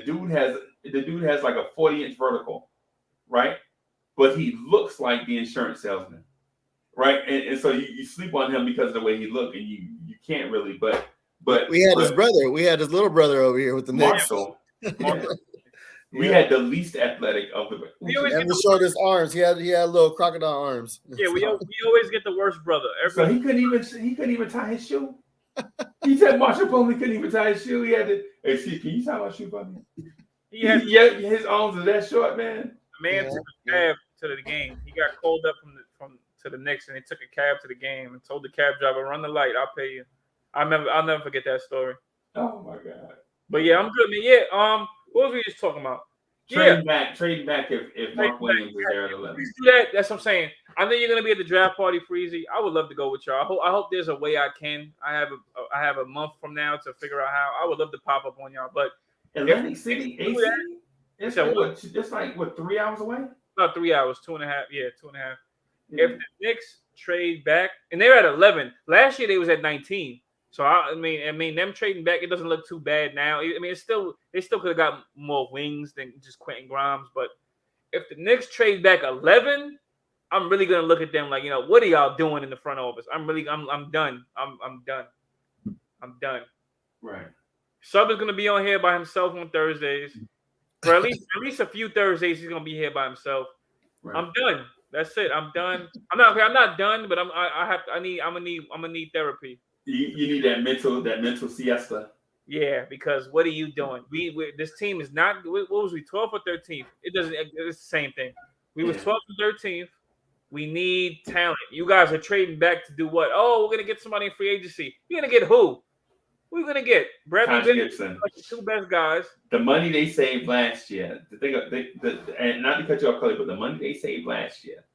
dude has like a 40-inch vertical, right? But he looks like the insurance salesman, right? And so you sleep on him because of the way he looked, and you can't really. But we had his brother. We had his little brother over here with the Knicks. We had the least athletic of the. And the shortest arms. He had little crocodile arms. Yeah, we always get the worst brother. So he couldn't even tie his shoe. He said Marshall Plumlee couldn't even tie his shoe. He had to. Hey, see, can you tie my shoe for me? His arms are that short, man. The man took a cab to the game. He got called up to the Knicks, and he took a cab to the game and told the cab driver, "Run the light, I'll pay you." I'll never forget that story. Oh my god! But yeah, I'm good, man. Yeah, what were we just talking about? Trading back if Mark Williams is there at 11. Please do that. That's what I'm saying. I know you're gonna be at the draft party, Freezy. I would love to go with y'all. I hope there's a way I can. I have a month from now to figure out how. I would love to pop up on y'all, but Atlantic City, AC. It's like 3 hours away? Not 3 hours, 2.5. Yeah, 2.5. Yeah. If the Knicks trade back, and they're at 11. Last year they was at 19. So I mean, them trading back, it doesn't look too bad now. I mean, they still could have got more wings than just Quentin Grimes. But if the Knicks trade back 11, I'm really gonna look at them like, what are y'all doing in the front office? I'm done. I'm done. Right. Sub is gonna be on here by himself on Thursdays. For at least a few Thursdays, he's gonna be here by himself. Right. I'm done. That's it. I'm done. I'm not done, but I'm gonna need therapy. You need that mental siesta. Yeah, because what are you doing? We this team is not. What was we 12th or 13th? It's the same thing. We was 12th and 13th. We need talent. You guys are trading back to do what? Oh, we're gonna get somebody in free agency. You're gonna get who? Who are you gonna get? Bradley Gibson. Like the two best guys. The money they saved last year. And not to cut you off, Culley, but the money they saved last year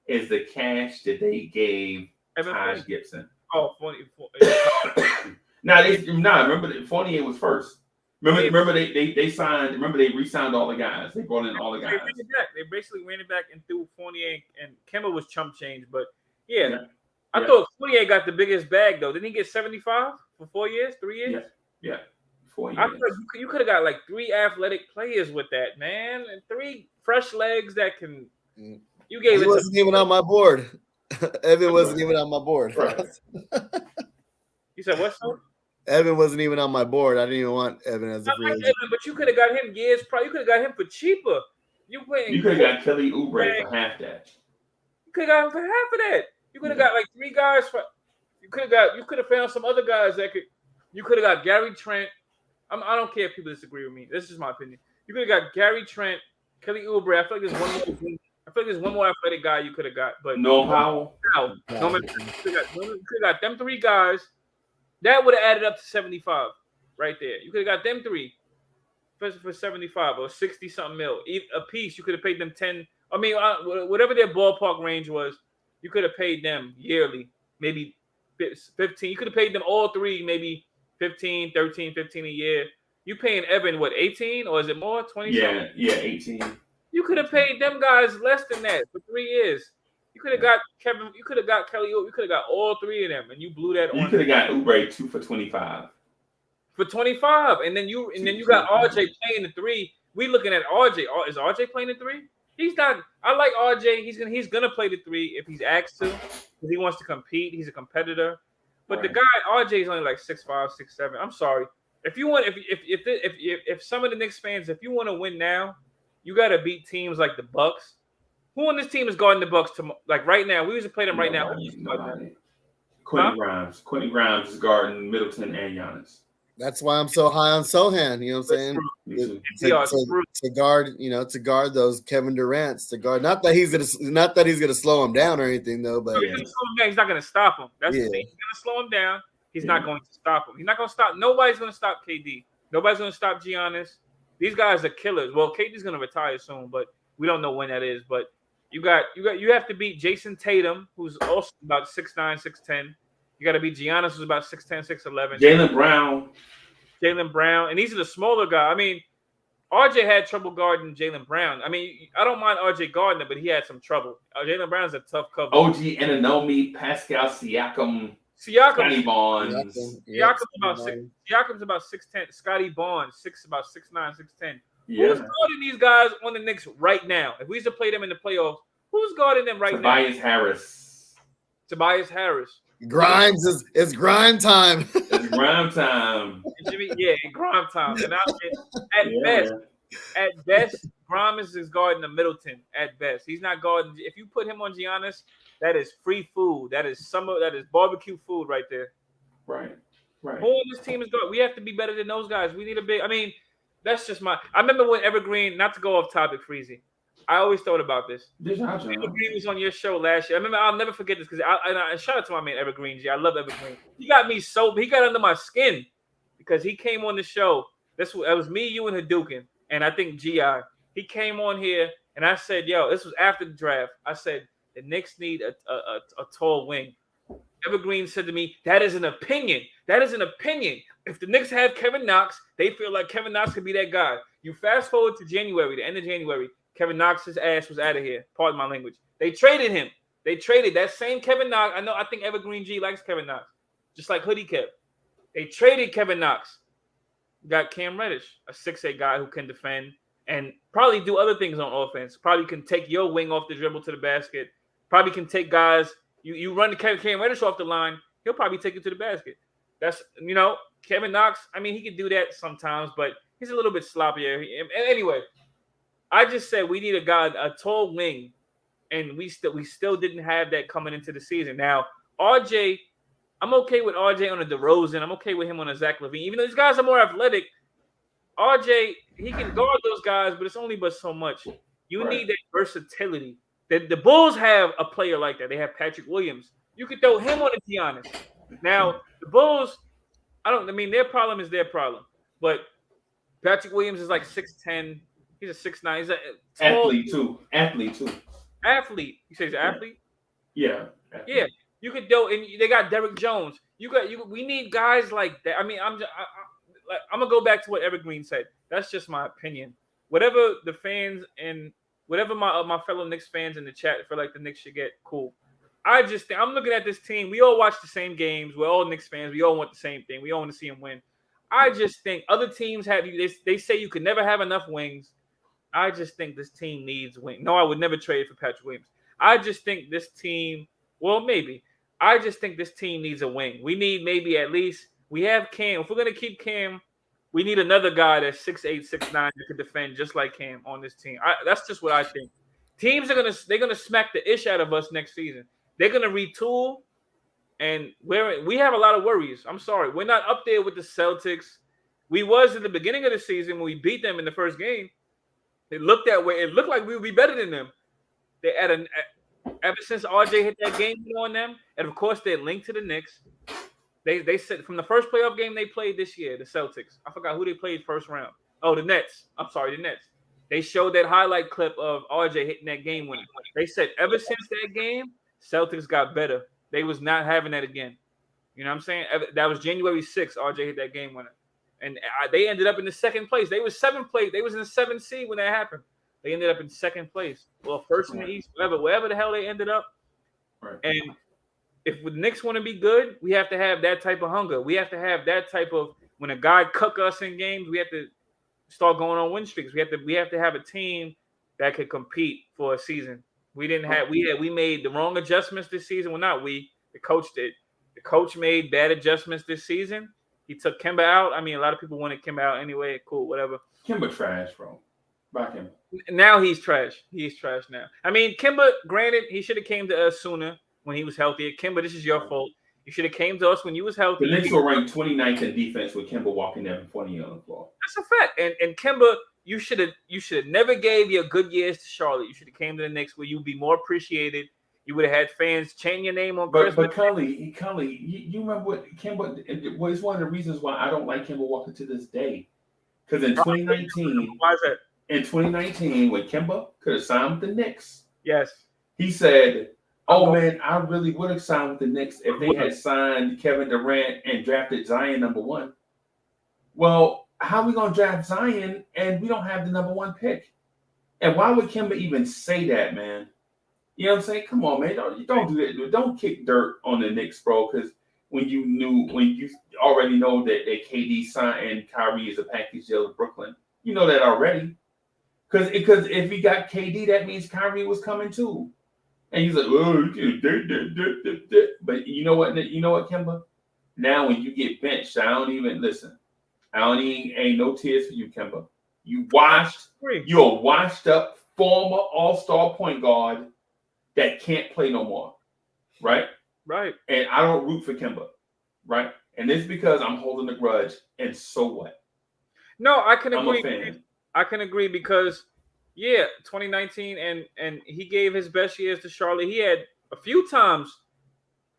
is the cash that they gave Taj Gibson. Oh, remember Fournier was first. Remember they signed. Remember they re-signed all the guys. They brought in all the guys. They basically ran it back and threw Fournier and Kemba was chump change. But I thought Fournier got the biggest bag though. Didn't he get 75 for 4 years, 3 years? Yeah. 4 years. I thought you could have got like 3 athletic players with that, man, and 3 fresh legs that can. You gave he it. Wasn't even on my board. Evan wasn't even on my board. Right. You said what, son? Evan wasn't even on my board. I didn't even want Evan as a free agent. But you could have got him years prior. You could have got him for cheaper. You could have got Kelly Oubre for half that. You could have got him for half of that. You could have got like 3 guys for. You could have found some other guys that could. You could have got Gary Trent. I don't care if people disagree with me. This is my opinion. You could have got Gary Trent, Kelly Oubre. I feel like there's one more athletic guy you could have got, but no Powell. No, you could have got them 3 guys. That would have added up to 75 right there. You could have got them 3 for 75 or 60 something mil a piece. You could have paid them 10. I mean, whatever their ballpark range was, you could have paid them yearly, maybe 15. You could have paid them all 3, maybe 15, 13, 15 a year. You paying Evan what, 18 or is it more? 20? Yeah, 18. You could have paid them guys less than that for 3 years. You could have got Kevin. You could have got Kelly. You could have got all 3 of them, and you blew that. You could have got Oubre 2 for 25. For 25, and then you got RJ playing the 3. We looking at RJ. Is RJ playing the 3? He's not. I like RJ. He's gonna play the 3 if he's asked to, because he wants to compete. He's a competitor. But the guy RJ is only like 6'5", 6'7". I'm sorry. If you want, if some of the Knicks fans, if you want to win now, you got to beat teams like the Bucks. Who on this team is guarding the Bucks like right now? We usually play them right now. Nobody. Quentin Grimes is guarding Middleton and Giannis. That's why I'm so high on Sohan. You know what I'm saying? To guard those Kevin Durant's, to guard. Not that he's gonna slow him down or anything though. But he's not gonna stop him. That's the thing. He's gonna slow him down. He's not going to stop him. He's not gonna stop. Nobody's gonna stop KD. Nobody's gonna stop Giannis. These guys are killers. Well, KD's gonna retire soon, but we don't know when that is. But you have to beat Jason Tatum, who's also about 6'9", 6'10". You got to beat Giannis, who's about 6'10", 6'11". Jaylen Brown, and these are the smaller guys. I mean, RJ had trouble guarding Jaylen Brown. I mean, I don't mind RJ guarding him, but he had some trouble. Jaylen Brown's a tough cover. OG Anunoby, Pascal Siakam, Scotty Barnes. Siakam's about 6'10". Scotty Barnes, about 6'9", 6'10". Yeah. Who's guarding these guys on the Knicks right now? If we used to play them in the playoffs, who's guarding them right now? Tobias Harris. Grimes it's grime time. It's grime time. Grime time. And at best, Grimes is guarding the Middleton. At best, he's not guarding. If you put him on Giannis, that is free food. That is barbecue food right there. Right. Who on this team is good? We have to be better than those guys. We need a big. I mean, that's just my. I remember when Evergreen. Not to go off topic, Freezy. I always thought about this. Evergreen was on your show last year. I remember, I'll never forget this because I shout out to my man Evergreen G. I love Evergreen. He got under my skin because he came on the show. That was me, you, and Hadouken, and I think Gi. He came on here, and I said, "Yo, this was after the draft." I said, "The Knicks need a tall wing." Evergreen said to me, "That is an opinion. That is an opinion. If the Knicks have Kevin Knox, they feel like Kevin Knox could be that guy." You fast forward to January, the end of January. Kevin Knox's ass was out of here. Pardon my language. They traded him. They traded that same Kevin Knox. I think Evergreen G likes Kevin Knox, just like Hoodie kept. They traded Kevin Knox. Got Cam Reddish, a 6'8" guy who can defend and probably do other things on offense. Probably can take your wing off the dribble to the basket. Probably can take guys. You run the Cam Reddish off the line, he'll probably take it to the basket. That's Kevin Knox. I mean, he can do that sometimes, but he's a little bit sloppier. Anyway. I just said we need a tall wing, and we still didn't have that coming into the season. Now, RJ, I'm okay with RJ on a DeRozan. I'm okay with him on a Zach LaVine. Even though these guys are more athletic, RJ, he can guard those guys, but it's only but so much. You need that versatility. The Bulls have a player like that. They have Patrick Williams. You could throw him on a Giannis. Now, the Bulls, their problem is their problem. But Patrick Williams is like 6'10". He's a 6'9". He's an athlete too. Athlete. You say he's an athlete? Yeah. Yeah. You could do, and they got Derrick Jones. We need guys like that. I mean, I'm gonna go back to what Evergreen said. That's just my opinion. Whatever the fans and whatever my fellow Knicks fans in the chat feel like the Knicks should get, cool. I just think I'm looking at this team. We all watch the same games. We're all Knicks fans. We all want the same thing. We all want to see them win. I just think other teams have you. They say you could never have enough wings. I just think this team needs wings. No, I would never trade for Patrick Williams. I just think this team, well, maybe. I just think this team needs a wing. We need maybe at least, we have Cam. If we're going to keep Cam, we need another guy that's 6'8", 6'9" that can defend just like Cam on this team. That's just what I think. Teams they're gonna smack the ish out of us next season. They're gonna retool, and we have a lot of worries. I'm sorry, we're not up there with the Celtics. We was at the beginning of the season when we beat them in the first game. It looked that way. It looked like we would be better than them. They ever since RJ hit that game on them, and of course they're linked to the Knicks. They said from the first playoff game they played this year, the Celtics. I forgot who they played first round. Oh, the Nets. I'm sorry, the Nets. They showed that highlight clip of RJ hitting that game winner. They said ever since that game, Celtics got better. They was not having that again. You know what I'm saying? That was January 6th. RJ hit that game winner. And they ended up in the second place. They was seventh place. They was in the 7th seed when that happened. They ended up in second place. Well, first in the East, wherever the hell they ended up. Right. And if the Knicks want to be good, we have to have that type of hunger. We have to have that type of when a guy cook us in games, we have to start going on win streaks. We have to have a team that could compete for a season. We made the wrong adjustments this season. Well, not we. The coach did. The coach made bad adjustments this season. He took Kemba out. I mean, a lot of people wanted Kemba out anyway. Cool, whatever. Kemba trash, bro. Back him. Now he's trash. He's trash now. I mean, Kemba, granted, he should have came to us sooner when he was healthy. Kemba, this is your fault. You should have came to us when you was healthy. The Knicks were ranked 29th in defense with Kemba walking there before he on the floor. That's a fact. And Kemba, you should have never gave your good years to Charlotte. You should have came to the Knicks where you'd be more appreciated. You would have had fans change your name on Christmas. But Culley, you remember what Kemba was one of the reasons why I don't like Kemba Walker to this day. Because in 2019, why is that? In 2019, when Kemba could have signed with the Knicks, yes, he said, "Oh man, I really would have signed with the Knicks if they had signed Kevin Durant and drafted Zion number 1." Well, how are we gonna draft Zion and we don't have the number 1 pick? And why would Kemba even say that, man? You know what I'm saying? Come on, man. Don't do that. Don't kick dirt on the Knicks, bro. Because when you already know that KD signed and Kyrie is a package deal with Brooklyn, you know that already. Because if he got KD, that means Kyrie was coming too. And he's like, oh, but you know what, Kemba? Now when you get benched, I don't even ain't no tears for you, Kemba. You're a washed up former all-star point guard that can't play no more. Right? Right. And I don't root for Kemba. Right? And it's because I'm holding a grudge. And so what? No, I can agree. I'm a fan. I can agree because, 2019, and he gave his best years to Charlotte. He had a few times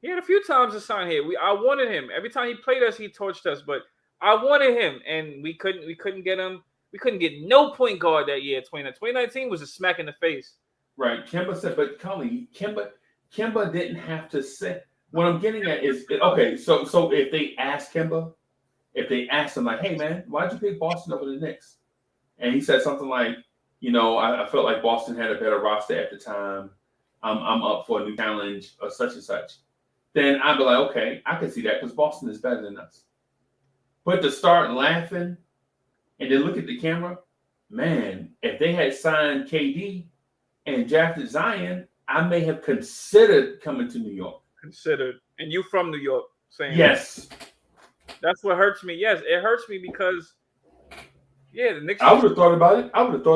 to sign here. I wanted him. Every time he played us, he torched us. But I wanted him, and we couldn't get him. We couldn't get no point guard that year. 2019 was a smack in the face. Right. Kemba said, but Culley, Kemba didn't have to say. What I'm getting at is, okay, so if they ask Kemba, if they ask him like, hey man, why'd you pick Boston over the Knicks? And he said something like, I felt like Boston had a better roster at the time. I'm up for a new challenge or such and such. Then I'd be like, okay, I can see that because Boston is better than us. But to start laughing and then look at the camera, man, if they had signed KD and drafted Zion, I may have considered coming to New York. And you from New York, saying yes. That's what hurts me. Yes, it hurts me because, the Knicks. I would have thought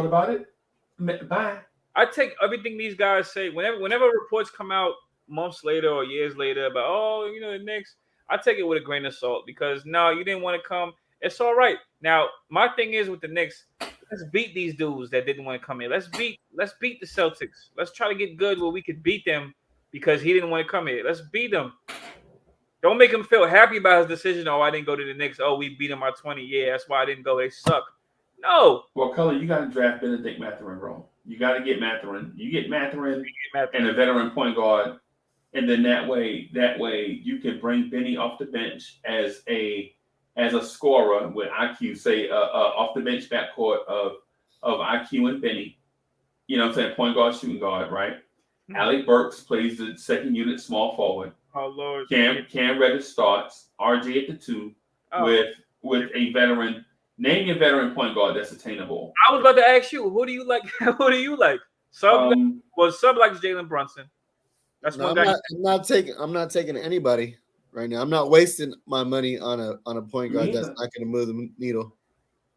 about it. Bye. I take everything these guys say whenever reports come out months later or years later about the Knicks. I take it with a grain of salt because no, you didn't want to come. It's all right. Now my thing is with the Knicks, let's beat these dudes that didn't want to come here. Let's beat the Celtics. Let's try to get good where we could beat them because he didn't want to come here. Let's beat them. Don't make him feel happy about his decision. Oh, I didn't go to the Knicks. Oh, we beat him by 20. Yeah, that's why I didn't go. They suck. No. Well, Culley, you got to draft Benedict Mathurin, bro. You got to get Mathurin. You get Mathurin and a veteran point guard, and then that way you can bring Benny off the bench as a scorer with IQ, say off the bench backcourt of IQ and Benny. You know what I'm saying? Point guard, shooting guard, right? Mm-hmm. Alec Burks plays the second unit small forward. Oh Lord. Cam Reddish starts. RJ at the 2 with a veteran. Name your veteran point guard that's attainable. I was about to ask you, who do you like? Who do you like? Sub likes Jalen Brunson. That's one guy. I'm not taking anybody right now. I'm not wasting my money on a point guard that's not going to move the needle.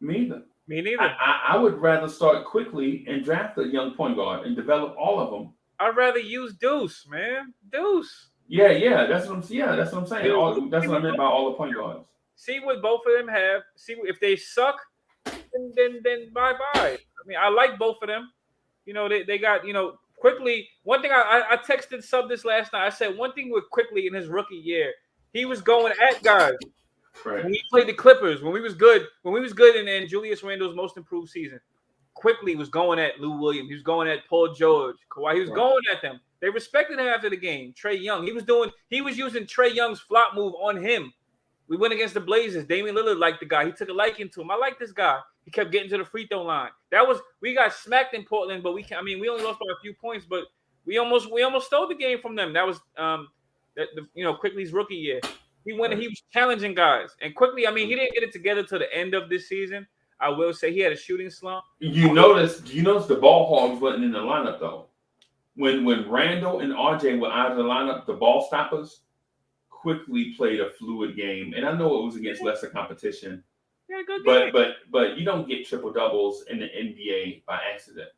Me neither. I would rather start quickly and draft a young point guard and develop all of them. I'd rather use Deuce, man. Deuce. Yeah. That's what I'm saying. That's what I meant by all the point guards. See what both of them have. See if they suck, then bye-bye. I mean, I like both of them. They got, quickly. One thing I texted Sub this last night. I said one thing with Quickly in his rookie year. He was going at guys. Right. When he played the Clippers, when we was good in Julius Randle's most improved season, Quickly was going at Lou Williams. He was going at Paul George, Kawhi. He was going at them. They respected him after the game. Trae Young. He was using Trae Young's flop move on him. We went against the Blazers. Damian Lillard liked the guy. He took a liking to him. I like this guy. He kept getting to the free throw line. We got smacked in Portland, but we only lost by a few points, but we almost stole the game from them. That was Quickly's rookie year. He was challenging guys, and Quickly, he didn't get it together till the end of this season. I will say he had a shooting slump. You notice the ball hogs wasn't in the lineup though. When Randall and RJ were out of the lineup, the ball stoppers Quickly played a fluid game, and I know it was against lesser competition. Yeah, good game. But you don't get triple doubles in the NBA by accident.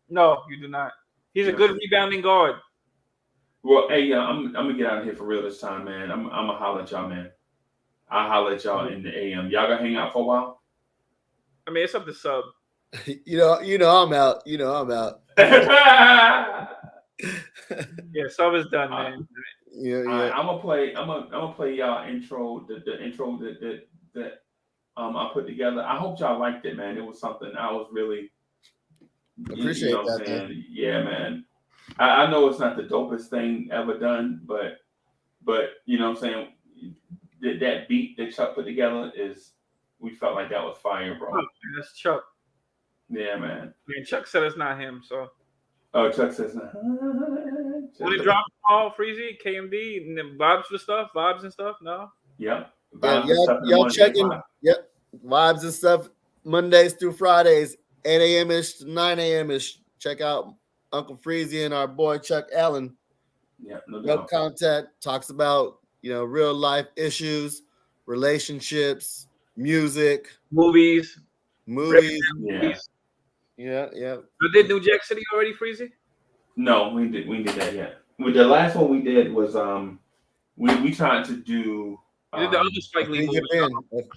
No, you do not. He's a good rebounding guard. Well, hey, I'm gonna get out of here for real this time, man. I'm gonna holler at y'all, man. I'll holler at y'all in the AM. Y'all gonna hang out for a while? It's up to Sub. You know I'm out. Yeah, Sub is done, man. Yeah. Right, I'm gonna play y'all intro. The intro that I put together. I hope y'all liked it, man. It was something I was really appreciate that. Man. Yeah, man. I know it's not the dopest thing ever done, but you know what I'm saying. That beat that Chuck put together we felt like that was fire, bro. Oh, that's Chuck. Yeah, man. Chuck said it's not him, so. Oh, Chuck says no. When it dropped all Freezy, KMD, and then vibes and stuff, no? Yeah. Y'all checking. Yep. Vibes and stuff Mondays through Fridays, 8 a.m. ish to 9 a.m. ish. Check out Uncle Freezy and our boy Chuck Allen. Yeah, no Web doubt. content talks about real life issues, relationships, music, movies. Yeah. But did New Jack City already, Freezy? No, we did that yet. The last one we did was we tried to do You did the other Spike Lee movie.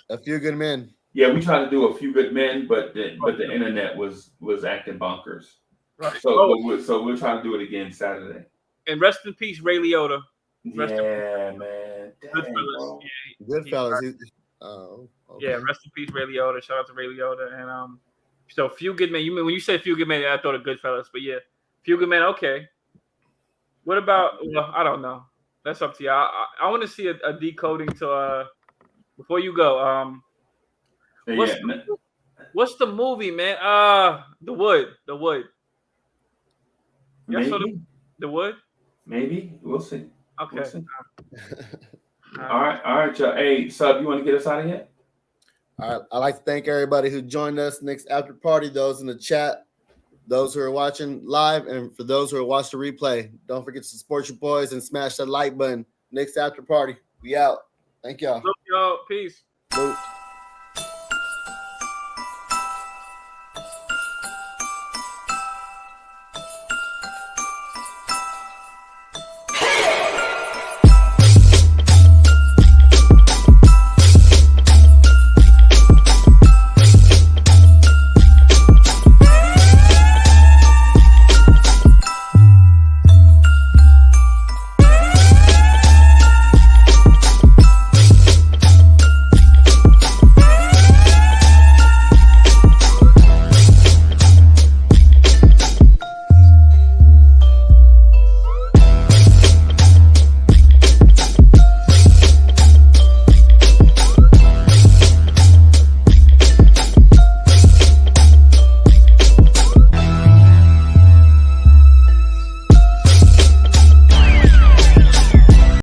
A Few Good Men. Yeah, we tried to do A Few Good Men, but the internet was acting bonkers. Right. So we're trying to do it again Saturday. And rest in peace, Ray Liotta. Yeah, man. Goodfellas. Goodfellas. Okay. Yeah, rest in peace, Ray Liotta. Shout out to Ray Liotta. And so Few Good Men. When you said Few Good Men, I thought of Goodfellas, but yeah, Few Good Men. Okay. What about? Well, I don't know. That's up to you. I want to see a decoding to before you go. What's the movie, man? The Wood. Maybe. The Wood. Maybe we'll see. Okay. We'll see. All right, y'all. Hey, Sub, you want to get us out of here? All right. I'd like to thank everybody who joined us. Knicks After Party, those in the chat, those who are watching live, and for those who are watching the replay, don't forget to support your boys and smash that like button. Knicks After Party. We out. Thank y'all. Love y'all. Peace. Boop.